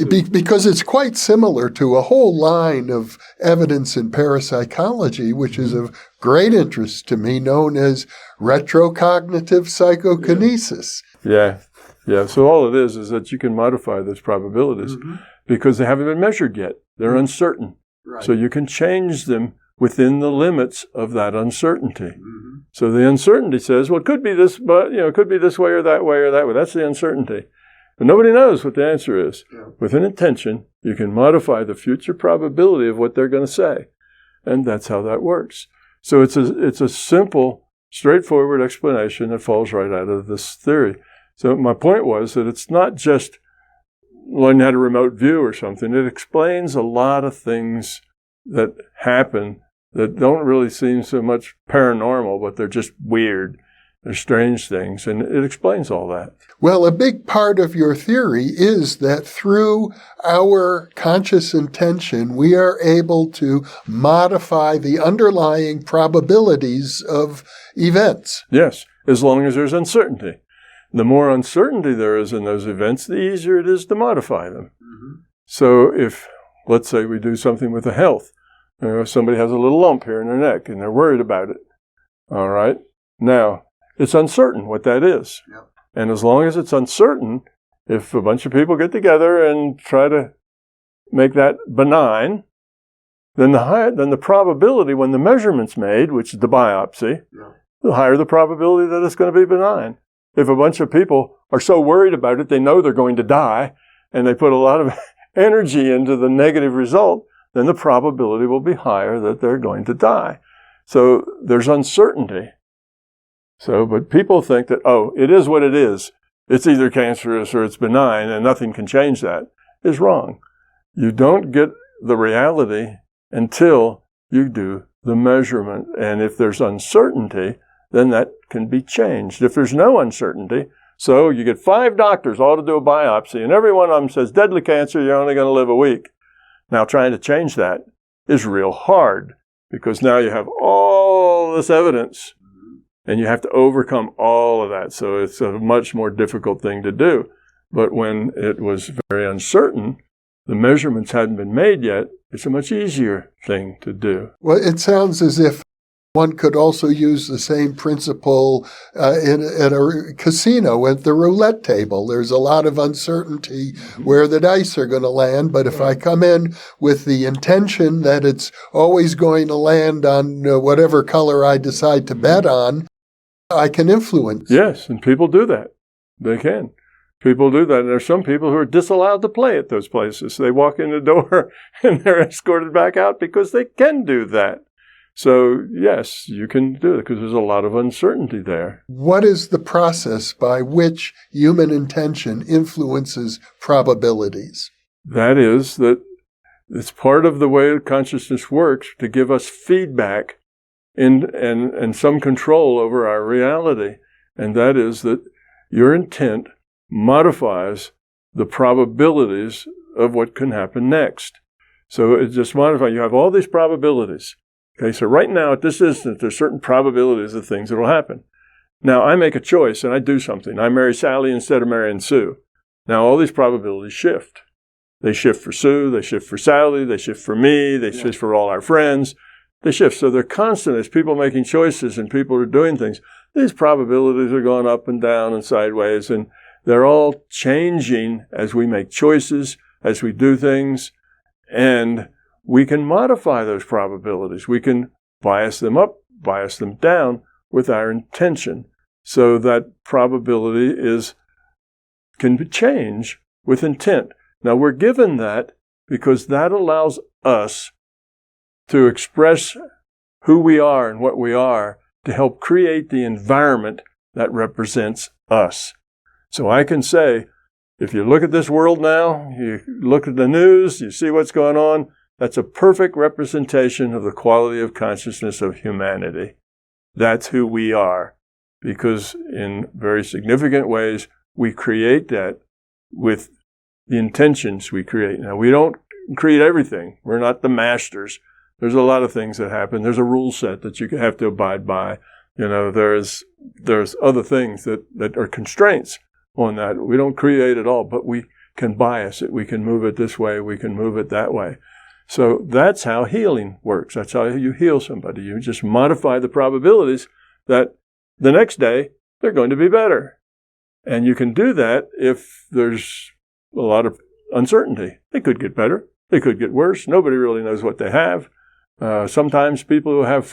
because it's quite similar to a whole line of evidence in parapsychology, which is of great interest to me, known as retrocognitive psychokinesis. Yeah. So all it is that you can modify those probabilities because they haven't been measured yet. They're uncertain. Right. So you can change them within the limits of that uncertainty. So the uncertainty says, well, it could be this, but, it could be this way or that way or that way. That's the uncertainty. But nobody knows what the answer is. With an intention, you can modify the future probability of what they're going to say. And that's how that works. So it's a simple, straightforward explanation that falls right out of this theory. So my point was that it's not just learning how to remote view or something. It explains a lot of things that happen that don't really seem so much paranormal, but they're just weird. They're strange things, and it explains all that. Well, a big part of your theory is that through our conscious intention, we are able to modify the underlying probabilities of events. Yes, as long as there's uncertainty. The more uncertainty there is in those events, the easier it is to modify them. Mm-hmm. So if, let's say, we do something with the health, somebody has a little lump here in their neck, and they're worried about it. All right? Now, it's uncertain what that is. Yep. And as long as it's uncertain, if a bunch of people get together and try to make that benign, then the probability when the measurement's made, which is the biopsy, the higher the probability that it's going to be benign. If a bunch of people are so worried about it, they know they're going to die, and they put a lot of energy into the negative result, then the probability will be higher that they're going to die. So there's uncertainty. But people think that, it is what it is. It's either cancerous or it's benign, and nothing can change that. Is wrong. You don't get the reality until you do the measurement. And if there's uncertainty, then that can be changed. If there's no uncertainty, so you get 5 doctors all to do a biopsy, and every one of them says, deadly cancer, you're only going to live a week. Now, trying to change that is real hard, because now you have all this evidence, and you have to overcome all of that. So it's a much more difficult thing to do. But when it was very uncertain, the measurements hadn't been made yet, it's a much easier thing to do. Well, it sounds as if one could also use the same principle at a casino at the roulette table. There's a lot of uncertainty where the dice are going to land, but if I come in with the intention that it's always going to land on whatever color I decide to bet on, I can influence. Yes, and people do that. They can. People do that. And there's some people who are disallowed to play at those places. They walk in the door and they're escorted back out because they can do that. So, yes, you can do it because there's a lot of uncertainty there. What is the process by which human intention influences probabilities? That is that it's part of the way consciousness works to give us feedback and some control over our reality. And that is that your intent modifies the probabilities of what can happen next. So it just modifies. You have all these probabilities. Okay, so right now at this instant, there's certain probabilities of things that will happen. Now I make a choice and I do something. I marry Sally instead of marrying Sue. Now all these probabilities shift. They shift for Sue, they shift for Sally, they shift for me, they shift for all our friends. They shift. So they're constant as people making choices and people are doing things. These probabilities are going up and down and sideways, and they're all changing as we make choices, as we do things, and we can modify those probabilities. We can bias them up, bias them down with our intention. So that probability can change with intent. Now we're given that because that allows us to express who we are and what we are to help create the environment that represents us. So I can say, if you look at this world now, you look at the news, you see what's going on, that's a perfect representation of the quality of consciousness of humanity. That's who we are, because in very significant ways, we create that with the intentions we create. Now, we don't create everything. We're not the masters. There's a lot of things that happen. There's a rule set that you have to abide by. There's other things that are constraints on that. We don't create it all, but we can bias it. We can move it this way. We can move it that way. So that's how healing works. That's how you heal somebody. You just modify the probabilities that the next day they're going to be better. And you can do that if there's a lot of uncertainty. They could get better. They could get worse. Nobody really knows what they have. Sometimes people who have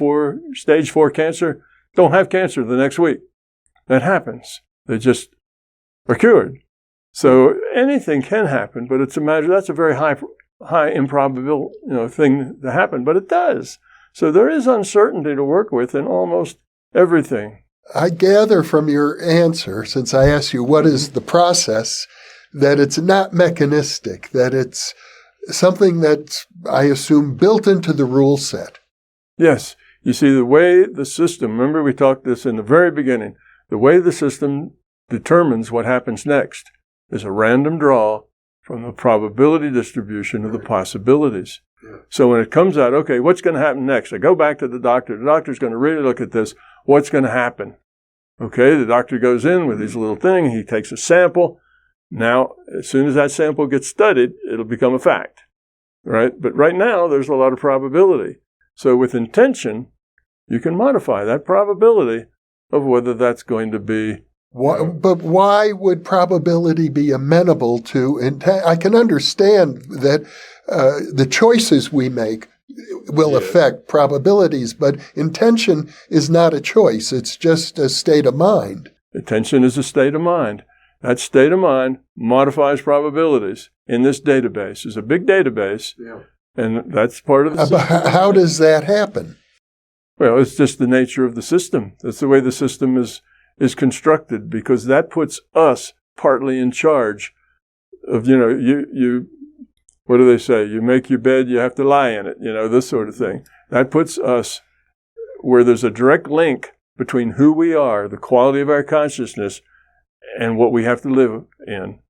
stage 4 cancer don't have cancer the next week. That happens. They just are cured. So anything can happen, but it's a matter, that's a very high improbable thing to happen, but it does. So there is uncertainty to work with in almost everything. I gather from your answer, since I asked you what is the process, that it's not mechanistic, that it's something that's, I assume, built into the rule set. Yes. You see, the way the system, remember we talked this in the very beginning, the way the system determines what happens next is a random draw from the probability distribution of the possibilities. Yeah. So when it comes out, okay, what's going to happen next? I go back to the doctor. The doctor's going to really look at this. What's going to happen? Okay, the doctor goes in with his little thing. He takes a sample. Now, as soon as that sample gets studied, it'll become a fact, right? But right now, there's a lot of probability. So with intention, you can modify that probability of whether that's going to be. But why would probability be amenable to intent? I can understand that the choices we make will affect probabilities, but intention is not a choice. It's just a state of mind. Intention is a state of mind. That state of mind modifies probabilities in this database. It's a big database, and that's part of the system. How does that happen? Well, it's just the nature of the system. That's the way the system is constructed, because that puts us partly in charge of, you what do they say? You make your bed, you have to lie in it, this sort of thing. That puts us where there's a direct link between who we are, the quality of our consciousness, and what we have to live in.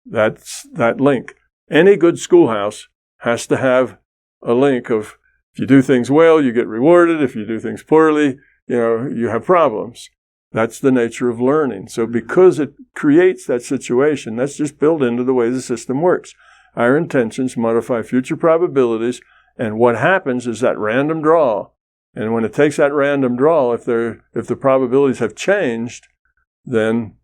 That's that link. Any good schoolhouse has to have a link of, if you do things well, you get rewarded. If you do things poorly, you have problems. That's the nature of learning. So because it creates that situation, that's just built into the way the system works. Our intentions modify future probabilities, and what happens is that random draw. And when it takes that random draw, if the probabilities have changed, then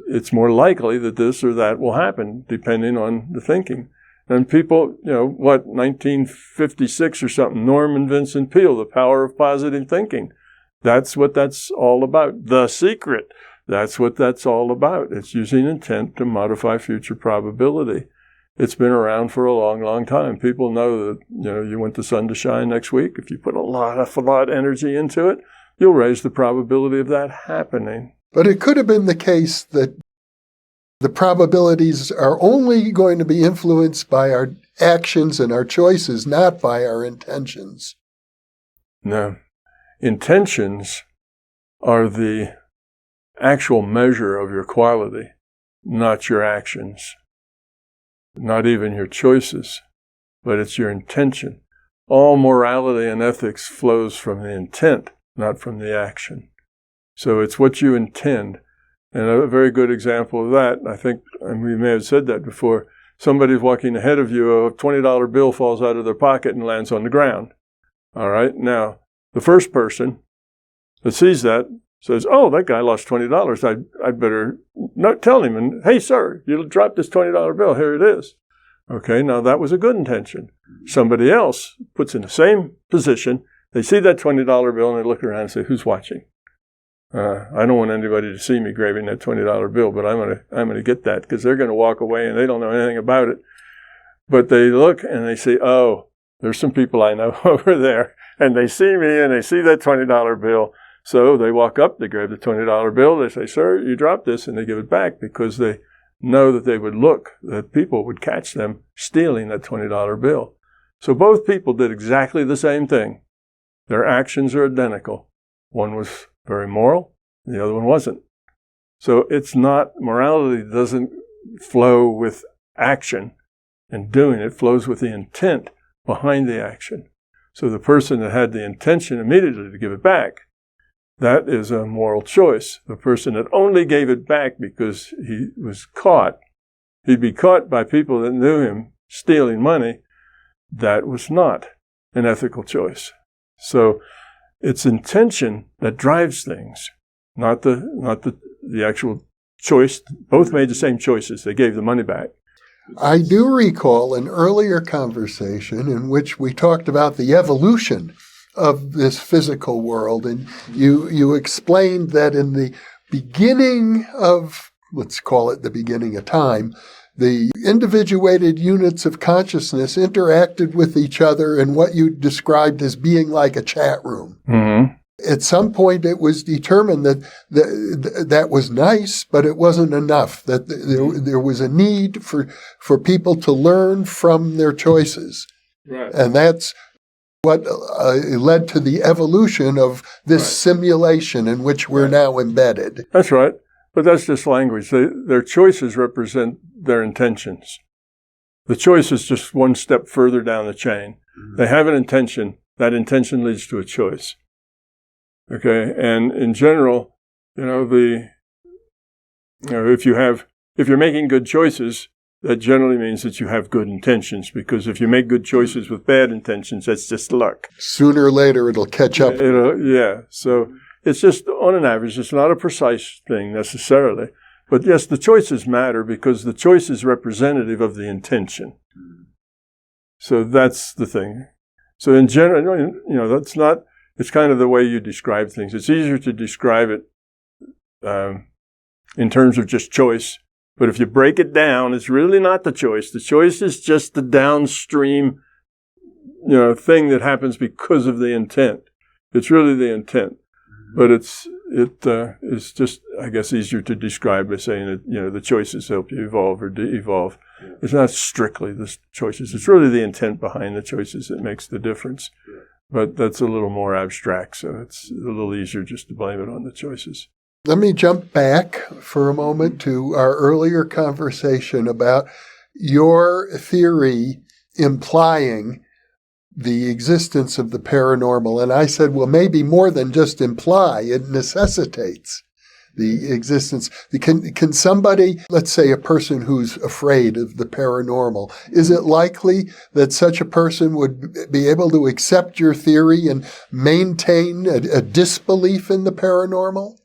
it's more likely that this or that will happen, depending on the thinking. And people, 1956 or something, Norman Vincent Peale, The Power of Positive Thinking. That's what that's all about. The secret. That's what that's all about. It's using intent to modify future probability. It's been around for a long, long time. People know that, you want the sun to shine next week. If you put a lot of energy into it, you'll raise the probability of that happening. But it could have been the case that the probabilities are only going to be influenced by our actions and our choices, not by our intentions. No. Intentions are the actual measure of your quality, not your actions. Not even your choices, but it's your intention. All morality and ethics flows from the intent, not from the action. So it's what you intend. And a very good example of that, I think, and we may have said that before, somebody's walking ahead of you, a $20 bill falls out of their pocket and lands on the ground. All right? Now, the first person that sees that says, oh, that guy lost $20. I'd better not tell him. And, hey, sir, you dropped this $20 bill. Here it is. Okay, now that was a good intention. Somebody else puts in the same position. They see that $20 bill and they look around and say, who's watching? I don't want anybody to see me grabbing that $20 bill, but I'm gonna get that, because they're going to walk away and they don't know anything about it. But they look and they say, oh, there's some people I know over there. And they see me and they see that $20 bill. So they walk up, they grab the $20 bill, they say, sir, you dropped this, and they give it back, because they know that that people would catch them stealing that $20 bill. So both people did exactly the same thing. Their actions are identical. One was very moral, the other one wasn't. So it's not, morality doesn't flow with action and doing, it flows with the intent behind the action. So the person that had the intention immediately to give it back, that is a moral choice. The person that only gave it back because he was caught, he'd be caught by people that knew him stealing money, that was not an ethical choice. So it's intention that drives things, not the actual choice. Both made the same choices. They gave the money back. I do recall an earlier conversation in which we talked about the evolution of this physical world, and you explained that in the beginning of, let's call it the beginning of time, the individuated units of consciousness interacted with each other in what you described as being like a chat room. Mm-hmm. At some point, it was determined that that was nice, but it wasn't enough, that there was a need for people to learn from their choices. Right. And that's what led to the evolution of this simulation in which we're now embedded. That's right. But that's just language. Their choices represent their intentions. The choice is just one step further down the chain. Mm-hmm. They have an intention. That intention leads to a choice. Okay, and in general, if you're making good choices, that generally means that you have good intentions, because if you make good choices with bad intentions, that's just luck. Sooner or later, it'll catch up. So it's just, on an average, it's not a precise thing necessarily. But yes, the choices matter because the choice is representative of the intention. So that's the thing. So in general, that's not, it's kind of the way you describe things. It's easier to describe it in terms of just choice. But if you break it down, it's really not the choice. The choice is just the downstream, thing that happens because of the intent. It's really the intent. But it's just, I guess, easier to describe by saying that, the choices help you evolve or de-evolve. Yeah. It's not strictly the choices. It's really the intent behind the choices that makes the difference. Yeah. But that's a little more abstract, so it's a little easier just to blame it on the choices. Let me jump back for a moment to our earlier conversation about your theory implying the existence of the paranormal. And I said, well, maybe more than just imply, it necessitates the existence. Can somebody, let's say a person who's afraid of the paranormal, is it likely that such a person would be able to accept your theory and maintain a disbelief in the paranormal?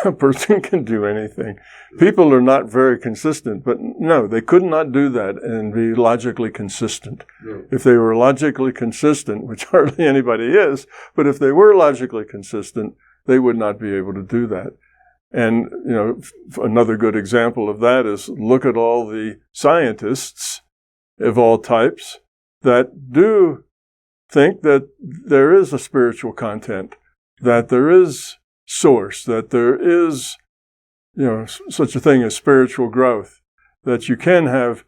A person can do anything. People are not very consistent, but no, they could not do that and be logically consistent. No. If they were logically consistent, which hardly anybody is, but if they were logically consistent, they would not be able to do that. And, another good example of that is look at all the scientists of all types that do think that there is a spiritual content, that there is source, that there is, such a thing as spiritual growth, that you can have,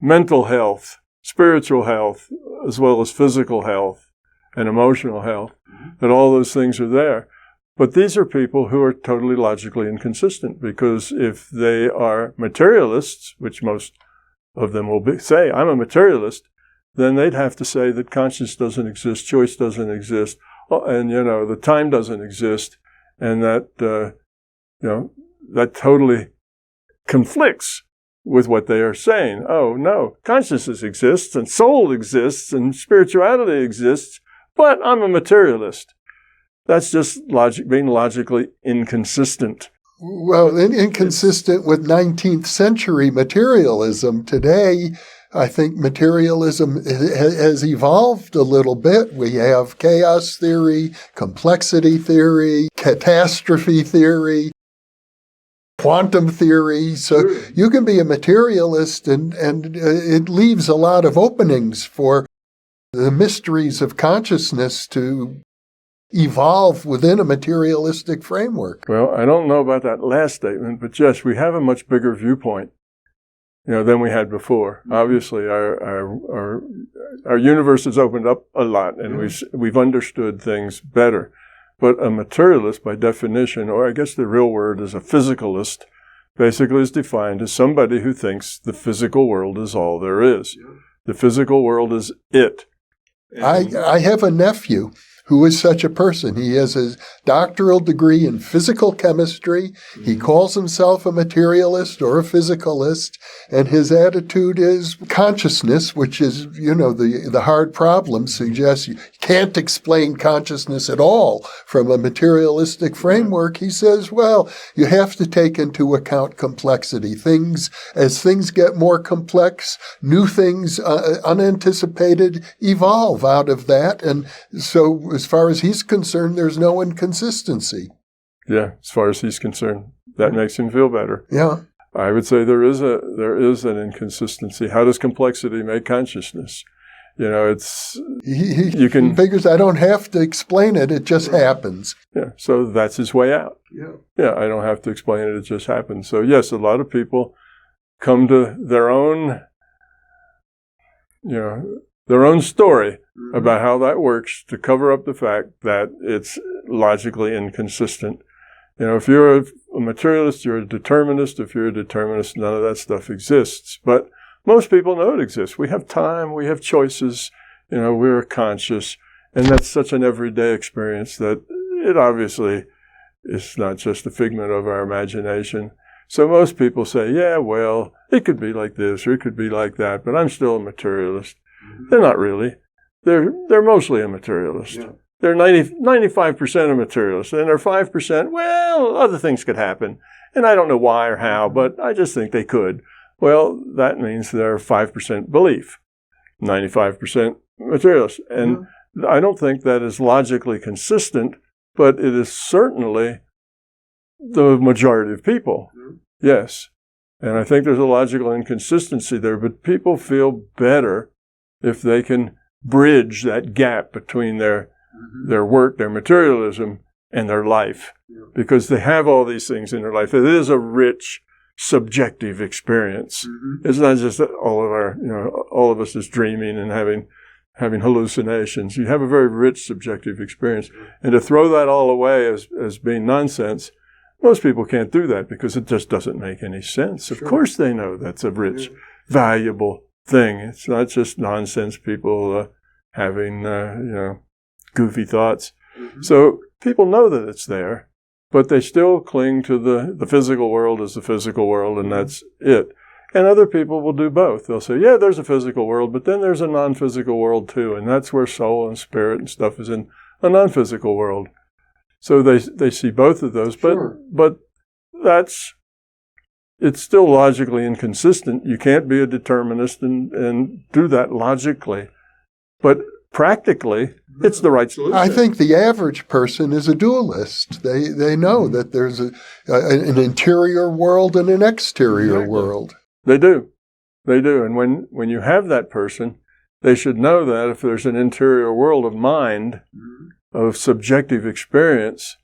mental health, spiritual health, as well as physical health and emotional health, that all those things are there. But these are people who are totally logically inconsistent, because if they are materialists, which most of them will say, I'm a materialist, then they'd have to say that conscience doesn't exist, choice doesn't exist, and, the time doesn't exist, and that, that totally conflicts with what they are saying. Oh, no, consciousness exists, and soul exists, and spirituality exists, but I'm a materialist. That's just being logically inconsistent. Well, inconsistent with 19th century materialism. Today, I think materialism has evolved a little bit. We have chaos theory, complexity theory, catastrophe theory, quantum theory. So you can be a materialist, and it leaves a lot of openings for the mysteries of consciousness to evolve within a materialistic framework. Well, I don't know about that last statement, but yes, we have a much bigger viewpoint, than we had before. Obviously, our universe has opened up a lot, and we've understood things better. But a materialist, by definition, or I guess the real word is a physicalist, basically is defined as somebody who thinks the physical world is all there is. The physical world is it. I have a nephew who is such a person. He has a doctoral degree in physical chemistry. He calls himself a materialist or a physicalist, and his attitude is consciousness, which is, the hard problem, suggests you can't explain consciousness at all from a materialistic framework. He says, well, you have to take into account complexity. As things get more complex, new things, unanticipated, evolve out of that. And so as far as he's concerned, there's no inconsistency. Yeah, as far as he's concerned, that makes him feel better. Yeah. I would say there is an inconsistency. How does complexity make consciousness? It's he figures I don't have to explain it; it just happens. Yeah, so that's his way out. Yeah, I don't have to explain it; it just happens. So yes, a lot of people come to their own, their own story about how that works to cover up the fact that it's logically inconsistent. If you're a materialist, you're a determinist. If you're a determinist, none of that stuff exists. But most people know it exists. We have time, we have choices, we're conscious, and that's such an everyday experience that it obviously is not just a figment of our imagination. So most people say, yeah, well, it could be like this or it could be like that, but I'm still a materialist. They're not really. They're mostly a materialist. Yeah. They're 95% a materialist, and they're 5%, well, other things could happen. And I don't know why or how, but I just think they could. Well, that means they're 5% belief, 95% materialist. And I don't think that is logically consistent, but it is certainly the majority of people. Yes. And I think there's a logical inconsistency there, but people feel better if they can bridge that gap between their work, their materialism, and their life, because they have all these things in their life. It is a rich, subjective experience. It's not just all of us just dreaming and having hallucinations. You have a very rich, subjective experience. And to throw that all away as being nonsense, most people can't do that because it just doesn't make any sense. Of course they know that's a rich, valuable thing. It's not just nonsense people having, goofy thoughts. So people know that it's there, but they still cling to the physical world as the physical world, and that's it. And other people will do both. They'll say, yeah, there's a physical world, but then there's a non-physical world too, and that's where soul and spirit and stuff is in a non-physical world. So they see both of those, but it's still logically inconsistent. You can't be a determinist and do that logically. But practically, it's the right solution. I think the average person is a dualist. They know that there's an interior world and an exterior world. They do. And when you have that person, they should know that if there's an interior world of mind, of subjective experience,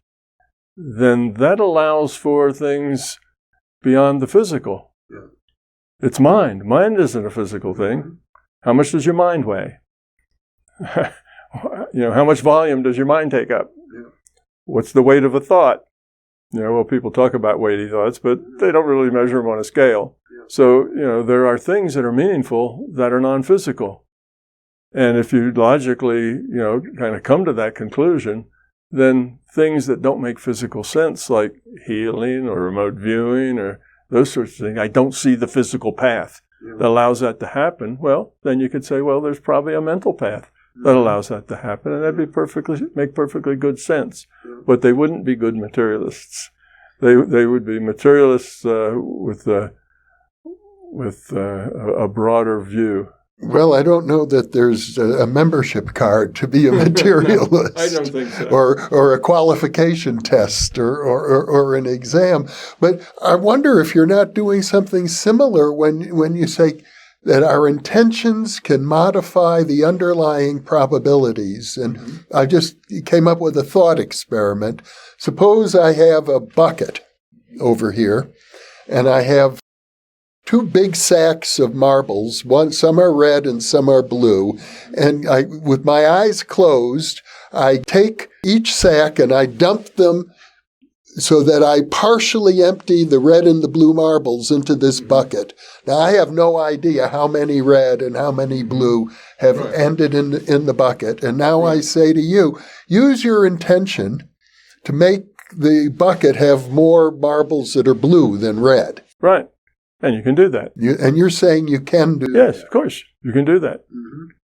then that allows for things beyond the physical. It's mind. Mind isn't a physical thing. How much does your mind weigh? How much volume does your mind take up? What's the weight of a thought? People talk about weighty thoughts, but they don't really measure them on a scale. So, there are things that are meaningful that are non-physical. And if you logically, kind of come to that conclusion, then things that don't make physical sense, like healing or remote viewing or those sorts of things, I don't see the physical path that allows that to happen. Well, then you could say, well, there's probably a mental path that allows that to happen, and that'd make perfectly good sense. But they wouldn't be good materialists. They would be materialists with a broader view. Well, I don't know that there's a membership card to be a materialist. I don't think so. Or a qualification test or an exam. But I wonder if you're not doing something similar when you say that our intentions can modify the underlying probabilities. And I just came up with a thought experiment. Suppose I have a bucket over here, and I have two big sacks of marbles. Some are red and some are blue. And with my eyes closed, I take each sack and I dump them so that I partially empty the red and the blue marbles into this bucket. Now, I have no idea how many red and how many blue have ended in the bucket. And now I say to you, use your intention to make the bucket have more marbles that are blue than red. Right. And you can do that. And you're saying you can do that? Yes, of course. You can do that.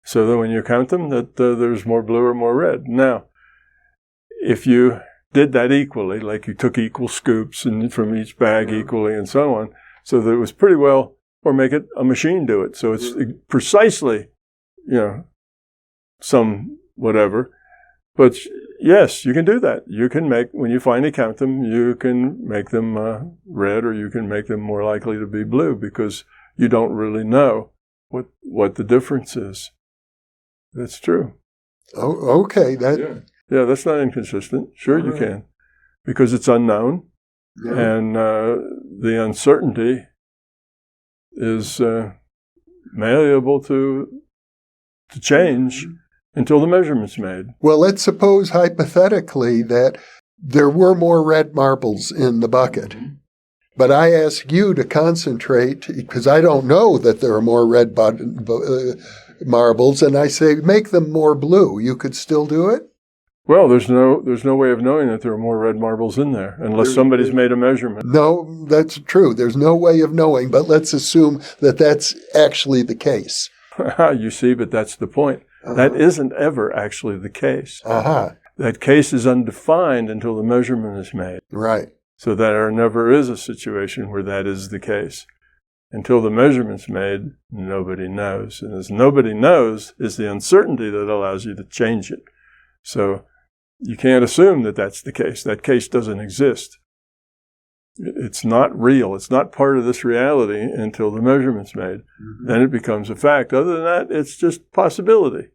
So that when you count them, that there's more blue or more red. Now, if you did that equally, like you took equal scoops and from each bag equally and so on, so that it was pretty well, or make it a machine do it. So it's precisely, some whatever. But Yes, you can do that. You can make, when you finally count them, you can make them red, or you can make them more likely to be blue, because you don't really know what the difference is. That's true. Oh, okay. Yeah, that's not inconsistent. Sure, you can, because it's unknown, and the uncertainty is malleable to change until the measurement's made. Well, let's suppose hypothetically that there were more red marbles in the bucket. But I ask you to concentrate, because I don't know that there are more red marbles, and I say make them more blue. You could still do it? Well, there's no way of knowing that there are more red marbles in there unless somebody's made a measurement. No, that's true. There's no way of knowing, but let's assume that that's actually the case. You see, but that's the point. That isn't ever actually the case. That case is undefined until the measurement is made. Right. So there never is a situation where that is the case. Until the measurement's made, nobody knows. And as nobody knows is the uncertainty that allows you to change it. So you can't assume that that's the case. That case doesn't exist. It's not real. It's not part of this reality until the measurement's made. Then it becomes a fact. Other than that, it's just possibility.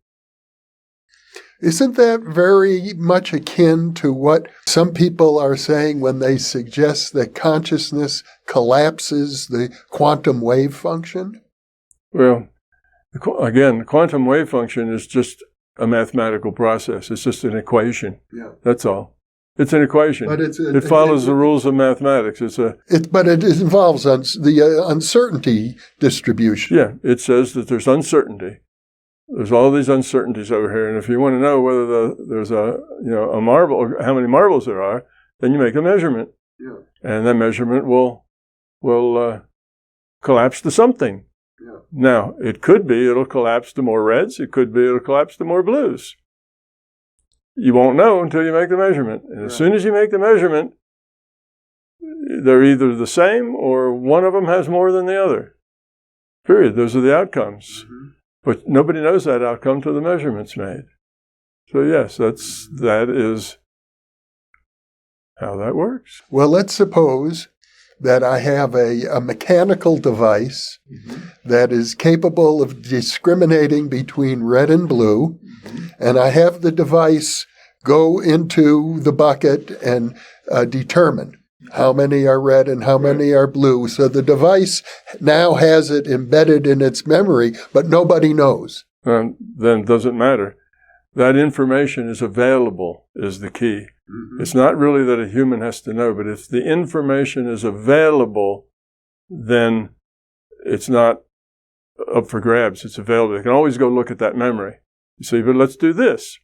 Isn't that very much akin to what some people are saying when they suggest that consciousness collapses the quantum wave function? Well, again, the quantum wave function is just a mathematical process. It's just an equation. That's all. It's an equation. But it follows the rules of mathematics. But it involves the uncertainty distribution. Yeah, it says that there's uncertainty. There's all these uncertainties over here, and if you want to know whether there's a marble, or how many marbles there are, then you make a measurement, and that measurement will collapse to something. Now, it could be it'll collapse to more reds. It could be it'll collapse to more blues. You won't know until you make the measurement. And as soon as you make the measurement, they're either the same or one of them has more than the other. Period. Those are the outcomes. But nobody knows that outcome till the measurement's made. So yes, that is how that works. Well, let's suppose that I have a mechanical device that is capable of discriminating between red and blue, and I have the device go into the bucket and determine how many are red and how many are blue. So the device now has it embedded in its memory, but nobody knows. Then it doesn't matter. That information is available is the key. It's not really that a human has to know, but if the information is available, then it's not up for grabs. It's available. You can always go look at that memory. You see, but let's do this.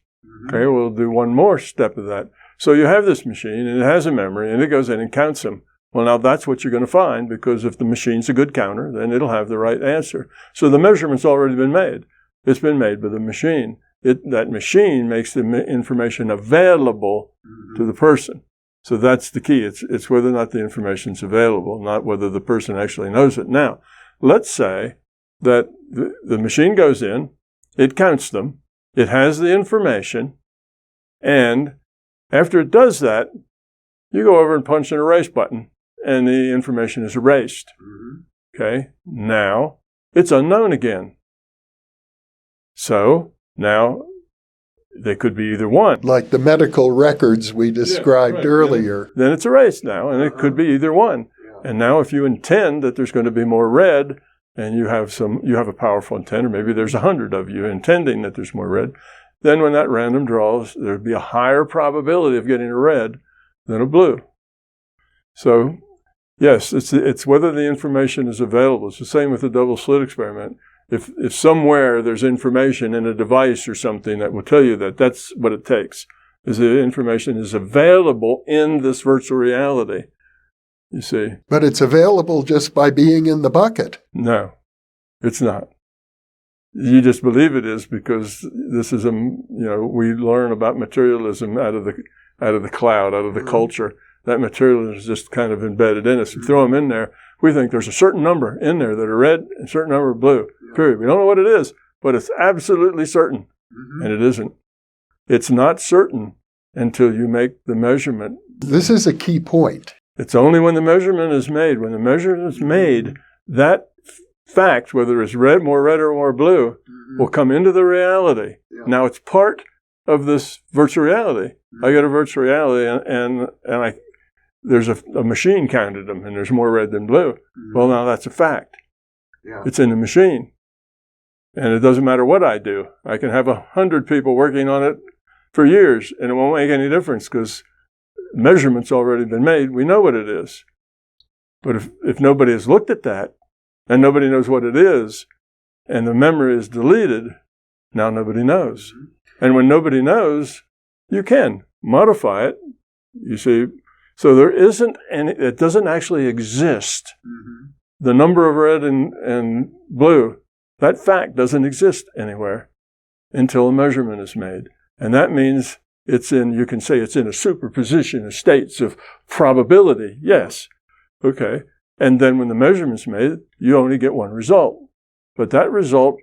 Okay, we'll do one more step of that. So you have this machine, and it has a memory, and it goes in and counts them. Well, now that's what you're going to find, because if the machine's a good counter, then it'll have the right answer. So the measurement's already been made. It's been made by the machine. That machine makes the information available to the person. So that's the key. It's whether or not the information's available, not whether the person actually knows it. Now, let's say that the machine goes in, it counts them, it has the information, and after it does that, you go over and punch an erase button, and the information is erased. Okay? Now, it's unknown again. So, now, they could be either one. Like the medical records we described earlier. Then it's erased now, and it could be either one. And now if you intend that there's going to be more red, and you have a powerful intent, or maybe there's 100 of you intending that there's more red, then when that random draws, there'd be a higher probability of getting a red than a blue. So, yes, it's whether the information is available. It's the same with the double slit experiment. If somewhere there's information in a device or something that will tell you that that's what it takes, is the information is available in this virtual reality, you see. But it's available just by being in the bucket. No, it's not. You just believe it is because this is we learn about materialism out of the cloud, out of the culture. That materialism is just kind of embedded in us. We throw them in there. We think there's a certain number in there that are red and a certain number of blue. Period. We don't know what it is, but it's absolutely certain. And it isn't. It's not certain until you make the measurement. This is a key point. It's only when the measurement is made. When the measurement is made, that fact, whether it's red, more red or more blue, will come into the reality. Yeah. Now it's part of this virtual reality. I got a virtual reality, and there's a machine counted them, and there's more red than blue. Well, now that's a fact. Yeah. It's in the machine. And it doesn't matter what I do. I can have 100 people working on it for years, and it won't make any difference because measurement's already been made. We know what it is. But if nobody has looked at that, and nobody knows what it is, and the memory is deleted, now nobody knows. And when nobody knows, you can modify it. You see, so there isn't any, it doesn't actually exist. The number of red and blue, that fact doesn't exist anywhere until a measurement is made. And that means it's in, you can say it's in a superposition of states of probability. Yes. Okay. And then when the measurement's made, you only get one result. But that result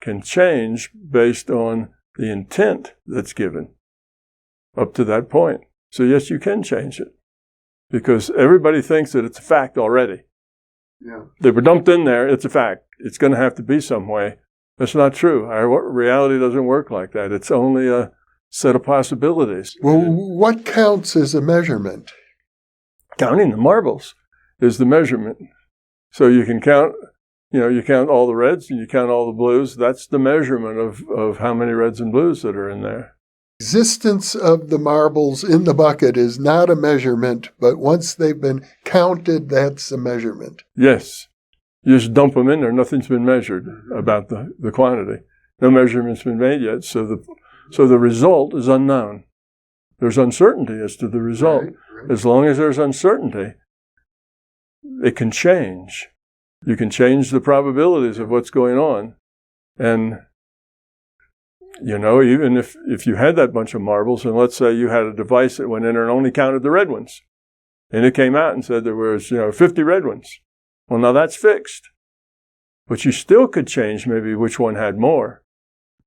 can change based on the intent that's given up to that point. So yes, you can change it because everybody thinks that it's a fact already. Yeah. They were dumped in there. It's a fact. It's going to have to be some way. That's not true. Our reality doesn't work like that. It's only a set of possibilities. Well, what counts as a measurement? Counting the marbles is the measurement. So you can count, you count all the reds and you count all the blues. That's the measurement of how many reds and blues that are in there. Existence of the marbles in the bucket is not a measurement, but once they've been counted, that's a measurement. Yes. You just dump them in there. Nothing's been measured about the quantity. No measurement's been made yet. So the result is unknown. There's uncertainty as to the result. Right. As long as there's uncertainty, it can change. You can change the probabilities of what's going on. And, even if you had that bunch of marbles, and let's say you had a device that went in there and only counted the red ones, and it came out and said there was, 50 red ones. Well, now that's fixed. But you still could change maybe which one had more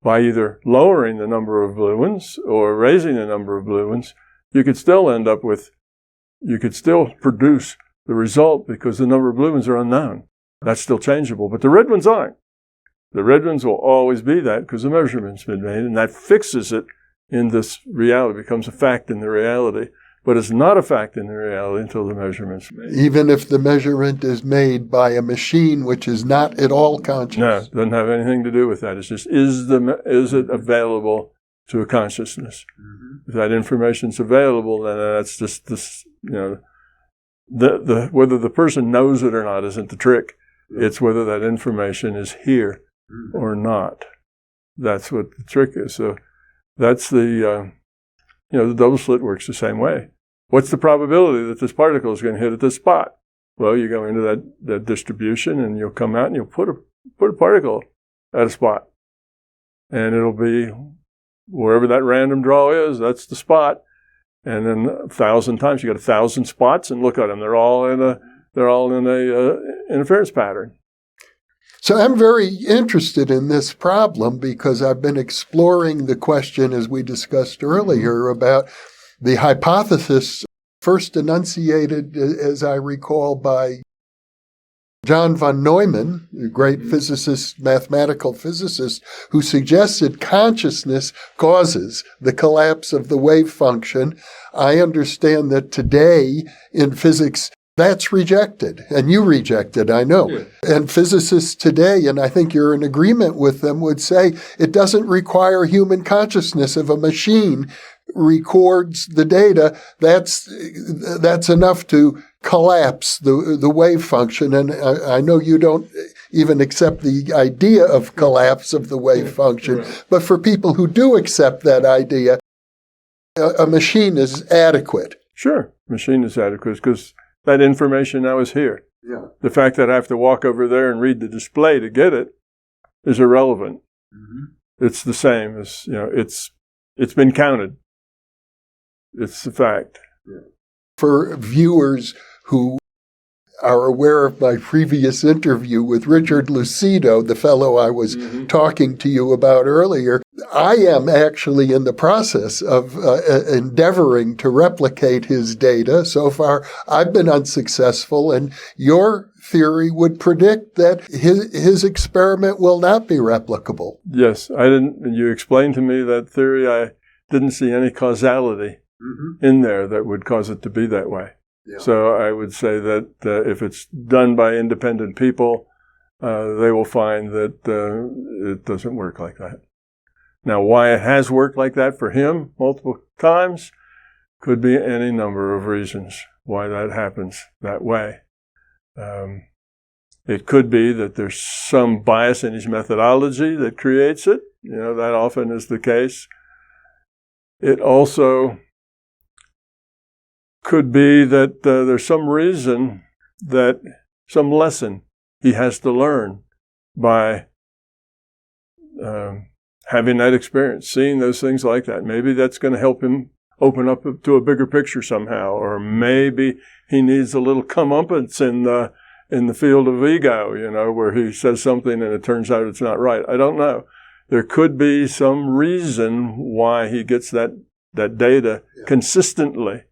by either lowering the number of blue ones or raising the number of blue ones. You could still produce the result because the number of blue ones are unknown. That's still changeable, but the red ones aren't. The red ones will always be that because the measurement's been made, and that fixes it in this reality. It becomes a fact in the reality. But it's not a fact in the reality until the measurement's made. Even if the measurement is made by a machine which is not at all conscious. No, it doesn't have anything to do with that. It's just, is it available to a consciousness? If that information's available, then that's just this, whether the person knows it or not isn't the trick. It's whether that information is here or not. That's what the trick is. So that's the double slit works the same way. What's the probability that this particle is going to hit at this spot? Well, you go into that distribution and you'll come out and you'll put a particle at a spot. And it'll be wherever that random draw is, that's the spot. And then 1,000 times, you got 1,000 spots and look at them. They're all in a interference pattern. So I'm very interested in this problem because I've been exploring the question, as we discussed earlier, about the hypothesis first enunciated, as I recall, by John von Neumann, a great physicist, mathematical physicist, who suggested consciousness causes the collapse of the wave function. I understand that today in physics, that's rejected, and you reject it, I know. Yeah. And physicists today, and I think you're in agreement with them, would say it doesn't require human consciousness. If a machine records the data, that's enough to collapse the wave function. And I know you don't even accept the idea of collapse of the wave function, right. But for people who do accept that idea, a machine is adequate. Sure, machine is adequate because that information now is here. Yeah. The fact that I have to walk over there and read the display to get it is irrelevant. It's the same as, it's been counted. It's the fact. Yeah. For viewers who are aware of my previous interview with Richard Lucido, the fellow I was talking to you about earlier, I am actually in the process of endeavoring to replicate his data. So far, I've been unsuccessful, and your theory would predict that his experiment will not be replicable. Yes, you explained to me that theory. I didn't see any causality in there that would cause it to be that way. Yeah. So I would say that if it's done by independent people, they will find that it doesn't work like that. Now, why it has worked like that for him multiple times could be any number of reasons why that happens that way. It could be that there's some bias in his methodology that creates it. That often is the case. It also could be that there's some reason that some lesson he has to learn by having that experience, seeing those things like that. Maybe that's going to help him open up to a bigger picture somehow, or maybe he needs a little comeuppance in the field of ego, where he says something and it turns out it's not right. I don't know. There could be some reason why he gets that data consistently.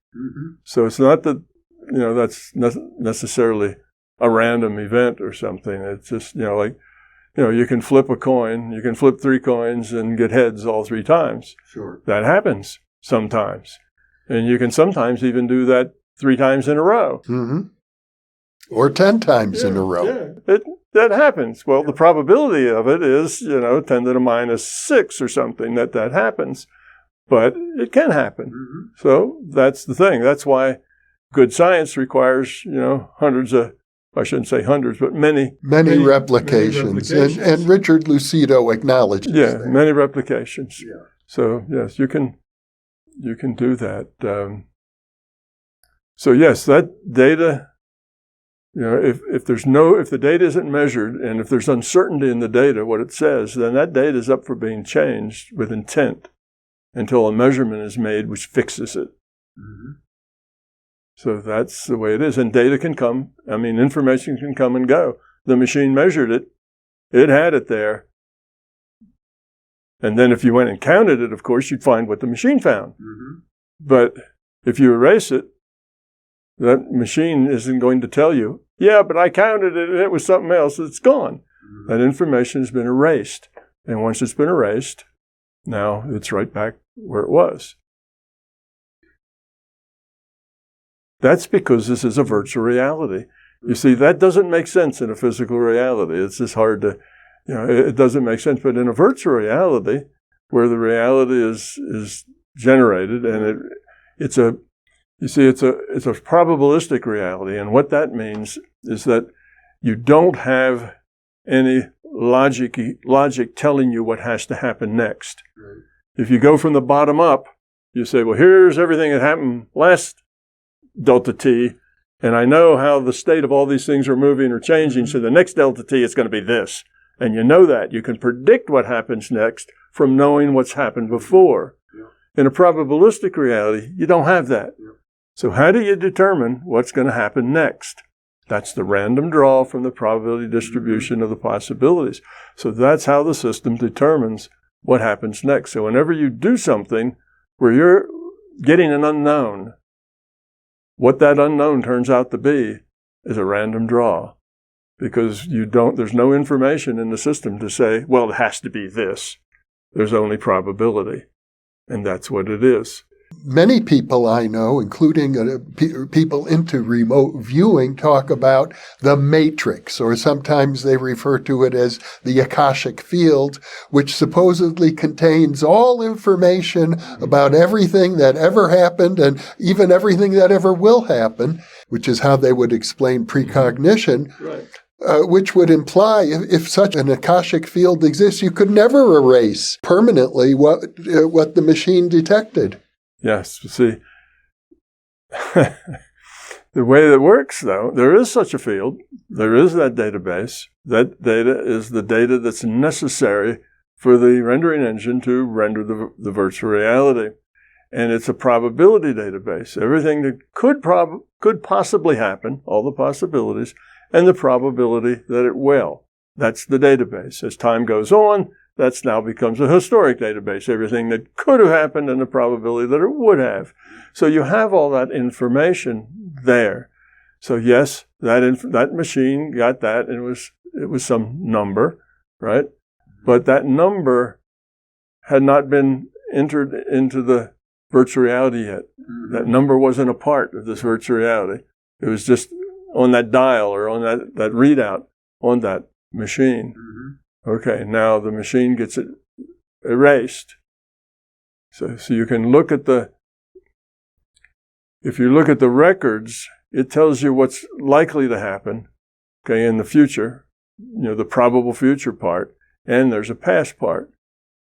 So it's not that, that's necessarily a random event or something. It's just, you can flip a coin, you can flip 3 coins and get heads all 3 times. Sure. That happens sometimes. And you can sometimes even do that 3 times in a row. Or 10 times in a row. Yeah, that happens. Well, the probability of it is, 10 to the minus 6 or something that happens. But it can happen. So that's the thing. That's why good science requires, hundreds of, I shouldn't say hundreds, but many replications. And Richard Lucido acknowledges that. Many replications. Yeah. So, yes, you can do that. So, yes, that data, if the data isn't measured and if there's uncertainty in the data, what it says, then that data is up for being changed with intent until a measurement is made which fixes it. So that's the way it is. And data can come. Information can come and go. The machine measured it. It had it there. And then if you went and counted it, of course, you'd find what the machine found. But if you erase it, that machine isn't going to tell you, yeah, but I counted it and it was something else. It's gone. That information has been erased. And once it's been erased, now it's right back where it was. That's because this is a virtual reality. You see, that doesn't make sense in a physical reality. It's just hard to, it doesn't make sense. But in a virtual reality, where the reality is generated, and it's a probabilistic reality. And what that means is that you don't have any logic telling you what has to happen next. Right. If you go from the bottom up, you say, well, here's everything that happened last delta t, and I know how the state of all these things are moving or changing, so the next delta t is going to be this. And you know that. You can predict what happens next from knowing what's happened before. Yeah. In a probabilistic reality, you don't have that. Yeah. So how do you determine what's going to happen next? That's the random draw from the probability distribution of the possibilities. So that's how the system determines what happens next. So whenever you do something where you're getting an unknown, what that unknown turns out to be is a random draw, because there's no information in the system to say, well, it has to be this. There's only probability, and that's what it is. Many people I know, including people into remote viewing, talk about the matrix, or sometimes they refer to it as the Akashic field, which supposedly contains all information about everything that ever happened and even everything that ever will happen, which is how they would explain precognition. Right. Which would imply, if such an Akashic field exists, you could never erase permanently what the machine detected. Yes, see, the way that works, though, there is such a field. There is that database. That data is the data that's necessary for the rendering engine to render the virtual reality. And it's a probability database. Everything that could possibly happen, all the possibilities, and the probability that it will. That's the database. As time goes on, that now becomes a historic database. Everything that could have happened and the probability that it would have. So you have all that information there. So yes, that machine got that, and it was some number, right? But that number had not been entered into the virtual reality yet. That number wasn't a part of this virtual reality. It was just on that dial or on that readout on that machine. Okay, now the machine gets it erased. So you can look at if you look at the records, it tells you what's likely to happen, okay, in the future, the probable future part, and there's a past part.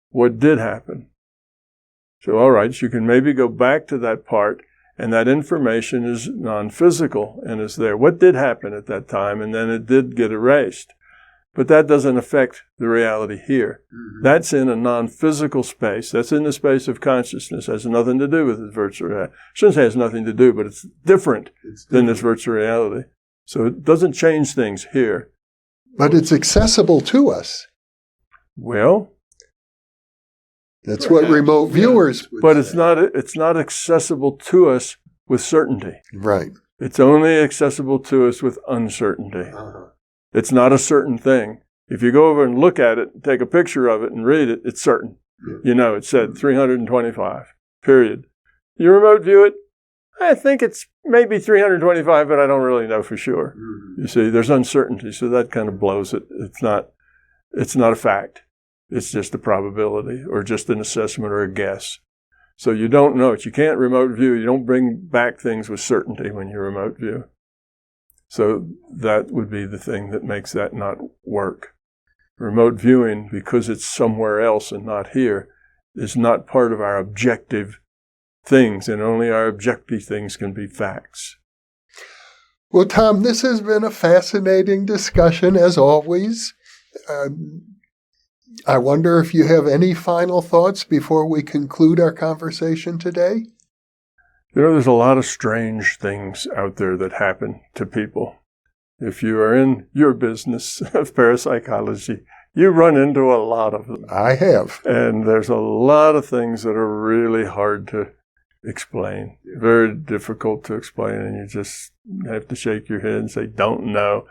What did happen? So, all right, so you can maybe go back to that part, and that information is non-physical and is there. What did happen at that time? And then it did get erased. But that doesn't affect the reality here. That's in a non-physical space. That's in the space of consciousness. It has nothing to do with the virtual reality. I shouldn't say it has nothing to do, but it's different than this virtual reality. So it doesn't change things here. But it's accessible to us. Well, that's what remote viewers would but say. It's not accessible to us with certainty. Right. It's only accessible to us with uncertainty. It's not a certain thing. If you go over and look at it, take a picture of it and read it, it's certain. It said 325, period. You remote view it, I think it's maybe 325, but I don't really know for sure. You see, there's uncertainty, so that kind of blows it. It's not a fact. It's just a probability or just an assessment or a guess. So you don't know it. You can't remote view. You don't bring back things with certainty when you remote view. So that would be the thing that makes that not work. Remote viewing, because it's somewhere else and not here, is not part of our objective things, and only our objective things can be facts. Well, Tom, this has been a fascinating discussion, as always. I wonder if you have any final thoughts before we conclude our conversation today? There's a lot of strange things out there that happen to people. If you are in your business of parapsychology, you run into a lot of them. I have. And there's a lot of things that are really hard to explain, very difficult to explain, and you just have to shake your head and say, don't know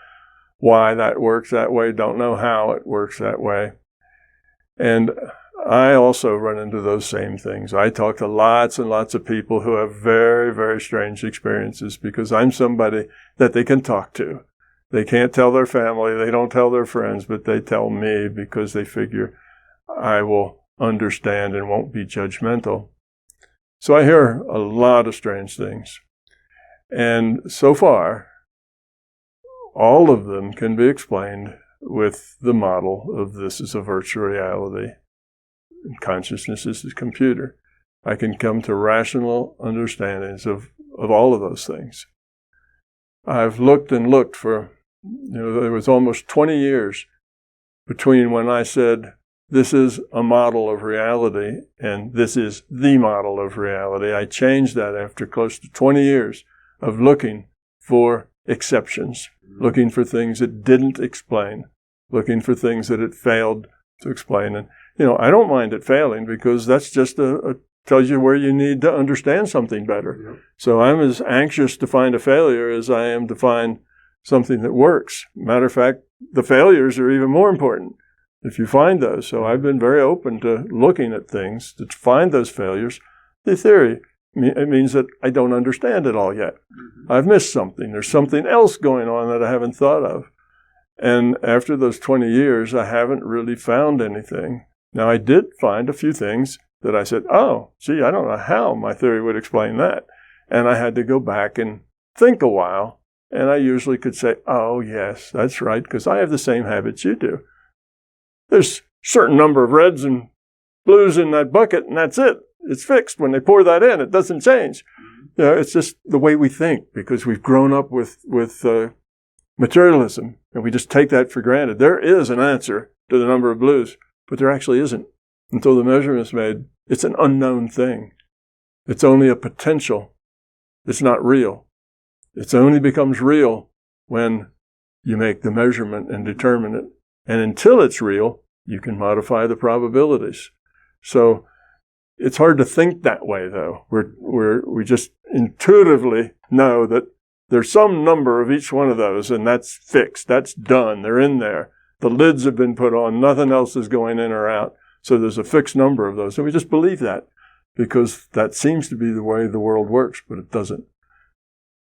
why that works that way, don't know how it works that way. And I also run into those same things. I talk to lots and lots of people who have very, very strange experiences because I'm somebody that they can talk to. They can't tell their family, they don't tell their friends, but they tell me because they figure I will understand and won't be judgmental. So I hear a lot of strange things. And so far, all of them can be explained with the model of this is a virtual reality. Consciousness is a computer. I can come to rational understandings of all of those things. I've looked and looked for, there was almost 20 years between when I said, this is a model of reality and this is the model of reality. I changed that after close to 20 years of looking for exceptions, looking for things it didn't explain, looking for things that it failed to explain. And I don't mind it failing because that's just tells you where you need to understand something better. Yep. So I'm as anxious to find a failure as I am to find something that works. Matter of fact, the failures are even more important if you find those. So I've been very open to looking at things to find those failures. The theory, it means that I don't understand it all yet. I've missed something. There's something else going on that I haven't thought of. And after those 20 years, I haven't really found anything. Now, I did find a few things that I said, oh, gee, I don't know how my theory would explain that. And I had to go back and think a while. And I usually could say, oh, yes, that's right, because I have the same habits you do. There's a certain number of reds and blues in that bucket, and that's it. It's fixed. When they pour that in, it doesn't change. It's just the way we think, because we've grown up with materialism, and we just take that for granted. There is an answer to the number of blues, but there actually isn't. Until the measurement's made, it's an unknown thing. It's only a potential. It's not real. It only becomes real when you make the measurement and determine it. And until it's real, you can modify the probabilities. So it's hard to think that way, though. We just intuitively know that there's some number of each one of those, and that's fixed. That's done. They're in there. The lids have been put on. Nothing else is going in or out. So there's a fixed number of those. And we just believe that because that seems to be the way the world works, but it doesn't.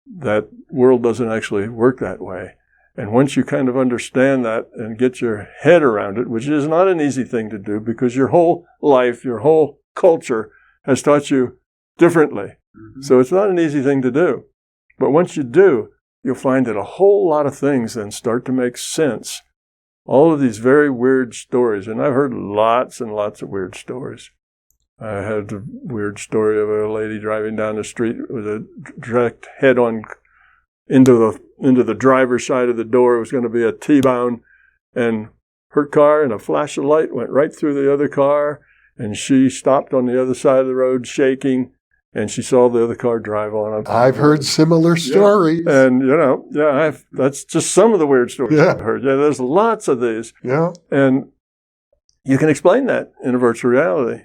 That world doesn't actually work that way. And once you kind of understand that and get your head around it, which is not an easy thing to do because your whole life, your whole culture has taught you differently. Mm-hmm. So it's not an easy thing to do. But once you do, you'll find that a whole lot of things then start to make sense. All of these very weird stories, and I've heard lots and lots of weird stories. I had a weird story of a lady driving down the street with a direct head-on into the driver's side of the door. It was going to be a T-bone, and her car in a flash of light went right through the other car, and she stopped on the other side of the road shaking, and she saw the other car drive on. I've heard similar stories. Yeah. And, that's just some of the weird stories I've heard. Yeah, there's lots of these. Yeah. And you can explain that in a virtual reality,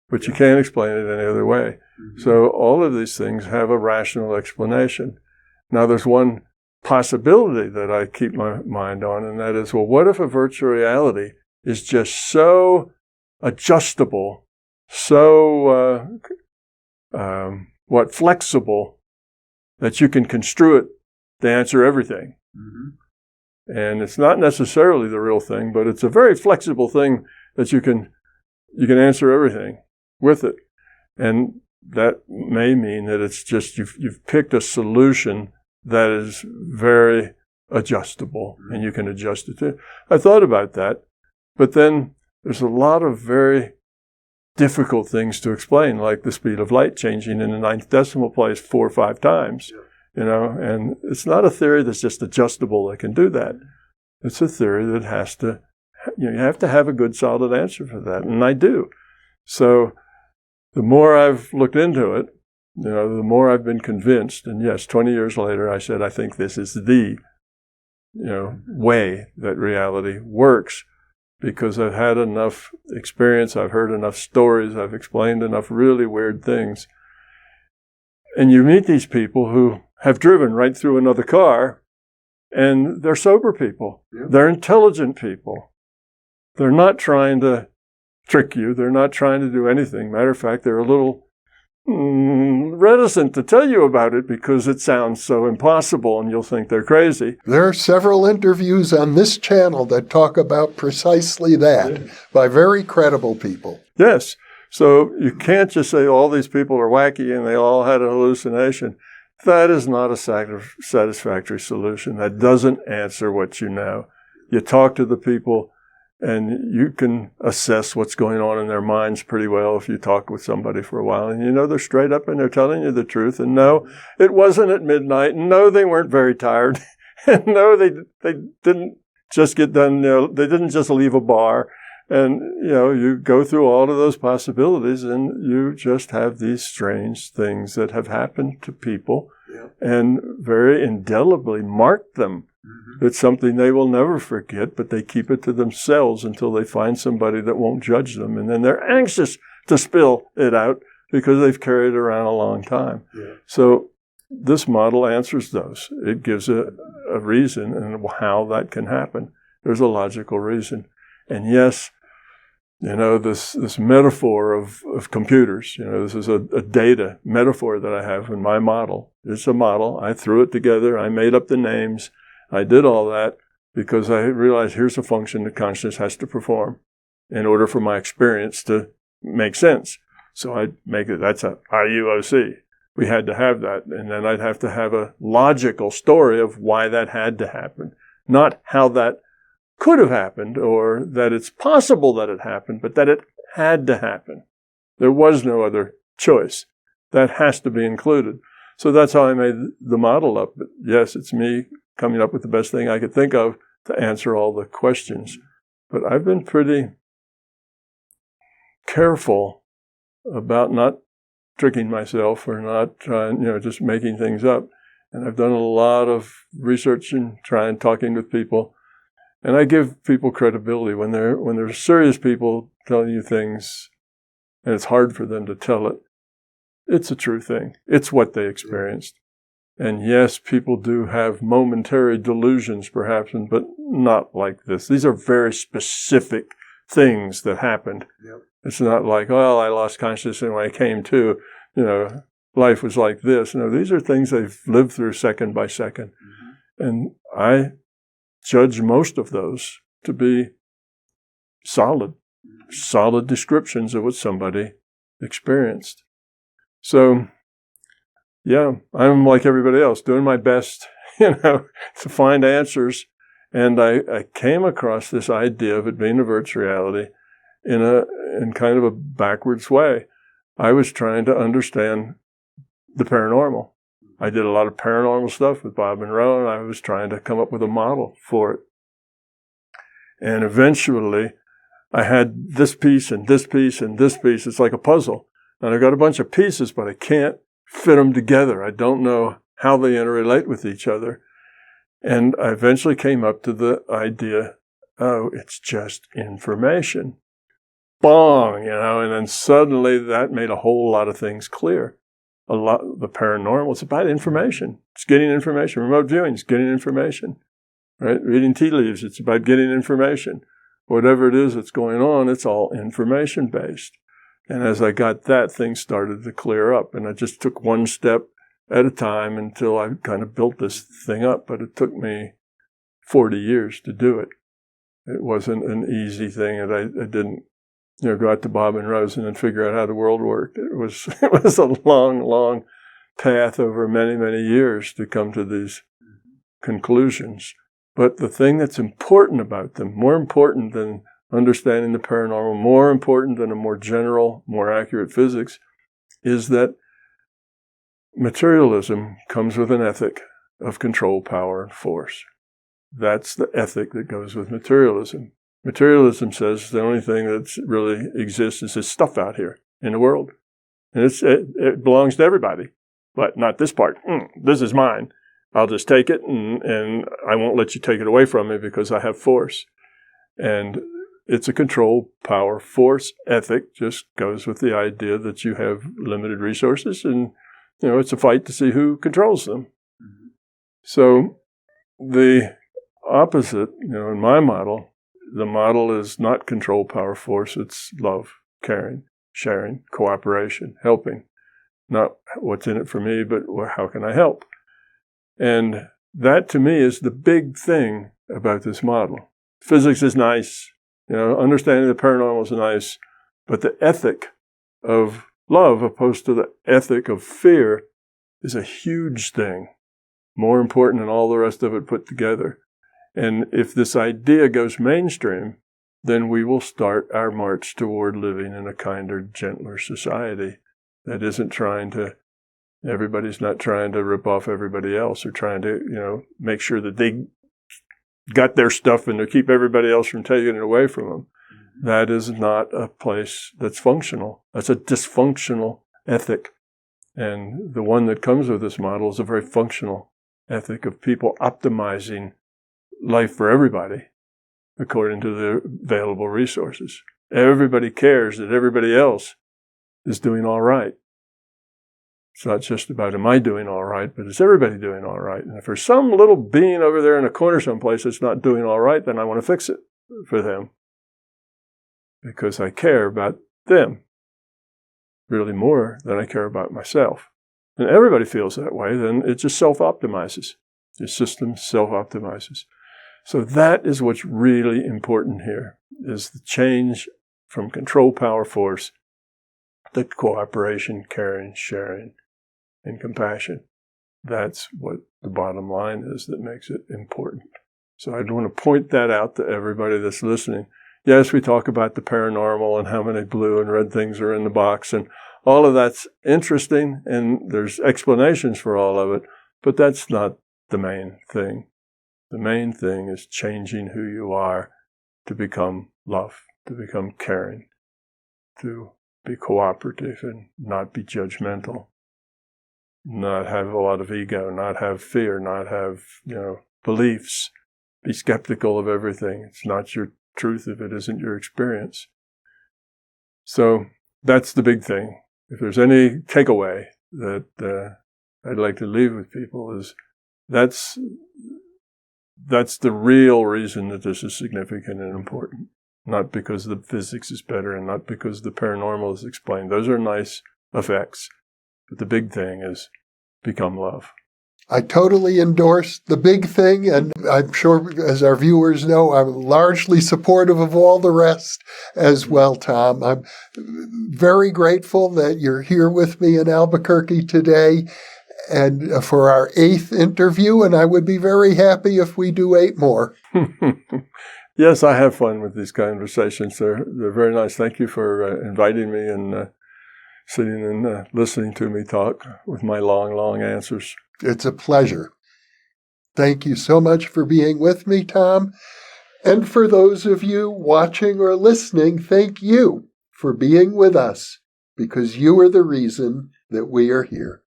but you can't explain it any other way. Mm-hmm. So all of these things have a rational explanation. Now, there's one possibility that I keep my mind on, and that is, well, what if a virtual reality is just so adjustable, so flexible that you can construe it to answer everything. Mm-hmm. And it's not necessarily the real thing, but it's a very flexible thing that you can answer everything with it. And that may mean that it's just you've picked a solution that is very adjustable, and you can adjust it to. I thought about that, but then there's a lot of very difficult things to explain, like the speed of light changing in the 9th decimal place 4 or 5 times, and it's not a theory that's just adjustable that can do that. It's a theory that has to, you have to have a good solid answer for that, and I do. So the more I've looked into it, the more I've been convinced, and yes, 20 years later, I said, I think this is the, way that reality works. Because I've had enough experience, I've heard enough stories, I've explained enough really weird things. And you meet these people who have driven right through another car, and they're sober people. Yeah. They're intelligent people. They're not trying to trick you. They're not trying to do anything. Matter of fact, they're a little reticent to tell you about it because it sounds so impossible and you'll think they're crazy. There are several interviews on this channel that talk about precisely that by very credible people. Yes. So you can't just say all these people are wacky and they all had a hallucination. That is not a satisfactory solution. That doesn't answer what you know. You talk to the people and you can assess what's going on in their minds pretty well if you talk with somebody for a while. And they're straight up and they're telling you the truth. And no, it wasn't at midnight. And no, they weren't very tired. And no, they didn't just get done. They didn't just leave a bar. And, you go through all of those possibilities and you just have these strange things that have happened to people and very indelibly mark them. Mm-hmm. It's something they will never forget, but they keep it to themselves until they find somebody that won't judge them. And then they're anxious to spill it out because they've carried it around a long time. Yeah. So this model answers those. It gives a reason and how that can happen. There's a logical reason. And yes, this metaphor of computers, this is a data metaphor that I have in my model. It's a model. I threw it together. I made up the names. I did all that because I realized here's a function that consciousness has to perform in order for my experience to make sense. So I'd make it, that's a IUOC. We had to have that. And then I'd have to have a logical story of why that had to happen. Not how that could have happened or that it's possible that it happened, but that it had to happen. There was no other choice. That has to be included. So that's how I made the model up. But yes, it's me coming up with the best thing I could think of to answer all the questions. But I've been pretty careful about not tricking myself or not trying, just making things up. And I've done a lot of research and talking with people. And I give people credibility when they're serious people telling you things and it's hard for them to tell it. It's a true thing. It's what they experienced. And yes, people do have momentary delusions perhaps, but not like this. These are very specific things that happened. Yep. It's not like, well, I lost consciousness and when I came to, life was like this. No, these are things they've lived through second by second. Mm-hmm. And I judge most of those to be solid descriptions of what somebody experienced. So, yeah, I'm like everybody else, doing my best, to find answers. And I came across this idea of it being a virtual reality in kind of a backwards way. I was trying to understand the paranormal. I did a lot of paranormal stuff with Bob Monroe, and I was trying to come up with a model for it. And eventually, I had this piece and this piece and this piece. It's like a puzzle. And I've got a bunch of pieces, but I can't fit them together. I don't know how they interrelate with each other. And I eventually came up to the idea, it's just information. Bong, and then suddenly that made a whole lot of things clear. The paranormal, it's about information. It's getting information. Remote viewing is getting information, right? Reading tea leaves, it's about getting information. Whatever it is that's going on, it's all information-based. And as I got that, things started to clear up. And I just took one step at a time until I kind of built this thing up. But it took me 40 years to do it. It wasn't an easy thing. And I didn't, go out to Bob and Rose and then figure out how the world worked. It was a long, long path over many, many years to come to these conclusions. But the thing that's important about them, more important than understanding the paranormal, more important than a more general, more accurate physics, is that materialism comes with an ethic of control, power, and force. That's the ethic that goes with materialism. Materialism says the only thing that really exists is this stuff out here in the world. And it belongs to everybody, but not this part. This is mine. I'll just take it, and I won't let you take it away from me because I have force. And it's a control, power, force ethic, just goes with the idea that you have limited resources, and it's a fight to see who controls them. Mm-hmm. So the opposite, in my model, the model is not control, power, force. It's love, caring, sharing, cooperation, helping. Not what's in it for me, but how can I help? And that, to me, is the big thing about this model. Physics is nice. Understanding the paranormal is nice. But the ethic of love, opposed to the ethic of fear, is a huge thing. More important than all the rest of it put together. And if this idea goes mainstream, then we will start our march toward living in a kinder, gentler society that isn't everybody's not trying to rip off everybody else or trying to, make sure that they got their stuff and to keep everybody else from taking it away from them. That is not a place that's functional. That's a dysfunctional ethic. And the one that comes with this model is a very functional ethic of people optimizing life for everybody according to the available resources. Everybody cares that everybody else is doing all right. It's not just about, am I doing all right, but is everybody doing all right? And if there's some little being over there in a corner someplace that's not doing all right, then I want to fix it for them. Because I care about them really more than I care about myself. And everybody feels that way, then it just self-optimizes. The system self-optimizes. So that is what's really important here, is the change from control, power, force to cooperation, caring, sharing, and compassion. That's what the bottom line is that makes it important. So I'd want to point that out to everybody that's listening. Yes, we talk about the paranormal and how many blue and red things are in the box, and all of that's interesting, and there's explanations for all of it, but that's not the main thing. The main thing is changing who you are to become love, to become caring, to be cooperative and not be judgmental, not have a lot of ego, not have fear, not have, beliefs, be skeptical of everything. It's not your truth if it isn't your experience. So that's the big thing. If there's any takeaway that I'd like to leave with people is that's the real reason that this is significant and important. Not because the physics is better and not because the paranormal is explained. Those are nice effects. But the big thing is become love. I totally endorse the big thing, and I'm sure, as our viewers know, I'm largely supportive of all the rest as well, Tom. I'm very grateful that you're here with me in Albuquerque today and for our 8th interview, and I would be very happy if we do 8 more. Yes, I have fun with these conversations. They're very nice. Thank you for inviting me and sitting and listening to me talk with my long answers. It's a pleasure. Thank you so much for being with me, Tom. And for those of you watching or listening, thank you for being with us, because you are the reason that we are here.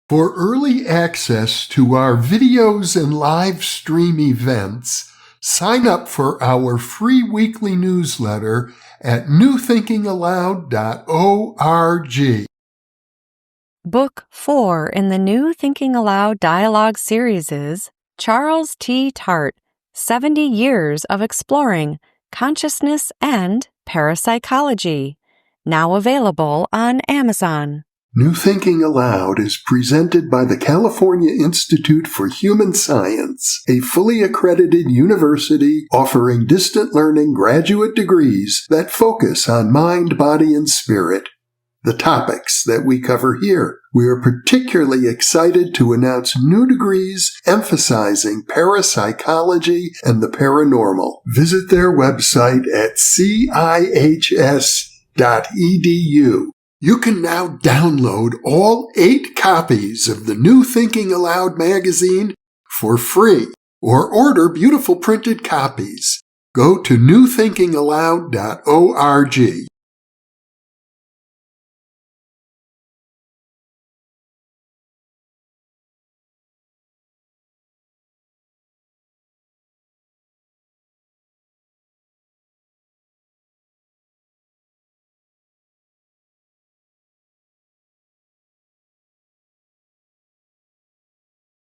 For early access to our videos and live stream events, sign up for our free weekly newsletter at newthinkingaloud.org. Book 4 in the New Thinking Aloud dialogue series is Charles T. Tart, 70 Years of Exploring Consciousness and Parapsychology, now available on Amazon. New Thinking Aloud is presented by the California Institute for Human Science, a fully accredited university offering distant learning graduate degrees that focus on mind, body, and spirit. The topics that we cover here. We are particularly excited to announce new degrees emphasizing parapsychology and the paranormal. Visit their website at cihs.edu. You can now download all 8 copies of the New Thinking Aloud magazine for free, or order beautiful printed copies. Go to newthinkingaloud.org.